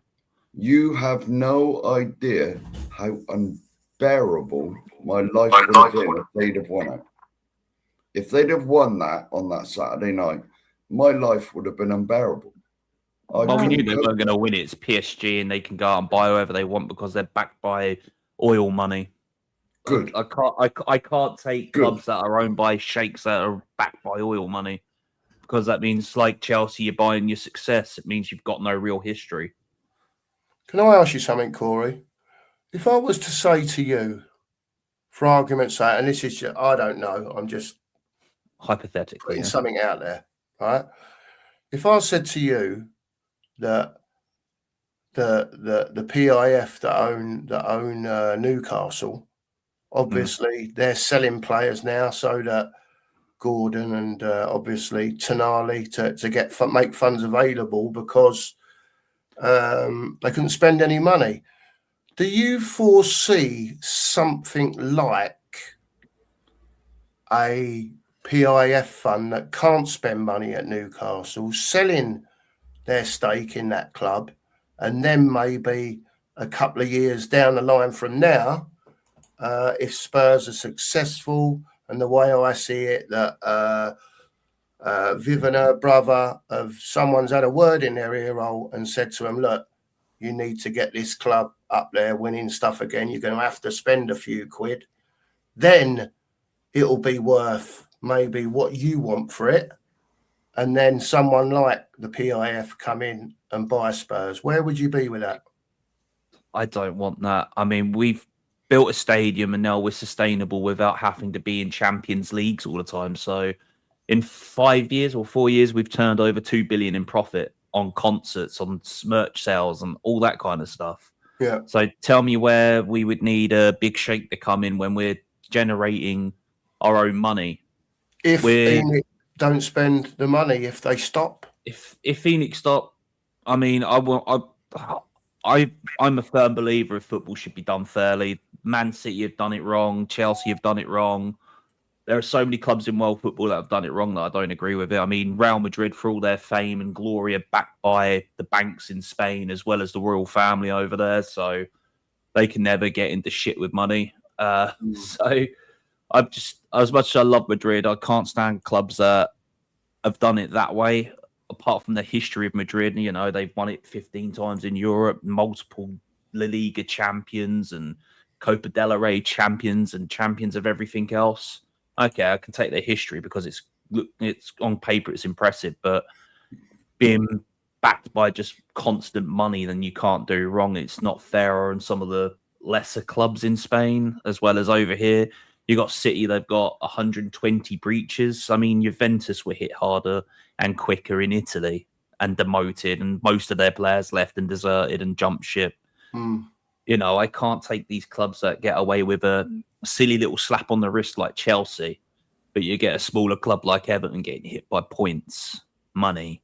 You have no idea how unbearable my life would have been if they'd have won it. If they'd have won that on that Saturday night, my life would have been unbearable. Well, we knew they weren't going to win it. It's PSG, and they can go out and buy whoever they want because they're backed by oil money. Good. I can't take clubs that are owned by sheikhs that are backed by oil money because that means, like Chelsea, you're buying your success. It means you've got no real history. Can I ask you something, Corey? If I was to say to you, for argument's sake, and this is just, I don't know, I'm just hypothetically putting something out there, right? If I said to you that the PIF that own Newcastle, obviously they're selling players now so that Gordon and obviously Tonali to make funds available because they couldn't spend any money. Do you foresee something like a PIF fund that can't spend money at Newcastle selling their stake in that club, and then maybe a couple of years down the line from now, if Spurs are successful, and the way I see it, that Viv and her brother someone's had a word in their ear hole and said to him, look, you need to get this club up there winning stuff again. You're going to have to spend a few quid. Then it'll be worth maybe what you want for it. And then someone like the PIF come in and buy Spurs. Where would you be with that? I don't want that. I mean, we've built a stadium and now we're sustainable without having to be in Champions Leagues all the time. So in 5 years or 4 years, we've turned over 2 billion in profit on concerts, on merch sales and all that kind of stuff. Yeah. So tell me where we would need a big shake to come in when we're generating our own money. If Phoenix don't spend the money, if they stop. If Phoenix stop, I mean, I'm a firm believer if football should be done fairly. Man City have done it wrong. Chelsea have done it wrong. There are so many clubs in world football that have done it wrong that I don't agree with it. I mean, Real Madrid, for all their fame and glory, are backed by the banks in Spain as well as the royal family over there. So they can never get into shit with money. So I've just, as much as I love Madrid, I can't stand clubs that have done it that way. Apart from the history of Madrid, you know, they've won it 15 times in Europe, multiple La Liga champions and Copa del Rey champions and champions of everything else. Okay, I can take their history because it's on paper, it's impressive, but being backed by just constant money, then you can't do wrong. It's not fair on some of the lesser clubs in Spain as well as over here. You got City, they've got 120 breaches. I mean, Juventus were hit harder and quicker in Italy and demoted, and most of their players left and deserted and jumped ship. You know, I can't take these clubs that get away with a silly little slap on the wrist like Chelsea, but you get a smaller club like Everton getting hit by points, money,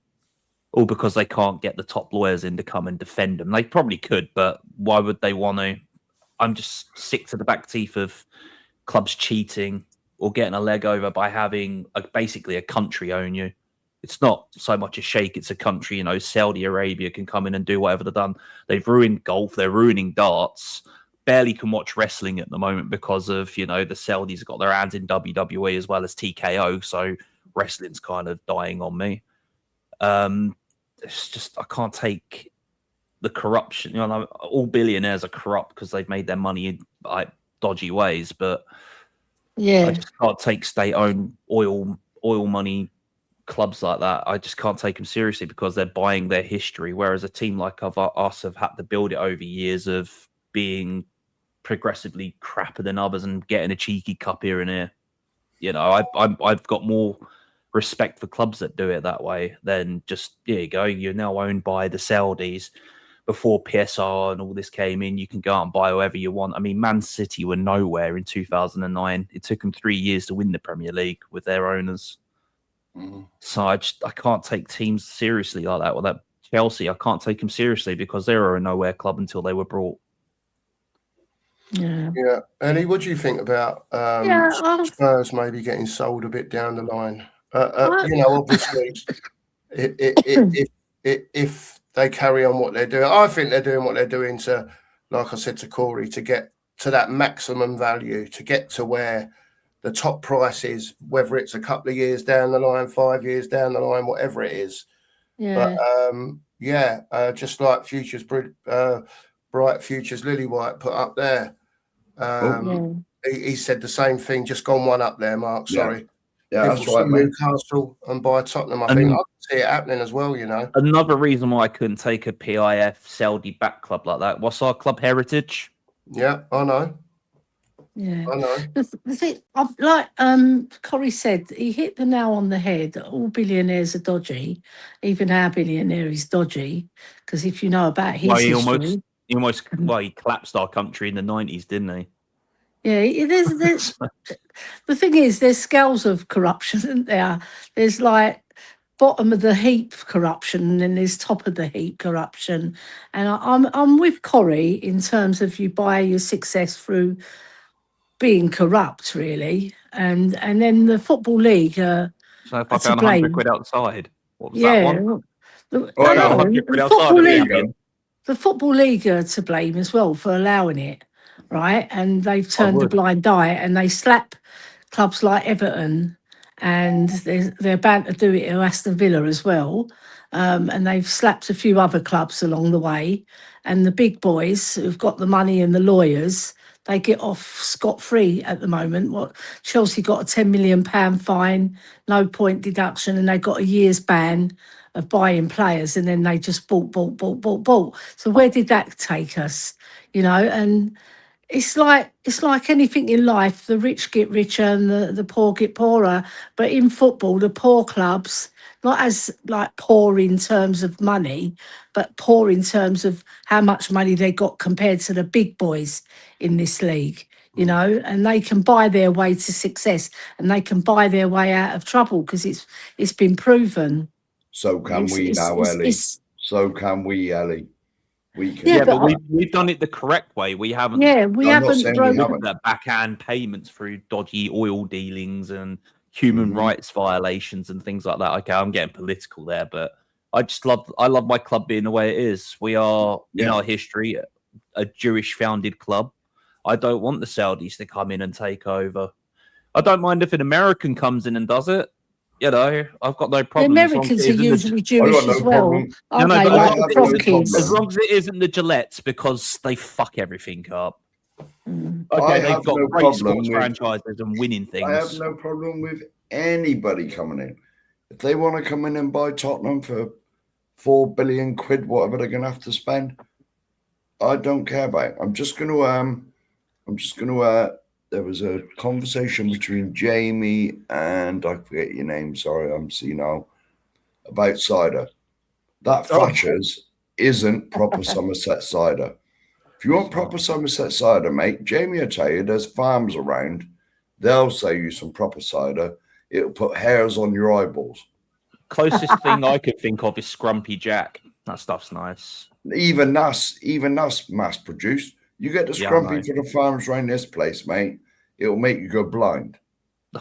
all because they can't get the top lawyers in to come and defend them. They probably could, but why would they want to? I'm just sick to the back teeth of clubs cheating or getting a leg over by having basically a country own you. It's not so much a sheikh, it's a country. You know, Saudi Arabia can come in and do whatever they've done. They've ruined golf, they're ruining darts. Barely can watch wrestling at the moment because of, you know, the Saudis got their hands in WWE as well as TKO. So wrestling's kind of dying on me. It's just, I can't take the corruption. You know, all billionaires are corrupt because they've made their money in like dodgy ways, but yeah, I just can't take state-owned oil money clubs like that. I just can't take them seriously because they're buying their history, whereas a team like us have had to build it over years of being progressively crapper than others and getting a cheeky cup here and there. You know, I've got more respect for clubs that do it that way than just, here you go, you're now owned by the Saudis. Before PSR and all this came in, you can go out and buy whoever you want. I mean, Man City were nowhere in 2009. It took them 3 years to win the Premier League with their owners. So I can't take teams seriously like that. Well, that Chelsea, I can't take them seriously because they were a nowhere club until they were brought. Yeah. Ellie, what do you think about Spurs maybe getting sold a bit down the line? You know, obviously, if they carry on what they're doing, I think they're doing what they're doing to, like I said to Corey, to get to that maximum value, to get to where the top price is, whether it's a couple of years down the line, 5 years down the line, whatever it is. Yeah. But just like Futures, Bright Futures, Lily White put up there. He said the same thing, just gone one up there, Mark. Sorry. Yeah, that's right, mate. Newcastle and buy Tottenham. I think I can see it happening as well, you know. Another reason why I couldn't take a PIF Saudi back club like that. What's our club heritage? Yeah, I know. Yeah, I know. The thing, like Corey said, he hit the nail on the head. All billionaires are dodgy. Even our billionaire is dodgy because if you know about his history, he collapsed our country in the 90s, didn't he? Yeah, there's the thing is, there's scales of corruption, isn't there? There's like bottom of the heap corruption, and then there's top of the heap corruption. And I'm with Corey in terms of you buy your success through being corrupt, really, and then the football league. So if I found 100 quid outside, what was that one? The football league are to blame as well for allowing it, right? And they've turned a blind eye, and they slap clubs like Everton, and they're bound to do it to Aston Villa as well. and they've slapped a few other clubs along the way. And the big boys who've got the money and the lawyers, they get off scot-free at the moment. What Chelsea got a £10 million fine, no point deduction, and they got a year's ban of buying players, and then they just bought. So where did that take us? And it's like anything in life. The rich get richer and the poor get poorer. But in football, the poor clubs, not as like poor in terms of money, but poor in terms of how much money they got compared to the big boys in this league, and they can buy their way to success and they can buy their way out of trouble because it's been proven. So can we now, Ellie. So can we, Ellie. We can. Yeah, but we've done it the correct way. We haven't. Yeah, we haven't broken that backhand payments through dodgy oil dealings and human rights violations and things like that. Okay, I'm getting political there, but I love my club being the way it is. We are in our history a Jewish founded club. I don't want the Saudis to come in and take over. I don't mind if an American comes in and does it. I've got no problem. The Americans are usually Jewish as well. As long as it isn't the Gillettes, because they fuck everything up. Okay, they've got great sports franchises and winning things. I have no problem with anybody coming in. If they want to come in and buy Tottenham for £4 billion, whatever they're going to have to spend, I don't care about it. I'm just going to there was a conversation between Jamie and I forget your name. Sorry, I'm senile. About cider. That Thatcher's isn't proper Somerset cider. If you want proper Somerset cider, mate, Jamie will tell you there's farms around. They'll sell you some proper cider. It'll put hairs on your eyeballs. Closest thing I could think of is Scrumpy Jack. That stuff's nice. Even that's mass produced. You get the Scrumpy for the farms around this place, mate. It'll make you go blind.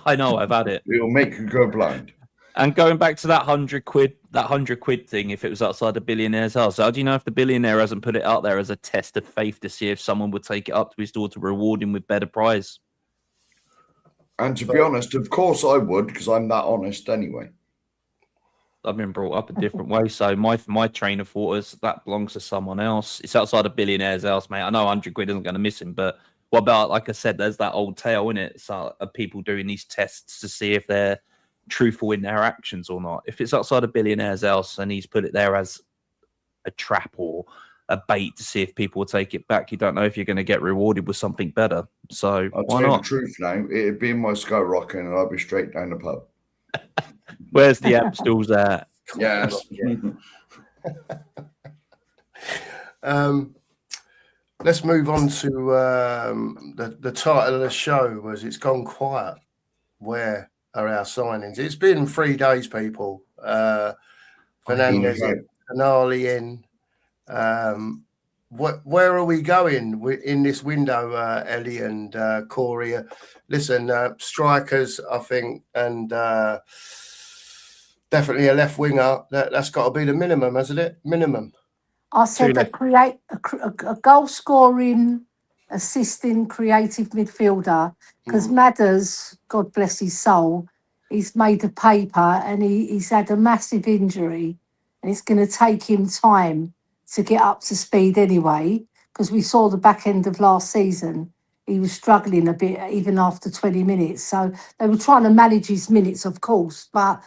I know, I've had it. It'll make you go blind. And going back to that £100 thing, if it was outside a billionaire's house, how do you know if the billionaire hasn't put it out there as a test of faith to see if someone would take it up to his door to reward him with better prize? And to be honest, of course I would, because I'm that honest anyway. I've been brought up a different way, so my train of thought is that belongs to someone else. It's outside a billionaire's house, mate. I know £100 isn't going to miss him, but what about, like I said, there's that old tale in it, so of people doing these tests to see if they're truthful in their actions or not. If it's outside a billionaire's house and he's put it there as a trap or a bait to see if people will take it back, you don't know if you're going to get rewarded with something better. So I'll why tell not? You the truth now, it'd be in my skyrocket and I'll be straight down the pub. Where's the app stools at? Yes. Let's move on to the title of the show was It's Gone Quiet. Where are our signings? It's been 3 days, people. Fernandez in, Canali in. Where are we going in this window, Ellie and Corey? Listen, strikers, I think, and definitely a left winger. That's got to be the minimum, hasn't it? Minimum. I said create a goal scoring, assisting, creative midfielder, because Madders, God bless his soul, he's made a paper and he's had a massive injury, and it's going to take him time to get up to speed anyway, because we saw the back end of last season. He was struggling a bit even after 20 minutes. So they were trying to manage his minutes, of course, but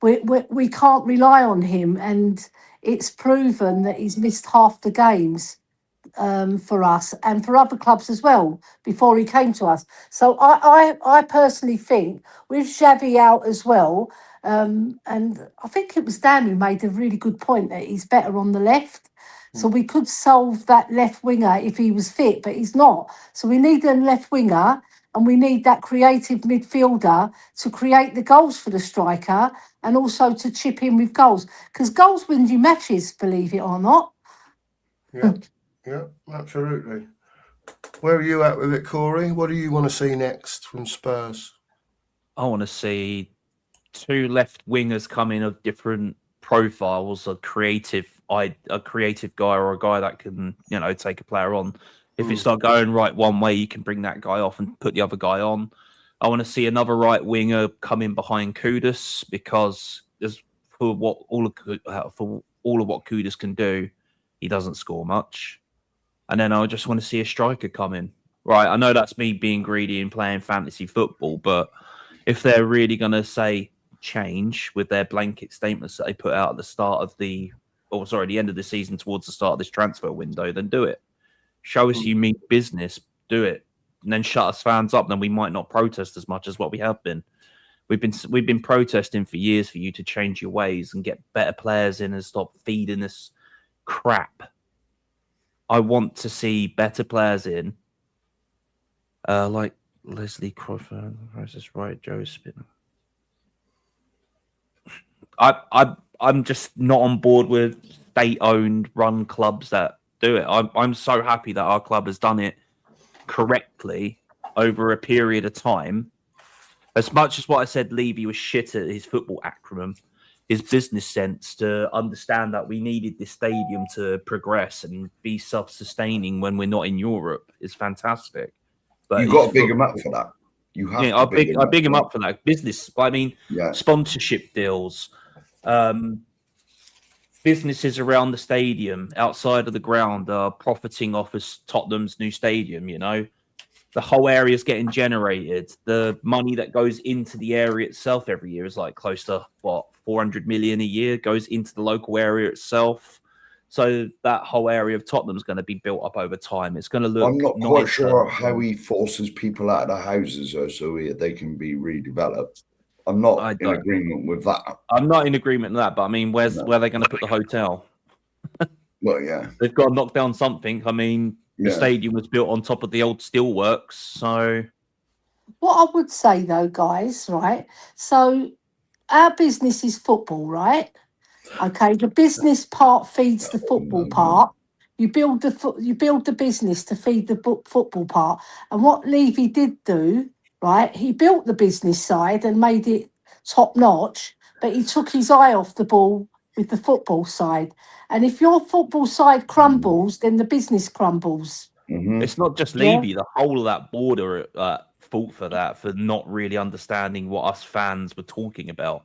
we can't rely on him. And it's proven that he's missed half the games for us and for other clubs as well before he came to us. So I personally think with Xavi out as well, and I think it was Dan who made a really good point that he's better on the left. So we could solve that left winger if he was fit, but he's not. So we need a left winger and we need that creative midfielder to create the goals for the striker and also to chip in with goals. Because goals win you matches, believe it or not. Yeah, absolutely. Where are you at with it, Corey? What do you want to see next from Spurs? I want to see 2 left wingers come in of different profiles, a creative guy or a guy that can, take a player on. If it's not going right one way, you can bring that guy off and put the other guy on. I want to see another right winger come in behind Kudus, because for all of what Kudus can do, he doesn't score much. And then I just want to see a striker come in. Right, I know that's me being greedy and playing fantasy football, but if they're really going to say change with their blanket statements that they put out at the start of the end of the season towards the start of this transfer window, then do it. Show us you mean business, do it. And then shut us fans up, then we might not protest as much as what we have been. We've been protesting for years for you to change your ways and get better players in and stop feeding us crap. I want to see better players in, like Leslie Crawford. Is this right? Joe Spinner. I'm just not on board with state-owned run clubs that do it. I'm so happy that our club has done it correctly over a period of time. As much as what I said, Levy was shit at his football acumen, his business sense to understand that we needed this stadium to progress and be self-sustaining when we're not in Europe is fantastic. But you've got to big him up for that. You have to I big him up for that. Business, I mean, sponsorship deals, businesses around the stadium, outside of the ground, are profiting off of Tottenham's new stadium, you know. The whole area is getting generated. The money that goes into the area itself every year is like close to, 400 million a year goes into the local area itself. So that whole area of Tottenham is going to be built up over time. It's going to look. I'm not quite sure how he forces people out of their houses so they can be redeveloped. I'm not in agreement with that. I'm not in agreement with that, but I mean, where are they going to put the hotel? Well, yeah, they've got to knock down something. I mean, the stadium was built on top of the old steelworks, so. What I would say though, guys, right? So our business is football, right? Okay, the business part feeds the football part. You build the business to feed the football part. And what Levy did do, right? He built the business side and made it top notch, but he took his eye off the ball with the football side. And if your football side crumbles, then the business crumbles. Mm-hmm. It's not just Levy. The whole of that board are at fault for that, for not really understanding what us fans were talking about.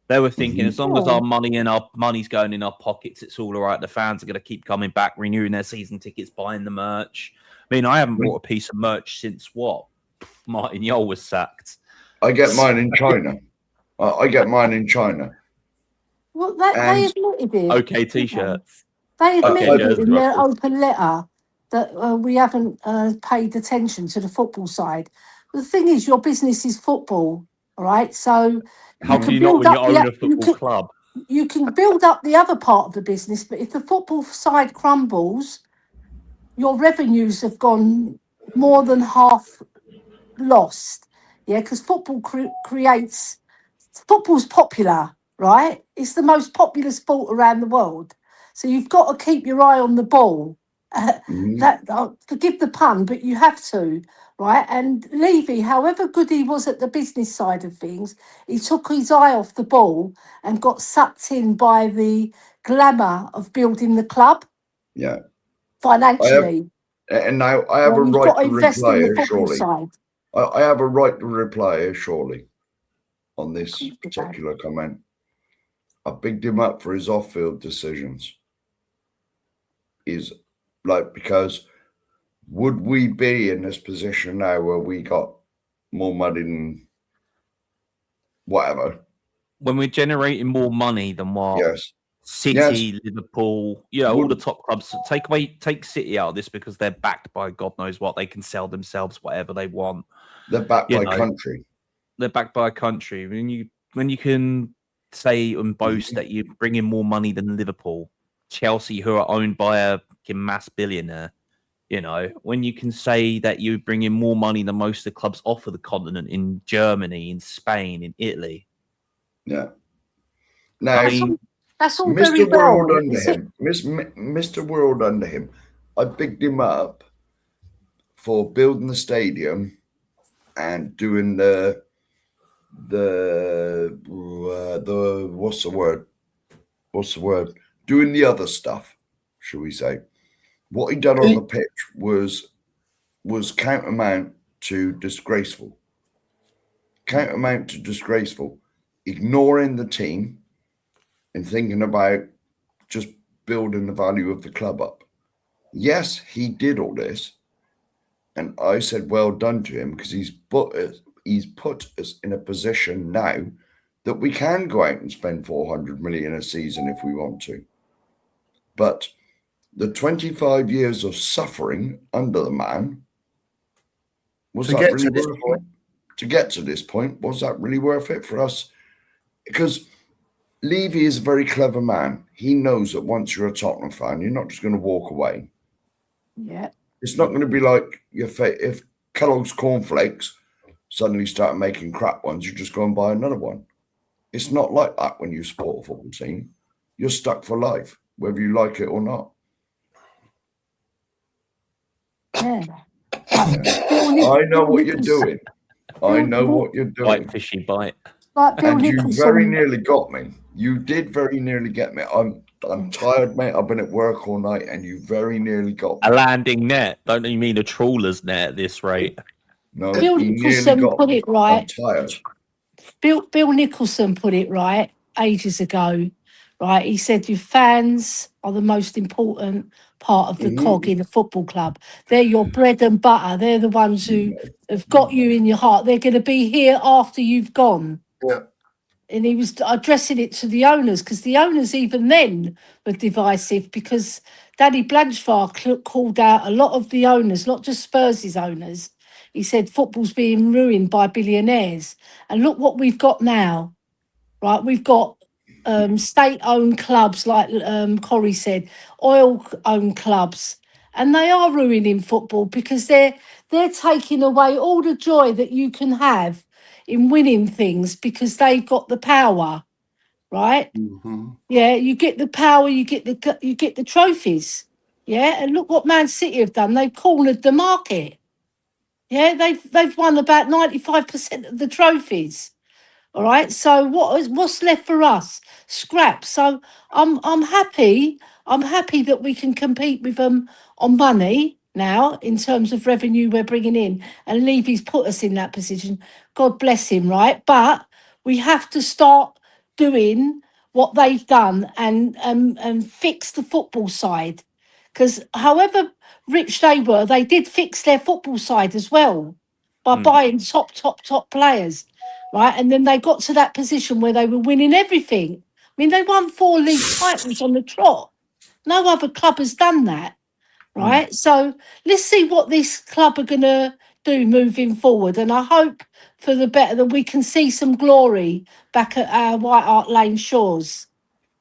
They were thinking, as long as our money's going in our pockets, it's all right. The fans are going to keep coming back, renewing their season tickets, buying the merch. I mean, I haven't bought a piece of merch since Martin Yole was sacked. I get mine in China. I get mine in China. Well, they admitted it. Okay, t-shirts. They admitted it in their open letter that we haven't paid attention to the football side. But the thing is, your business is football, all right? So how can you not when you own a football club? You can build up the other part of the business, but if the football side crumbles, your revenues have gone more than half lost. Yeah, because football football's popular, right? It's the most popular sport around the world. So you've got to keep your eye on the ball. Forgive the pun, but you have to, right? And Levy, however good he was at the business side of things, he took his eye off the ball and got sucked in by the glamour of building the club. Yeah. Financially. And now I have a right to reply here, surely. I have a right to reply here, surely, on this particular comment. I bigged him up for his off-field decisions. Because would we be in this position now where we got more money than whatever? When we're generating more money than what City, Liverpool, all the top clubs. Take City out of this because they're backed by God knows what. They can sell themselves whatever they want. They're backed by country. They're backed by a country. When you can say and boast that you bring in more money than Liverpool, Chelsea, who are owned by a mass billionaire, when you can say that you bring in more money than most of the clubs off of the continent in Germany, in Spain, in Italy. Yeah. Now, that's all Mr. very World well. under him. Mr. World under him. I bigged him up for building the stadium and doing the what's the word? Doing the other stuff, shall we say? What he done on the pitch was countermount to disgraceful. Ignoring the team, and thinking about just building the value of the club up. Yes, he did all this. And I said, well done to him, because he's put us in a position now that we can go out and spend 400 million a season if we want to. But the 25 years of suffering under the man, was that really worth it? To get to this point, was that really worth it for us? Because Levy is a very clever man. He knows that once you're a Tottenham fan, you're not just going to walk away. Yeah. It's not going to be like if Kellogg's cornflakes suddenly start making crap ones, you just go and buy another one. It's not like that when you support a football team. You're stuck for life, whether you like it or not. Yeah. I know what you're doing. I know what you're doing. Bite, fishy bite. Like Bill And Nicholson. you very nearly got me. You did very nearly get me. I'm tired, mate. I've been at work all night, and you very nearly got me. A landing net. Don't you mean a trawler's net at this rate? No, Bill he Nicholson nearly got put me. it right. I'm tired. Bill Nicholson put it right ages ago, right? He said your fans are the most important part of the cog in a football club. They're your bread and butter. They're the ones who have got you in your heart. They're going to be here after you've gone. Yeah. And he was addressing it to the owners, because the owners even then were divisive, because Danny Blanchard called out a lot of the owners, not just Spurs' owners. He said football's being ruined by billionaires. And look what we've got now, right? We've got state-owned clubs, like Corey said, oil-owned clubs. And they are ruining football, because they're taking away all the joy that you can have in winning things, because they've got the power, right? Mm-hmm. Yeah, you get the power, you get the trophies. Yeah, and look what Man City have done. They've cornered the market. Yeah, they've won about 95% of the trophies. All right. So what's left for us? Scraps. So I'm happy. I'm happy that we can compete with them on money now in terms of revenue we're bringing in. And Levy's put us in that position. God bless him, right? But we have to start doing what they've done and fix the football side. Because however rich they were, they did fix their football side as well by buying top players. Right, and then they got to that position where they were winning everything. I mean, they won 4 league titles on the trot. No other club has done that, right? So let's see what this club are going to do moving forward. And I hope for the better that we can see some glory back at our White Hart Lane shores.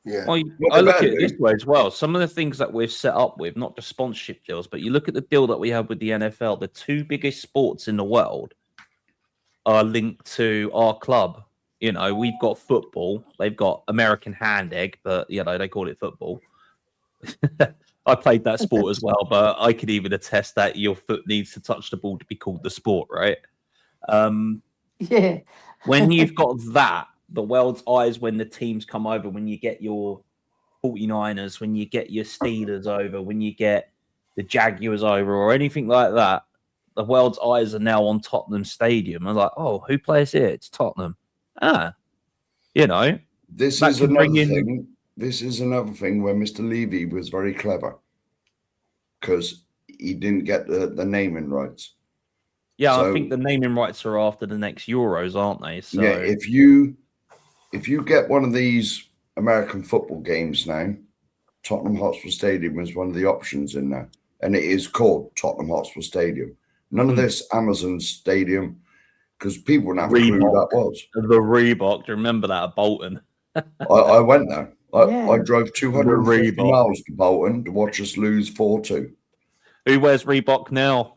Yeah. Well, I look at it this way as well. Some of the things that we've set up with, not just sponsorship deals, but you look at the deal that we have with the NFL, the 2 biggest sports in the world are linked to our club. You know, we've got football, they've got American hand egg, but you know, they call it football. I played that sport as well, but I could even attest that your foot needs to touch the ball to be called the sport, right? Yeah. When you've got that, the world's eyes when the teams come over, when you get your 49ers, when you get your Steelers over, when you get the Jaguars over, or anything like that, the world's eyes are now on Tottenham Stadium. I'm like, oh, who plays here? It's Tottenham. You know. This is another thing. This is another thing where Mr. Levy was very clever, because he didn't get the naming rights. Yeah, so, I think the naming rights are after the next Euros, aren't they? So yeah, if you get one of these American football games now, Tottenham Hotspur Stadium is one of the options in there, and it is called Tottenham Hotspur Stadium. None of this Amazon Stadium, because people wouldn't have a clue who that was. The Reebok, do you remember that at Bolton? I went there. I drove 250 miles to Bolton to watch us lose 4-2. Who wears Reebok now?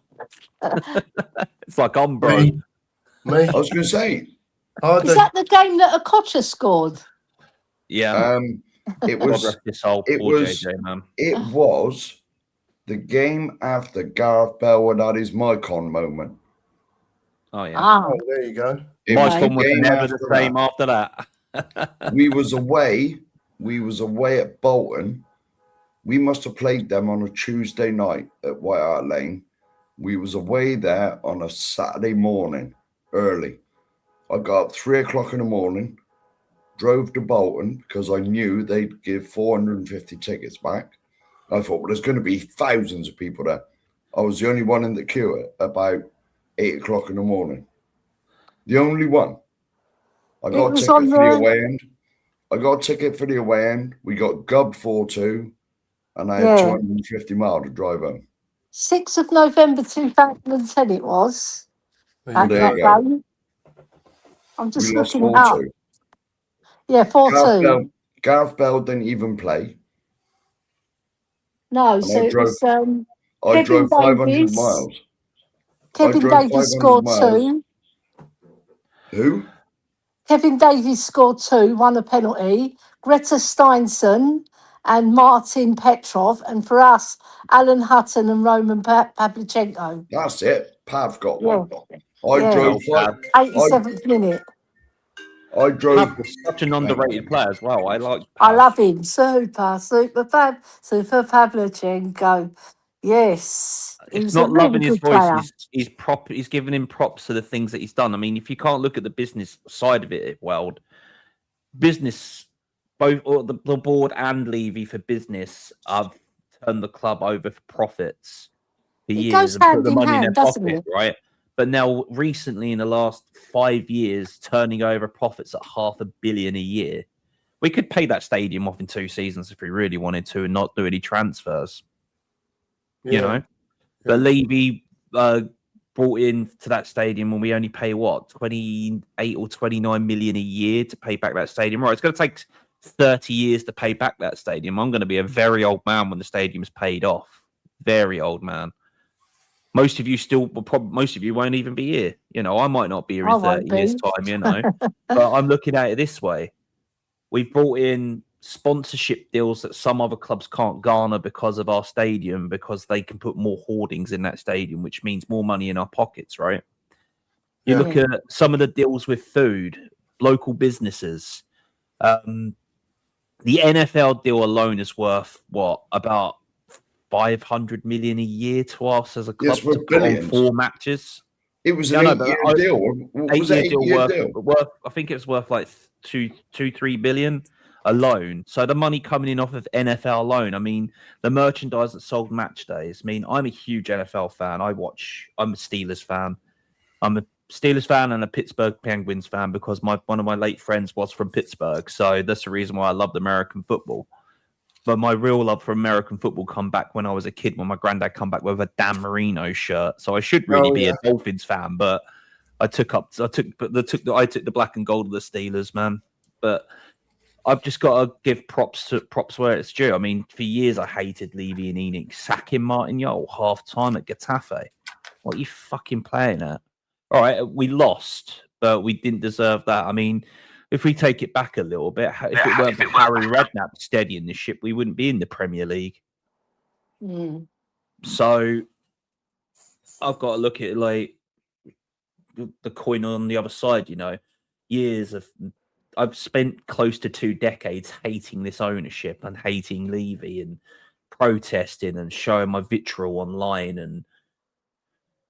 It's like I'm broke. Me. I was going to say. Is that the game that Okocha scored? Yeah. It was. It was the game after Gareth Bale had his Mycon moment. Oh yeah. Oh, there you go. Mycon was never the same after that. We was away at Bolton. We must have played them on a Tuesday night at White Hart Lane. We was away there on a Saturday morning, early. I got up 3 o'clock in the morning, drove to Bolton because I knew they'd give 450 tickets back. I thought, well, there's going to be thousands of people there. I was the only one in the queue at about 8 o'clock in the morning. The only one. I got a ticket for the away end. We got gubbed 4-2, and I had 250 miles to drive home. 6th of November 2010 it was. Well, there you go. I'm just looking it up. 4-2. Yeah, 4-2. Gareth Bell didn't even play. No, and so it was I drove 500 miles. Kevin Davies scored 2. Who? Kevin Davies scored 2, won a penalty. Greta Steinson and Martin Petrov, and for us, Alan Hutton and Roman Pavlyuchenko. That's it. Pav got one. I drove 87th minute. I drove. Pav was such an underrated player as well. I love him. Super Pavlyuchenko. Yes. It's not loving his voice. He's giving him props for the things that he's done. I mean, if you can't look at the business side of it, both the board and Levy for business have turned the club over for profits for years and put the money in their pocket, right? But now, recently, in the last 5 years, turning over profits at $500 million a year. We could pay that stadium off in 2 seasons if we really wanted to and not do any transfers. You know? But Levy brought in to that stadium when we only pay, 28 or 29 million a year to pay back that stadium. Right, it's going to take 30 years to pay back that stadium. I'm going to be a very old man when the stadium's paid off. Very old man. Most of you won't even be here. You know, I might not be here in 30 years' time, you know. But I'm looking at it this way. We've brought in sponsorship deals that some other clubs can't garner because of our stadium, because they can put more hoardings in that stadium, which means more money in our pockets, right? You look at some of the deals with food, local businesses. The NFL deal alone is worth, about 500 million a year to us as a club to put on 4 matches. It was an 8-year deal. Was it 8-year deal? Worth, I think it was worth like 2-3 billion alone. So the money coming in off of NFL alone. I mean, the merchandise that sold match days. I mean, I'm a huge NFL fan. I'm a Steelers fan. I'm a Steelers fan and a Pittsburgh Penguins fan because one of my late friends was from Pittsburgh. So that's the reason why I loved American football. But my real love for American football come back when I was a kid, when my granddad come back with a Dan Marino shirt. So I should really be a Dolphins fan, but I took the black and gold of the Steelers, man. But I've just got to give props where it's due. I mean, for years I hated Levy and Enoch sacking Martin Yole half time at Getafe. What are you fucking playing at? All right, we lost, but we didn't deserve that. I mean, if we take it back a little bit, if it weren't for Harry Redknapp steadying the ship, we wouldn't be in the Premier League. Mm. So I've got to look at it like the coin on the other side, you know. I've spent close to 2 decades hating this ownership and hating Levy and protesting and showing my vitriol online. And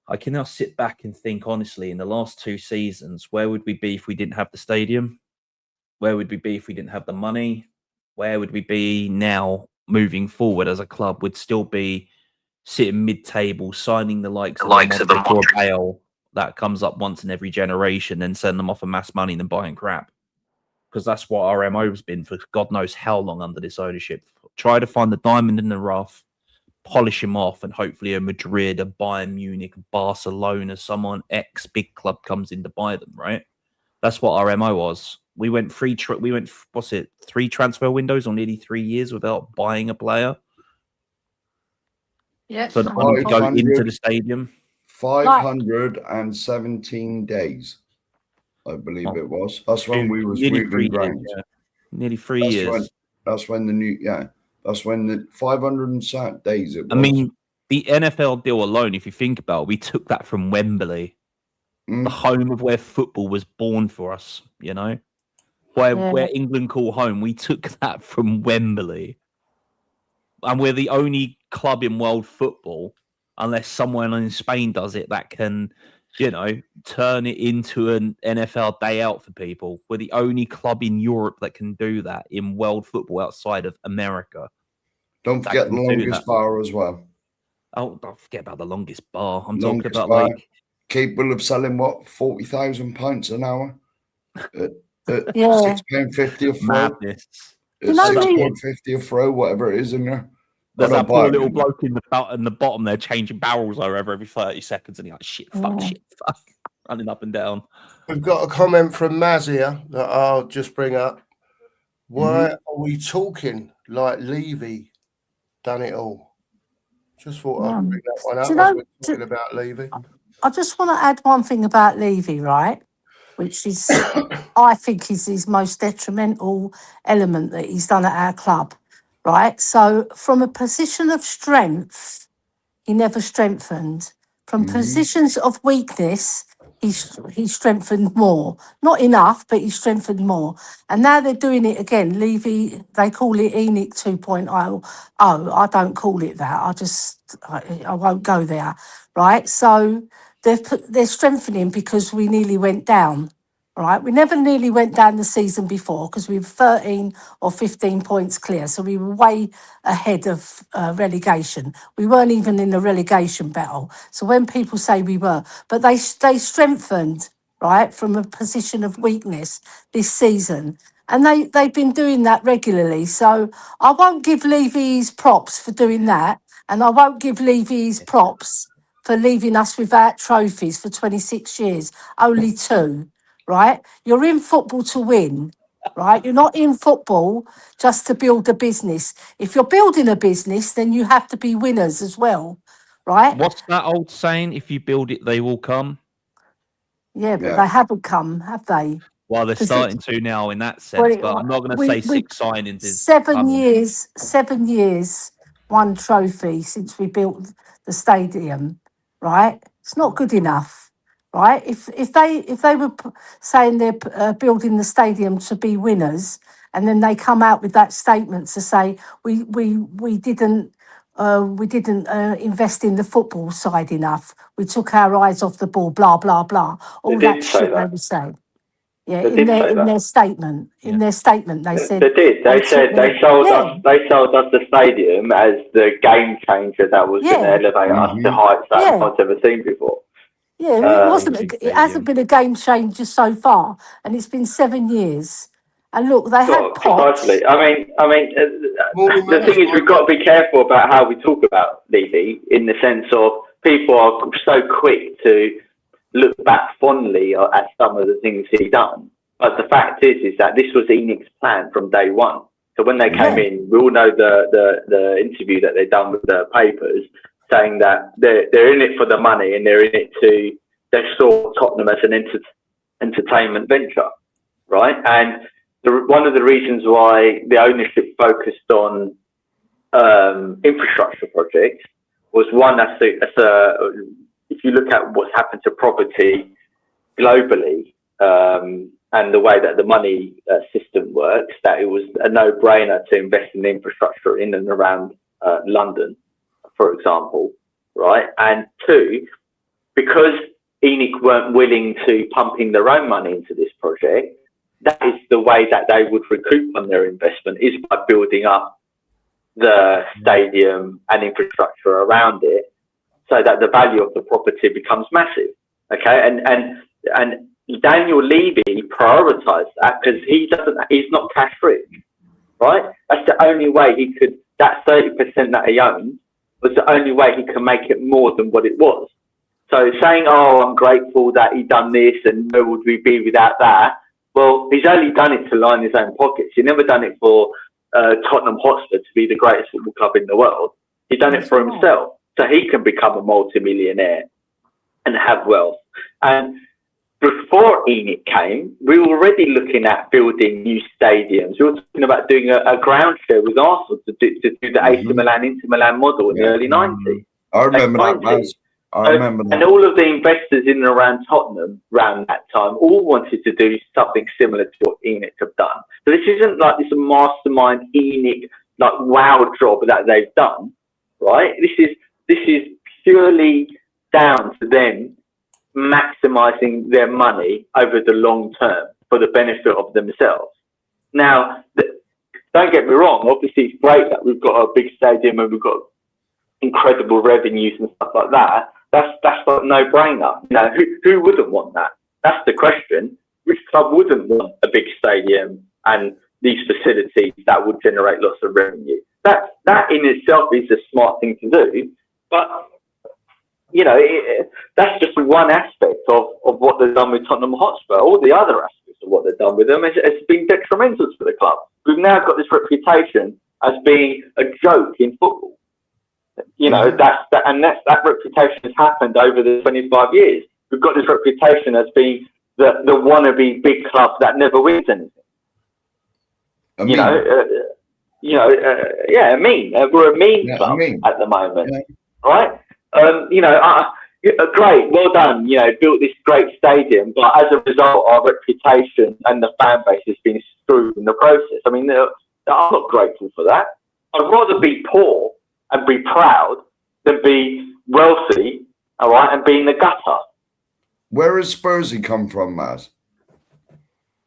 I can now sit back and think honestly, in the last 2 seasons, where would we be if we didn't have the stadium? Where would we be if we didn't have the money? Where would we be now moving forward as a club? Would still be sitting mid-table, signing the likes of the Bale that comes up once in every generation, then send them off for mass money and then buying crap. Because that's what our MO has been for God knows how long under this ownership. Try to find the diamond in the rough, polish him off, and hopefully a Madrid, a Bayern Munich, a Barcelona, someone ex-big club comes in to buy them, right? That's what our MO was. We went 3 transfer windows or nearly 3 years without buying a player. Yeah. So the money to go into the stadium. 517 days, I believe it was. That's when we was moving ground. Nearly 3 years. That's when the 500 and something days it was. I mean, the NFL deal alone, if you think about it, we took that from Wembley, the home of where football was born for us, you know? Where England call home, we took that from Wembley. And we're the only club in world football, unless someone in Spain does it, that can you know, turn it into an NFL day out for people. We're the only club in Europe that can do that in world football outside of America. Don't forget the longest bar as well. Oh, don't forget about the longest bar. I'm longest talking about bar, like capable of selling what 40,000 pints an hour at £6.50 a throw. Madness. At £6.50 a throw, whatever it is in there. There's that poor little bloke in the bottom there changing barrels over every 30 seconds, and he's like, shit, fuck, running up and down. We've got a comment from Maz here that I'll just bring up. Why are we talking like Levy done it all? Just thought I'd bring that one up. We're talking about Levy. I just want to add one thing about Levy, right? Which is, I think, is his most detrimental element that he's done at our club, right? So from a position of strength, he never strengthened. From positions of weakness, he strengthened more. Not enough, but he strengthened more. And now they're doing it again. Levy, they call it ENIC 2.0. I don't call it that. I won't go there, right? So they're strengthening because we nearly went down. Right, we never nearly went down the season before because we were 13 or 15 points clear. So we were way ahead of relegation. We weren't even in the relegation battle. So when people say we were, but they strengthened, right, from a position of weakness this season. And they've been doing that regularly. So I won't give Levy his props for doing that. And I won't give Levy his props for leaving us without trophies for 26 years, only 2. Right? You're in football to win, right? You're not in football just to build a business. If you're building a business, then you have to be winners as well, right? What's that old saying? If you build it, they will come. Yeah, but they haven't come, have they? Well, they're starting to now in that sense, but I'm not going to say 6 signings is 7 years, 7 years, 1 trophy since we built the stadium, right? It's not good enough. Right, if they were saying they're building the stadium to be winners, and then they come out with that statement to say we didn't invest in the football side enough, we took our eyes off the ball, blah blah blah, all that shit they were saying. Yeah, in their statement, they said they did. They said they sold us the stadium as the game changer that was going to elevate us to heights that I've never seen before. Yeah, it hasn't been a game changer so far, and it's been 7 years. And look, they had pots. Precisely. I mean, the thing is, we've got to be careful about how we talk about Levy, in the sense of people are so quick to look back fondly at some of the things he's done. But the fact is that this was ENIC's plan from day one. So when they came in, we all know the interview that they'd done with the papers, saying that they're in it for the money, and they saw Tottenham as an entertainment venture, right? And one of the reasons why the ownership focused on infrastructure projects was one, if you look at what's happened to property globally, and the way that the money system works, that it was a no-brainer to invest in infrastructure in and around London, for example, right? And 2, because ENIC weren't willing to pump in their own money into this project, that is the way that they would recoup on their investment, is by building up the stadium and infrastructure around it, so that the value of the property becomes massive. Okay, and Daniel Levy prioritised that because he's not cash rich, right? That's the only way he could. That 30% that he owned was the only way he could make it more than what it was. So saying, "Oh, I'm grateful that he done this, and where would we be without that?" Well, he's only done it to line his own pockets. He never done it for Tottenham Hotspur to be the greatest football club in the world. He's done it for himself, so he can become a multi-millionaire and have wealth. And before ENIC came, we were already looking at building new stadiums. We were talking about doing a ground share with Arsenal to do the AC Milan, Inter Milan model in the early 90s. I remember that. And all of the investors in and around Tottenham around that time all wanted to do something similar to what ENIC have done. So this isn't like this mastermind ENIC like wow job that they've done, right? This is purely down to them maximising their money over the long term for the benefit of themselves. Now, don't get me wrong, obviously it's great that we've got a big stadium and we've got incredible revenues and stuff like that. That's like no brainer. You know, who wouldn't want that? That's the question. Which club wouldn't want a big stadium and these facilities that would generate lots of revenue? That in itself is a smart thing to do, but you know, that's just one aspect of what they've done with Tottenham Hotspur. All the other aspects of what they've done with them has been detrimental to the club. We've now got this reputation as being a joke in football. You know, that reputation has happened over the 25 years. We've got this reputation as being the wannabe big club that never wins anything. A meme. We're a meme club at the moment, right? You know, great, well done. You know, built this great stadium, but as a result, our reputation and the fan base has been screwed in the process. I mean, I'm not grateful for that. I'd rather be poor and be proud than be wealthy, all right, and be in the gutter. Where has Spursy come from, Maz?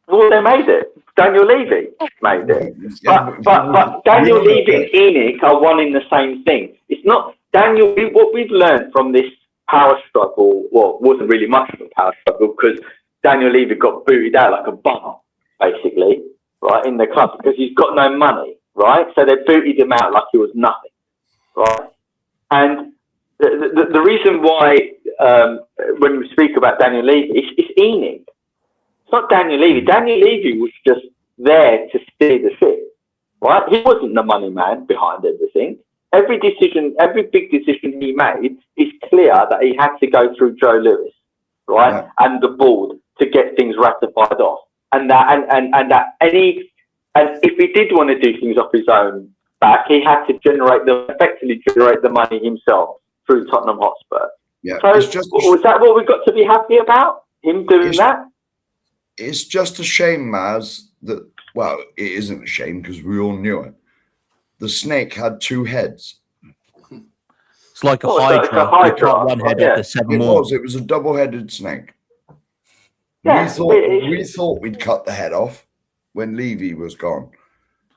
Well, they made it. Daniel Levy made it. But Daniel Levy and ENIC are one in the same thing. It's not Daniel. What we've learned from this power struggle, well, wasn't really much of a power struggle because Daniel Levy got booted out like a bum, basically, right, in the club because he's got no money, right? So they booted him out like he was nothing, right? And the reason why when we speak about Daniel Levy, it's ENIC. It's not Daniel Levy. Daniel Levy was just there to steer the ship, right? He wasn't the money man behind everything. Every big decision he made, it's clear that he had to go through Joe Lewis, right, and the board to get things ratified off. And if he did want to do things off his own back, he had to effectively generate the money himself through Tottenham Hotspur. Yeah. So was that what we got to be happy about? Him doing that? It's just a shame, Maz, that, well, it isn't a shame because we all knew it. The snake had two heads. It's like a hydra. You cut one head off, there's seven more. It was a double-headed snake. Yeah, we thought we'd cut the head off when Levy was gone.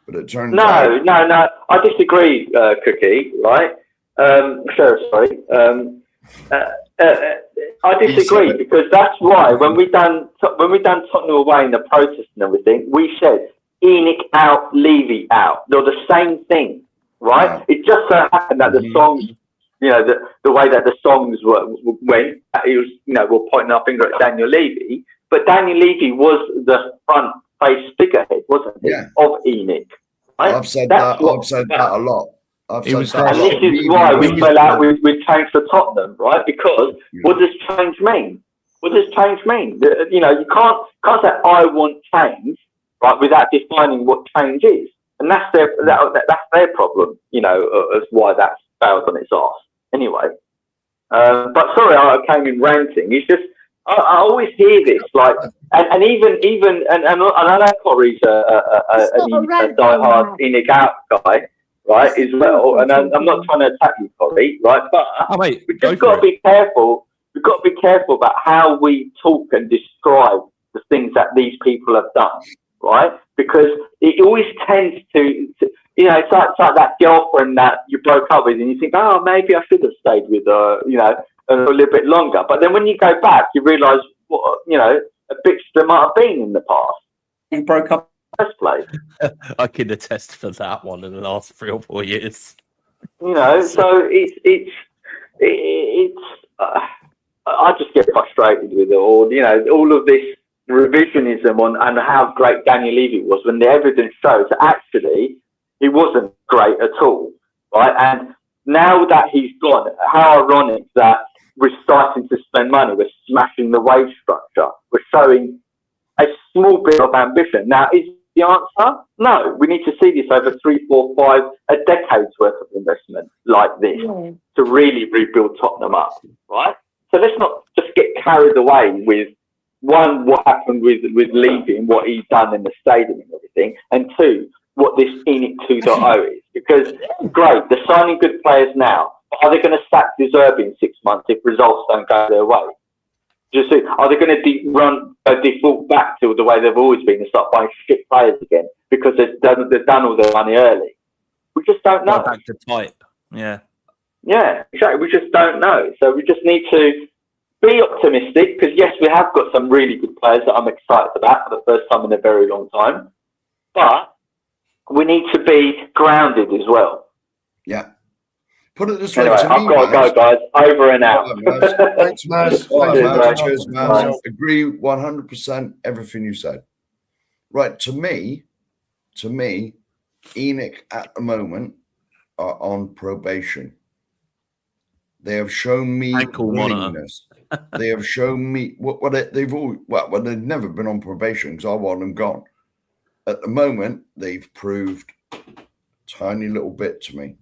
But it turns out... No. I disagree, Cookie, right? Sheriff, sorry. I disagree because that's why when we done Tottenham away in the protest and everything, we said ENIC out, Levy out. They're the same thing, right? Yeah. It just so happened that the songs, you know, the way that the songs went, it was, you know, we're pointing our finger at Daniel Levy, but Daniel Levy was the front face figurehead, wasn't he, of ENIC? Right? I've said that a lot. And this is why we fell out with change for Tottenham, right? Because what does change mean? What does change mean? You know, you can't say I want change, right, without defining what change is, and that's their problem. You know, as why that's failed on its arse. Anyway, but sorry, I came in ranting. It's just I always hear this, like, and even I know Corey's a diehard ENIC out guy. Right, as well, and I'm not trying to attack you, Corey, right? But we've just got to be careful. We've got to be careful about how we talk and describe the things that these people have done, right? Because it always tends to you know, it's like that girlfriend that you broke up with, and you think, oh, maybe I should have stayed with her, you know, a little bit longer. But then when you go back, you realise what, you know, a bitch there might have been in the past. You broke up. Place. I can attest for that one in the last 3 or 4 years. You know, so it's I just get frustrated with it all. You know, all of this revisionism on how great Daniel Levy was when the evidence shows that actually he wasn't great at all, right? And now that he's gone, how ironic that we're starting to spend money. We're smashing the wage structure. We're showing a small bit of ambition. Now, is the answer? No. We need to see this over 3, 4, 5, a decade's worth of investment like this to really rebuild Tottenham up, right? So let's not just get carried away with, one, what happened with Levy and what he's done in the stadium and everything, and 2, what this ENIC 2.0 is. Because, great, they're signing good players now, but are they going to sack De Zerbi in 6 months if results don't go their way? Just see, are they going to default back to the way they've always been and start buying shit players again because they've done all their money early? We just don't know. Back to type. Yeah. Yeah, exactly. We just don't know. So we just need to be optimistic because, yes, we have got some really good players that I'm excited about for the first time in a very long time. But we need to be grounded as well. Yeah. Put it this way. Anyway, I've got to go, guys. Over and out. Thanks, Maz. Cheers, Maz. Agree 100% everything you said. Right, to me, ENIC at the moment are on probation. They have shown me willingness. They have shown me they've never been on probation because I want them gone. At the moment, they've proved a tiny little bit to me.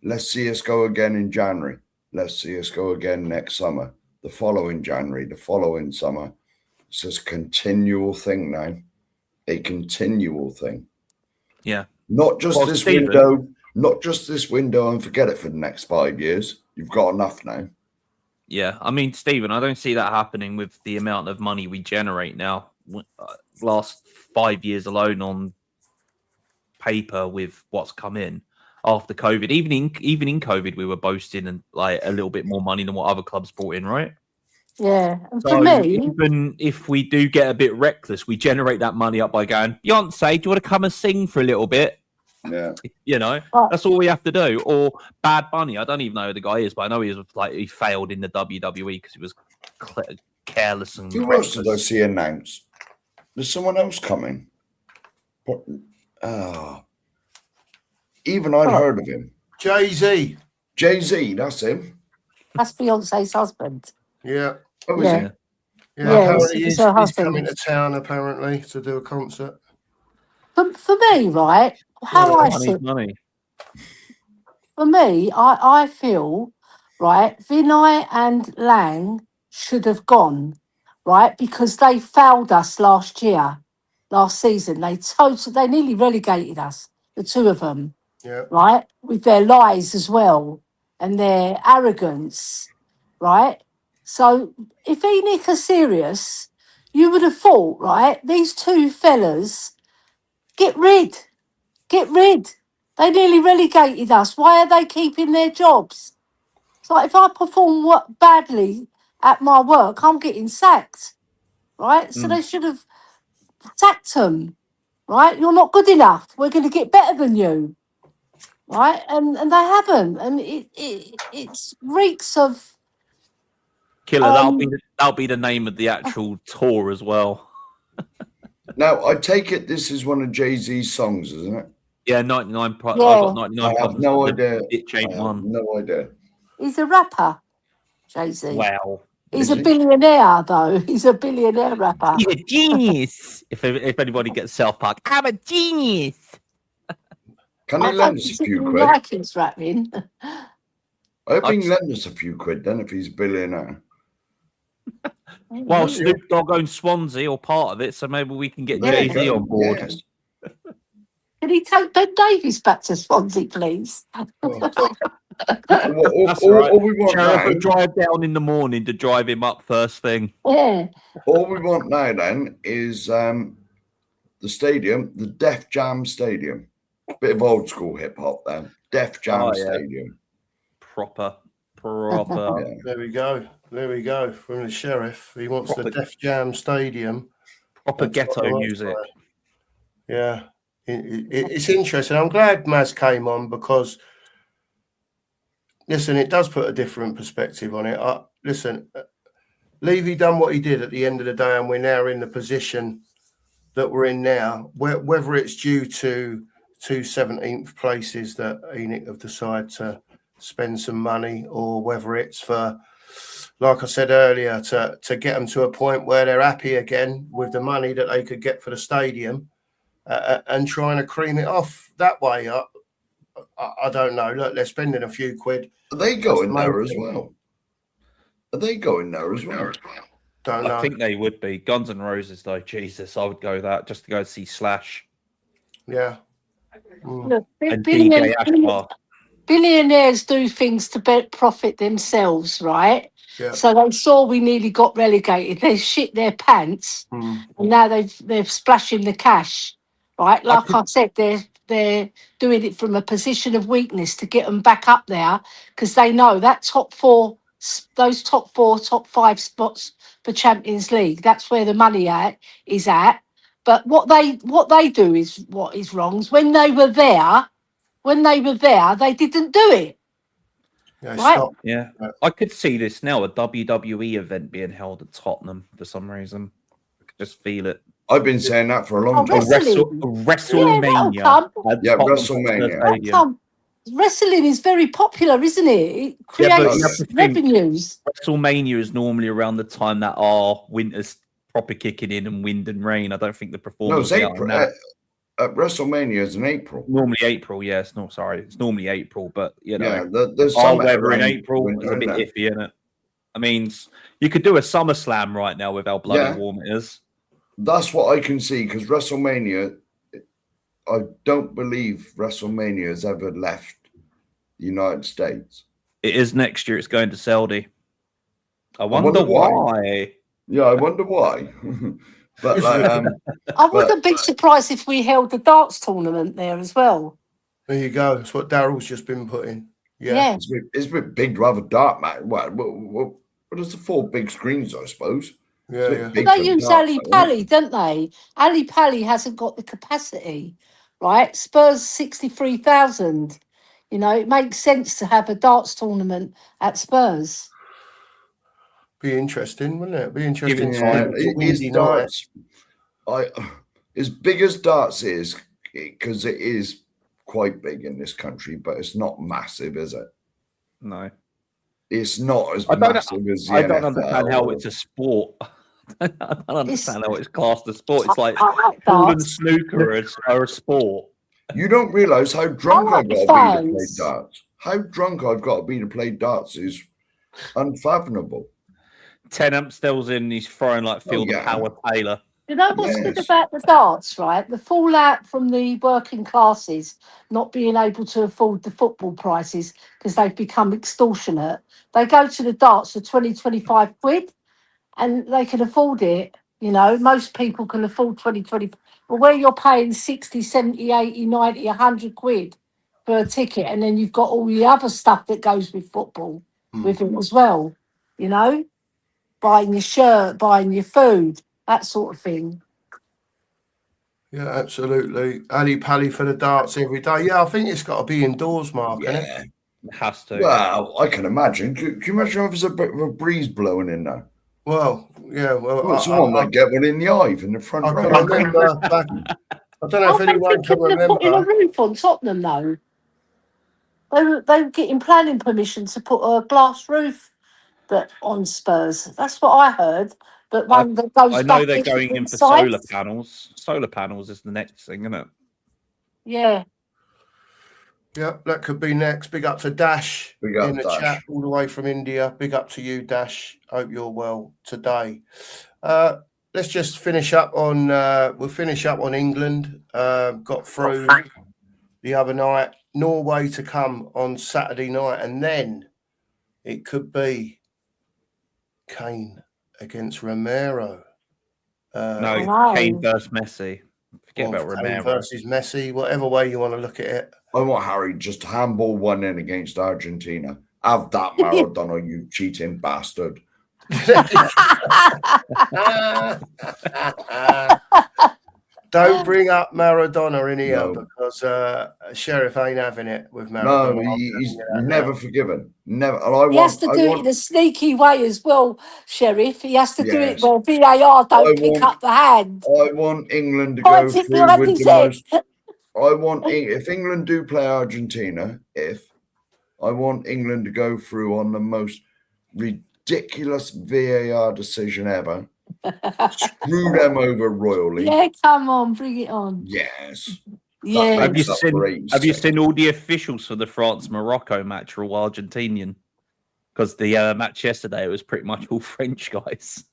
Let's see us go again in January. Let's see us go again next summer. The following January, the following summer. It's a continual thing now. A continual thing. Yeah. Not just this window, and forget it for the next 5 years. You've got enough now. Yeah. I mean, Stephen, I don't see that happening with the amount of money we generate now. Last 5 years alone on paper with what's come in after COVID. Even in COVID, we were boasting and like a little bit more money than what other clubs brought in, right? Yeah. And So for me, even if we do get a bit reckless, we generate that money up by going, Beyonce, do you want to come and sing for a little bit? Yeah. You know, that's all we have to do. Or Bad Bunny. I don't even know who the guy is, but I know he failed in the WWE because he was careless and who else did I see announced? There's someone else coming. Even I'd heard of him. Jay-Z. Jay-Z, that's him. that's Beyonce's husband. Yeah. Oh, Yeah. is he? Yeah, Yeah, apparently it's he's her husband. coming to town apparently to do a concert. For me, right, how I see money. for me, I feel, right, Vinay and Lang should have gone, right, because they failed us last season. They nearly relegated us, the two of them, Yeah. right, with their lies as well and their arrogance, right? So if ENIC are serious, you would have thought, right, these two fellas, get rid. They nearly relegated us. Why are they keeping their jobs? It's like if I perform badly at my work, I'm getting sacked, right? So they should have sacked them, right? You're not good enough. We're going to get better than you, right? And they haven't, and it reeks of Killer. That'll be the name of the actual tour as well. Now, I take it this is one of Jay-Z's songs, isn't it? Yeah, 99. Yeah. I've got 99 I have problems. no idea. It changed one. No idea. He's a rapper, Jay-Z. Wow. He's a billionaire, though. He's a billionaire rapper. He's a genius. if anybody gets South Park, I'm a genius. Can he lend us a few quid? Like his rapping. I hope he can lend us a few quid then if he's a billionaire. Well, Snoop Dogg owns Swansea or part of it, so maybe we can get Jay-Z on board. Yes. Can he take Ben Davies back to Swansea, please? All That's all right. we want Sheriff now, will drive down in the morning to drive him up first thing. Yeah. all we want now then is the stadium, the Def Jam Stadium. Bit of old school hip hop then. Def Jam Stadium. Proper. Yeah. There we go. From the sheriff. He wants the Def Jam Stadium. Proper ghetto music. Yeah. It's interesting. I'm glad Maz came on because, listen, it does put a different perspective on it. Listen, Levy done what he did at the end of the day, and we're now in the position that we're in now. Whether it's due to 17th places that ENIC have decided to spend some money, or whether it's for, like I said earlier, to get them to a point where they're happy again with the money that they could get for the stadium. And trying to cream it off that way. I don't know. Look, they're spending a few quid. Are they going there as well? Don't know. I think they would be. Guns N' Roses, though. Jesus, I would go that just to go see Slash. Yeah. Look, And DJ Ashbar. billionaires do things to profit themselves, right? Yeah. So they saw we nearly got relegated. They shit their pants, and now they're splashing the cash, right? Like I said, they're doing it from a position of weakness to get them back up there because they know that top 5 spots for Champions League. That's where the money is at. But what they do is what is wrong. Is when they were there, they didn't do it. Yeah, right? stop. Yeah, I could see this now, a WWE event being held at Tottenham for some reason. I could just feel it. I've been saying that for a long time. WrestleMania. Yeah, WrestleMania. That'll come. Wrestling is very popular, isn't it? It creates revenues. WrestleMania is normally around the time that our winter's proper kicking in and wind and rain. I don't think the performance. No, it's April. WrestleMania is in April. Normally April, yes. No, sorry, it's normally April, but you know, there's our weather in April is a bit iffy, isn't it? I mean, you could do a SummerSlam right now with how bloody warm it is. That's what I can see because WrestleMania, I don't believe WrestleMania has ever left the United States. It is next year. It's going to Saudi. I wonder why. Yeah, I wonder why. But I wouldn't be surprised if we held the darts tournament there as well. There you go. That's what Daryl's just been putting. Yeah. It's a bit big to have a dart match. What is the 4 big screens, I suppose? Yeah. But they use Ali Pally, don't they? Ali Pally hasn't got the capacity, right? Spurs 63,000. You know, it makes sense to have a darts tournament at Spurs. Be interesting, wouldn't it? Be interesting. Darts. As big as darts is, because it is quite big in this country, but it's not massive, is it? No, it's not as massive as the I don't NFL. understand how it's a sport. I don't understand how it's classed as sport. It's like pool and snooker are a sport. You don't realise how drunk I've got to be to play darts. How drunk I've got to be to play darts is unfathomable. 10 Amstels in, he's throwing like Field of Power Taylor. You know what's good about the darts, right? The fallout from the working classes not being able to afford the football prices because they've become extortionate. They go to the darts for 20, 25 quid and they can afford it. You know, most people can afford 20, 20. But where you're paying 60, 70, 80, 90, 100 quid for a ticket and then you've got all the other stuff that goes with football with it as well, you know? Buying your shirt, buying your food, that sort of thing. Yeah, absolutely. Ali Pally for the darts every day. Yeah, I think it's got to be indoors, Mark, isn't it? It has to. Well, I can imagine. Can you imagine if there's a bit of a breeze blowing in there? Well, yeah. Well, someone might get one in the eye in the front row. I remember back, I don't know if anyone can remember. Putting a roof on Tottenham, though. They were getting planning permission to put a glass roof on Spurs. That's what I heard. But one that goes I know they're going in for solar panels. Solar panels is the next thing, isn't it? Yeah. Yeah, that could be next. Big up to Dash in the chat all the way from India. Big up to you, Dash. Hope you're well today. Let's just finish up on. We'll finish up on England. Got through the other night. Norway to come on Saturday night, and then it could be Kane against Romero. Kane versus Messi. Forget about Romero. Kane versus Messi, whatever way you want to look at it. I want Harry just to handball one in against Argentina. Have that, Maradona, you cheating bastard. Don't bring up Maradona in here because Sheriff ain't having it with Maradona. No, he's never forgiven. Never. And he has to do it in a sneaky way as well, Sheriff. He has to do it where VAR don't pick up the hand. I want England to go through with the most. I want if England do play Argentina, I want England to go through on the most ridiculous VAR decision ever. Screw them over royally. Yeah, come on, bring it on. Yes. Yeah. Have you seen all the officials for the France-Morocco match are all Argentinian? Because the match yesterday, it was pretty much all French guys.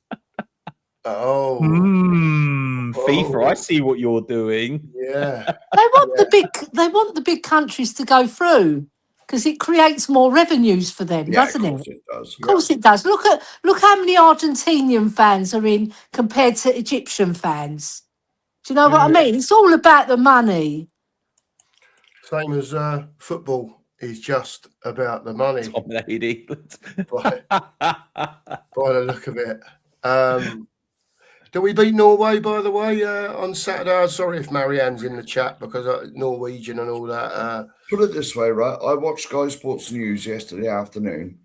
FIFA, I see what you're doing. Yeah. They want the big countries to go through. because it creates more revenues for them, doesn't of it? course it does. Of course it does. Look how many Argentinian fans are in compared to Egyptian fans. Do you know what I mean? It's all about the money. Same as football is just about the money. Top lady. by the look of it. Do we beat Norway, by the way, on Saturday? I'm sorry if Marianne's in the chat because Norwegian and all that. Put it this way, right? I watched Sky Sports News yesterday afternoon,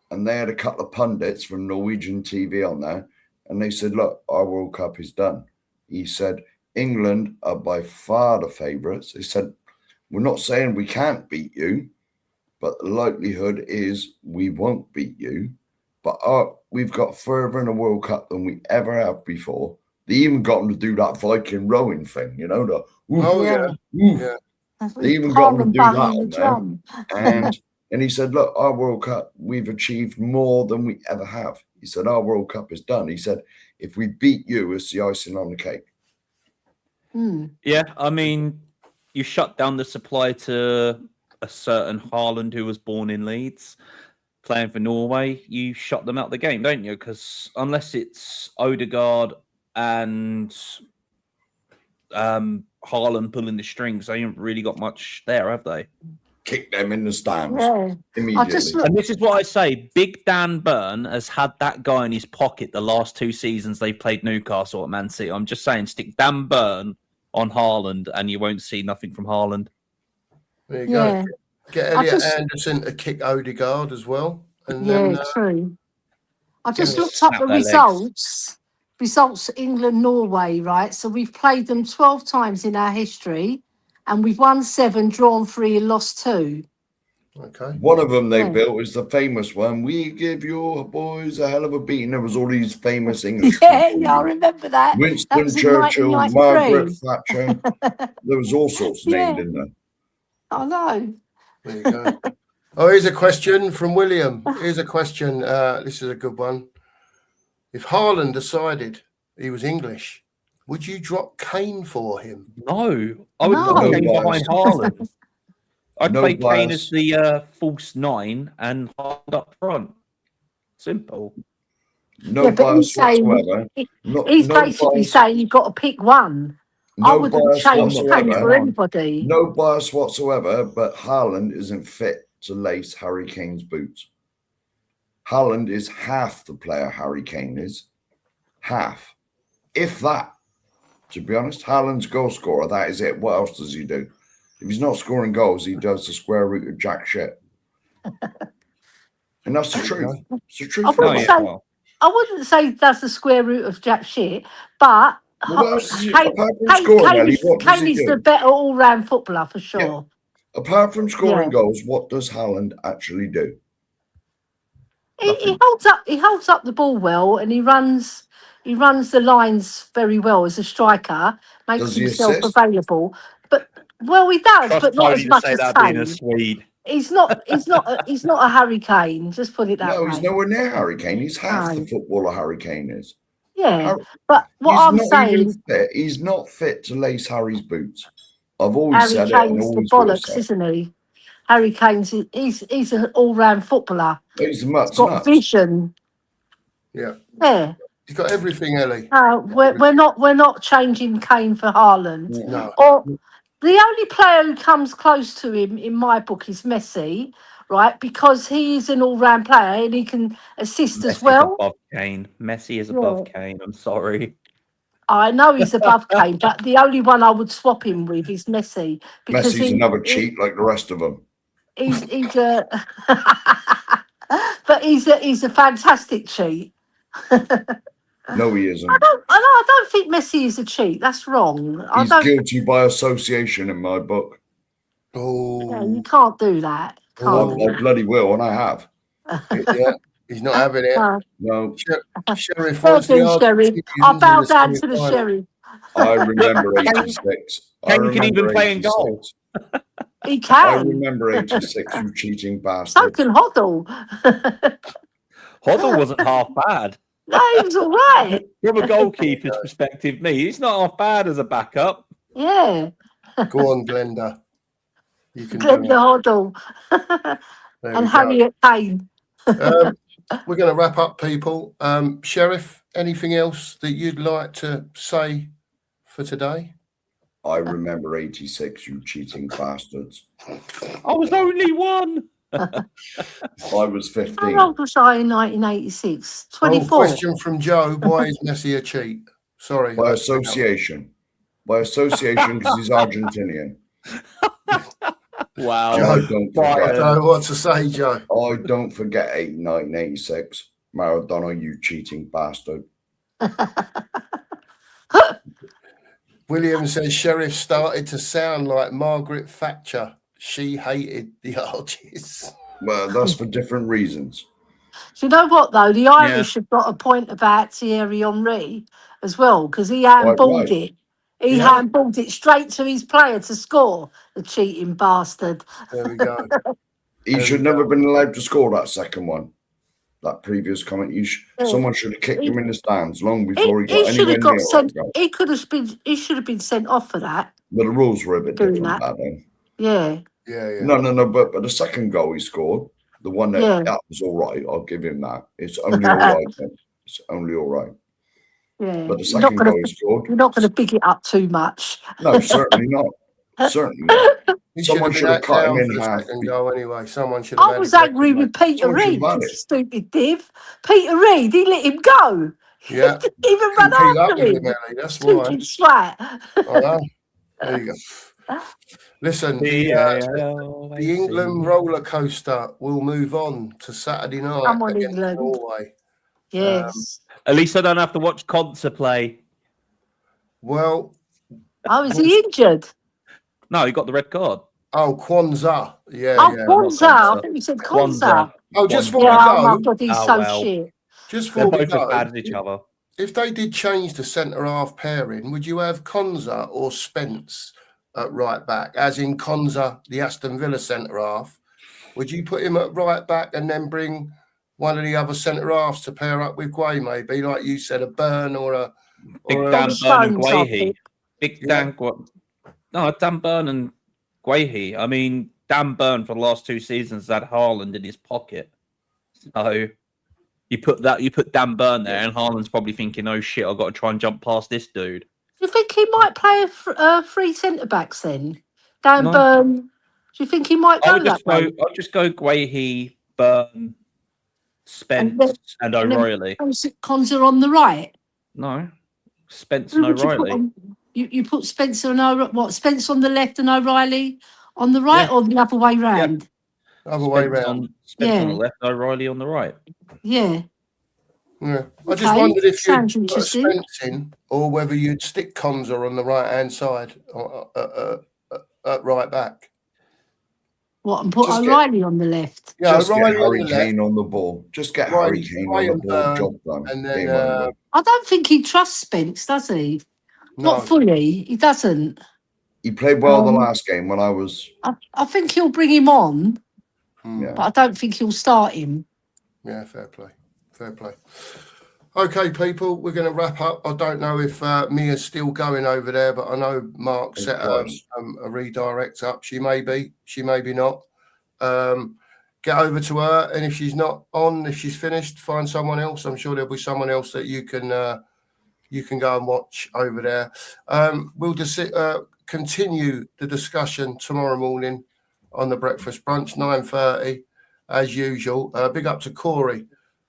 and they had a couple of pundits from Norwegian TV on there, and they said, look, our World Cup is done. He said, England are by far the favourites. He said, we're not saying we can't beat you, but the likelihood is we won't beat you. But we've got further in the World Cup than we ever have before. They even got them to do that Viking rowing thing, you know? Yeah. They even got them to do that on there. And he said, look, our World Cup, we've achieved more than we ever have. He said, our World Cup is done. He said, if we beat you, it's the icing on the cake. Yeah, I mean, you shut down the supply to a certain Haaland who was born in Leeds. Playing for Norway, you shut them out the game, don't you? Because unless it's Odegaard and Haaland pulling the strings, they haven't really got much there, have they? Kick them in the stands immediately. And this is what I say. Big Dan Burn has had that guy in his pocket the last 2 seasons they've played Newcastle at Man City. I'm just saying, stick Dan Burn on Haaland and you won't see nothing from Haaland. There you go. Get Elliot Anderson to kick Odegaard as well. And then, true. I just looked up the results. Results England-Norway, right? So we've played them 12 times in our history and we've won 7, drawn 3 and lost 2. Okay. One of them they built is the famous one. We give your boys a hell of a beating. There was all these famous English people. I remember that. Winston Churchill, Margaret Thatcher. There was all sorts named in there. I know. There you go. Oh, here's a question from William. Here's a question. This is a good one. If Haaland decided he was English, would you drop Kane for him? No. I would put Kane behind Haaland. I'd play Kane as the false 9 and Haaland up front. Simple. No bias whatsoever. He's basically saying you've got to pick one. I wouldn't change Kane for anybody. No bias whatsoever, but Haaland isn't fit to lace Harry Kane's boots. Haaland is half the player Harry Kane is. Half. If that. To be honest, Haaland's goal scorer, that is it. What else does he do? If he's not scoring goals, he does the square root of jack shit. And that's the truth. It's the truth. I wouldn't say that's the square root of jack shit, but Kane is the better all-round footballer for sure. Yeah. Apart from scoring goals, what does Haaland actually do? He holds up the ball well, and he runs the lines very well as a striker. Makes himself available, but he does, but not as much as Kane. He's not a Harry Kane. Just put it that way. No, he's nowhere near Harry Kane. He's half the footballer Harry Kane is. Yeah, but what I'm saying, he's not fit to lace Harry's boots. I've always said Harry Kane's the bollocks, isn't he? Harry Kane's he's an all-round footballer. He's got vision. Yeah. He's got everything, Ellie. We're not changing Kane for Haaland. No. Or the only player who comes close to him in my book is Messi, right? Because he is an all-round player and he can assist as well. Above Kane. Messi is above Kane. I'm sorry. I know he's above Kane, but the only one I would swap him with is Messi. Because Messi's another cheat like the rest of them. He's a but he's a fantastic cheat. No, he isn't. I don't think Messi is a cheat. That's wrong. He's guilty by association in my book. Oh, yeah, you can't do that. I bloody will, and I have. Yeah, he's not having it. No. Sheriff, I'll bow down to the sheriff. I remember 86. Kane can even play in goal. He can. I remember 86, you cheating bastard. So can Hoddle. Hoddle wasn't half bad. No, he was all right. From a goalkeeper's perspective, he's not half bad as a backup. Yeah. Go on, Glenda. You can Glenda do Hoddle and Harriet Kane. We're going to wrap up, people. Sheriff, anything else that you'd like to say for today? I remember 86, you cheating bastards. I was only one. I was 15. How old was I in 1986? 24. Question from Joe. Why is Messi a cheat? Sorry. By association. By association, because he's Argentinian. Wow. And I don't I forget. don't know what to say, Joe. I don't forget 89, 86. Maradona, you cheating bastard. William says Sheriff started to sound like Margaret Thatcher. She hated the Archies. Well, that's for different reasons. Do you know what, though? The Irish have got a point about Thierry Henry as well, because he handballed it. He handballed it straight to his player to score, the cheating bastard. There we go. He should never have been allowed to score that second one. That previous comment. Someone should have kicked him in the stands long before he got anywhere near sent. He could have been. He should have been sent off for that. But the rules were a bit different back then. Yeah. No. But the second goal he scored, the one that was all right. I'll give him that. It's only all right. Then. It's only all right. Yeah. But the second goal he scored. You're not going to big it up too much. No, certainly not. Certainly not. Someone should have cut him in half. Anyway, someone should have. I was angry with Peter Reid, stupid div. Peter Reid, he let him go. Yeah. He didn't even run after him. That's why. Swat. There you go. Listen, the England roller coaster will move on to Saturday night. Come on, England. Norway. Yes. At least I don't have to watch Conser play. Well. Oh, is he injured? No, he got the red card. Oh, Kwanzaa. Yeah. Kwanzaa. I think you said Kwanzaa. Oh, just before we go. Oh, my God, he's so shit. Just before we go. They're both as bad as each other. If they did change the centre-half pairing, would you have Konza or Spence at right back? As in Konza, the Aston Villa centre-half. Would you put him at right back and then bring one of the other centre-halves to pair up with Guay, maybe? Like you said, a Burn or a... Big Dan Burn and Guay. Big Dan... No, Dan Burn and Guehi. I mean, Dan Burn for the last 2 seasons had Haaland in his pocket. So you put Dan Burn there, and Haaland's probably thinking, "Oh shit, I've got to try and jump past this dude." Do you think he might play three centre backs then? Dan Burn. Do you think he might go that way? I'll just go Guehi, Burn, Spence, and O'Reilly. Konza on the right. No, Spence and O'Reilly. You put Spencer and O'Reilly. Spence on the left and O'Reilly on the right, or the other way round? Other way round. Spence on the left, O'Reilly on the right. Yeah. I just wondered if you'd put Spence in, or whether you'd stick Konza on the right-hand side at right back. What, and put O'Reilly on the left? Yeah, just O'Reilly get Harry Kane on the ball. Just get Harry Kane on the ball. Job done. And then, I don't think he trusts Spence, does he? No. Not fully. He doesn't. He played well the last game when I was... I think he'll bring him on, but I don't think he'll start him. Yeah, fair play. Fair play. Okay, people, we're going to wrap up. I don't know if Mia's still going over there, but I know Mark set a redirect up. She may be not. Get over to her, and if she's not on, if she's finished, find someone else. I'm sure there'll be someone else that you can go and watch over there. We'll just continue the discussion tomorrow morning on the breakfast brunch, 9:30, as usual. Big up to Corey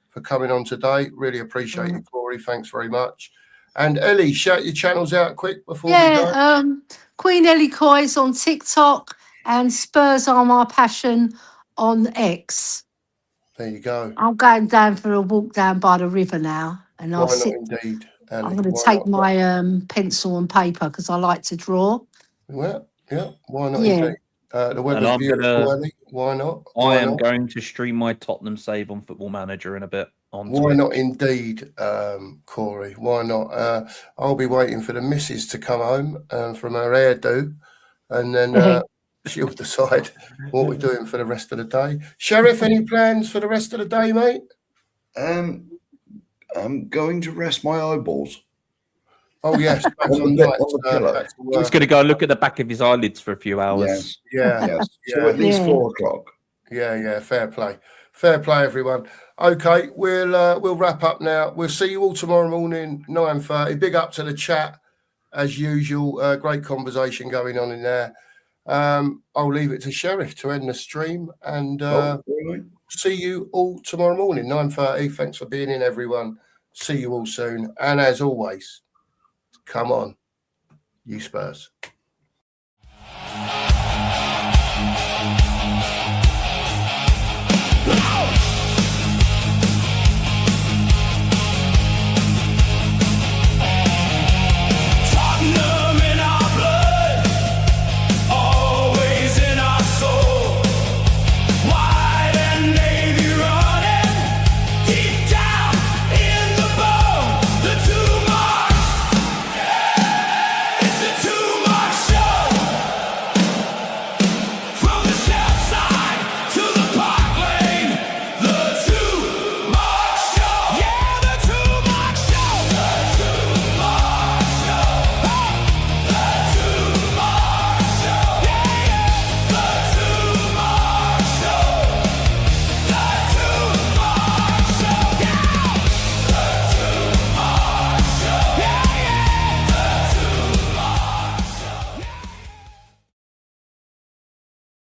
for coming on today. Really appreciate you, Corey. Thanks very much. And Ellie, shout your channels out quick before we go. Queen Ellie Coy's on TikTok and Spurs Are My Passion on X. There you go. I'm going down for a walk down by the river now, and I'll sit. Indeed. Ellie, I'm going to take my pencil and paper because I like to draw. Well, yeah, why not? Indeed. The weather's beautiful, Ellie. Why not? I am going to stream my Tottenham save on Football Manager in a bit. Why not, indeed, Corey? Why not? I'll be waiting for the missus to come home from her hairdo, and then she'll decide what we're doing for the rest of the day. Sheriff, any plans for the rest of the day, mate? I'm going to rest my eyeballs. Oh yes, back On on the nights, pillow. back to He's work. going to go and look at the back of his eyelids for a few hours. Yes. Yeah, Yes. yeah. So at least Yeah. 4 o'clock. Yeah. Fair play, everyone. Okay, we'll wrap up now. We'll see you all tomorrow morning, 9:30. Big up to the chat as usual. Great conversation going on in there. I'll leave it to Sheriff to end the stream, and Really? see you all tomorrow morning, 9:30. Thanks for being in, everyone. See you all soon, and as always, come on, you Spurs.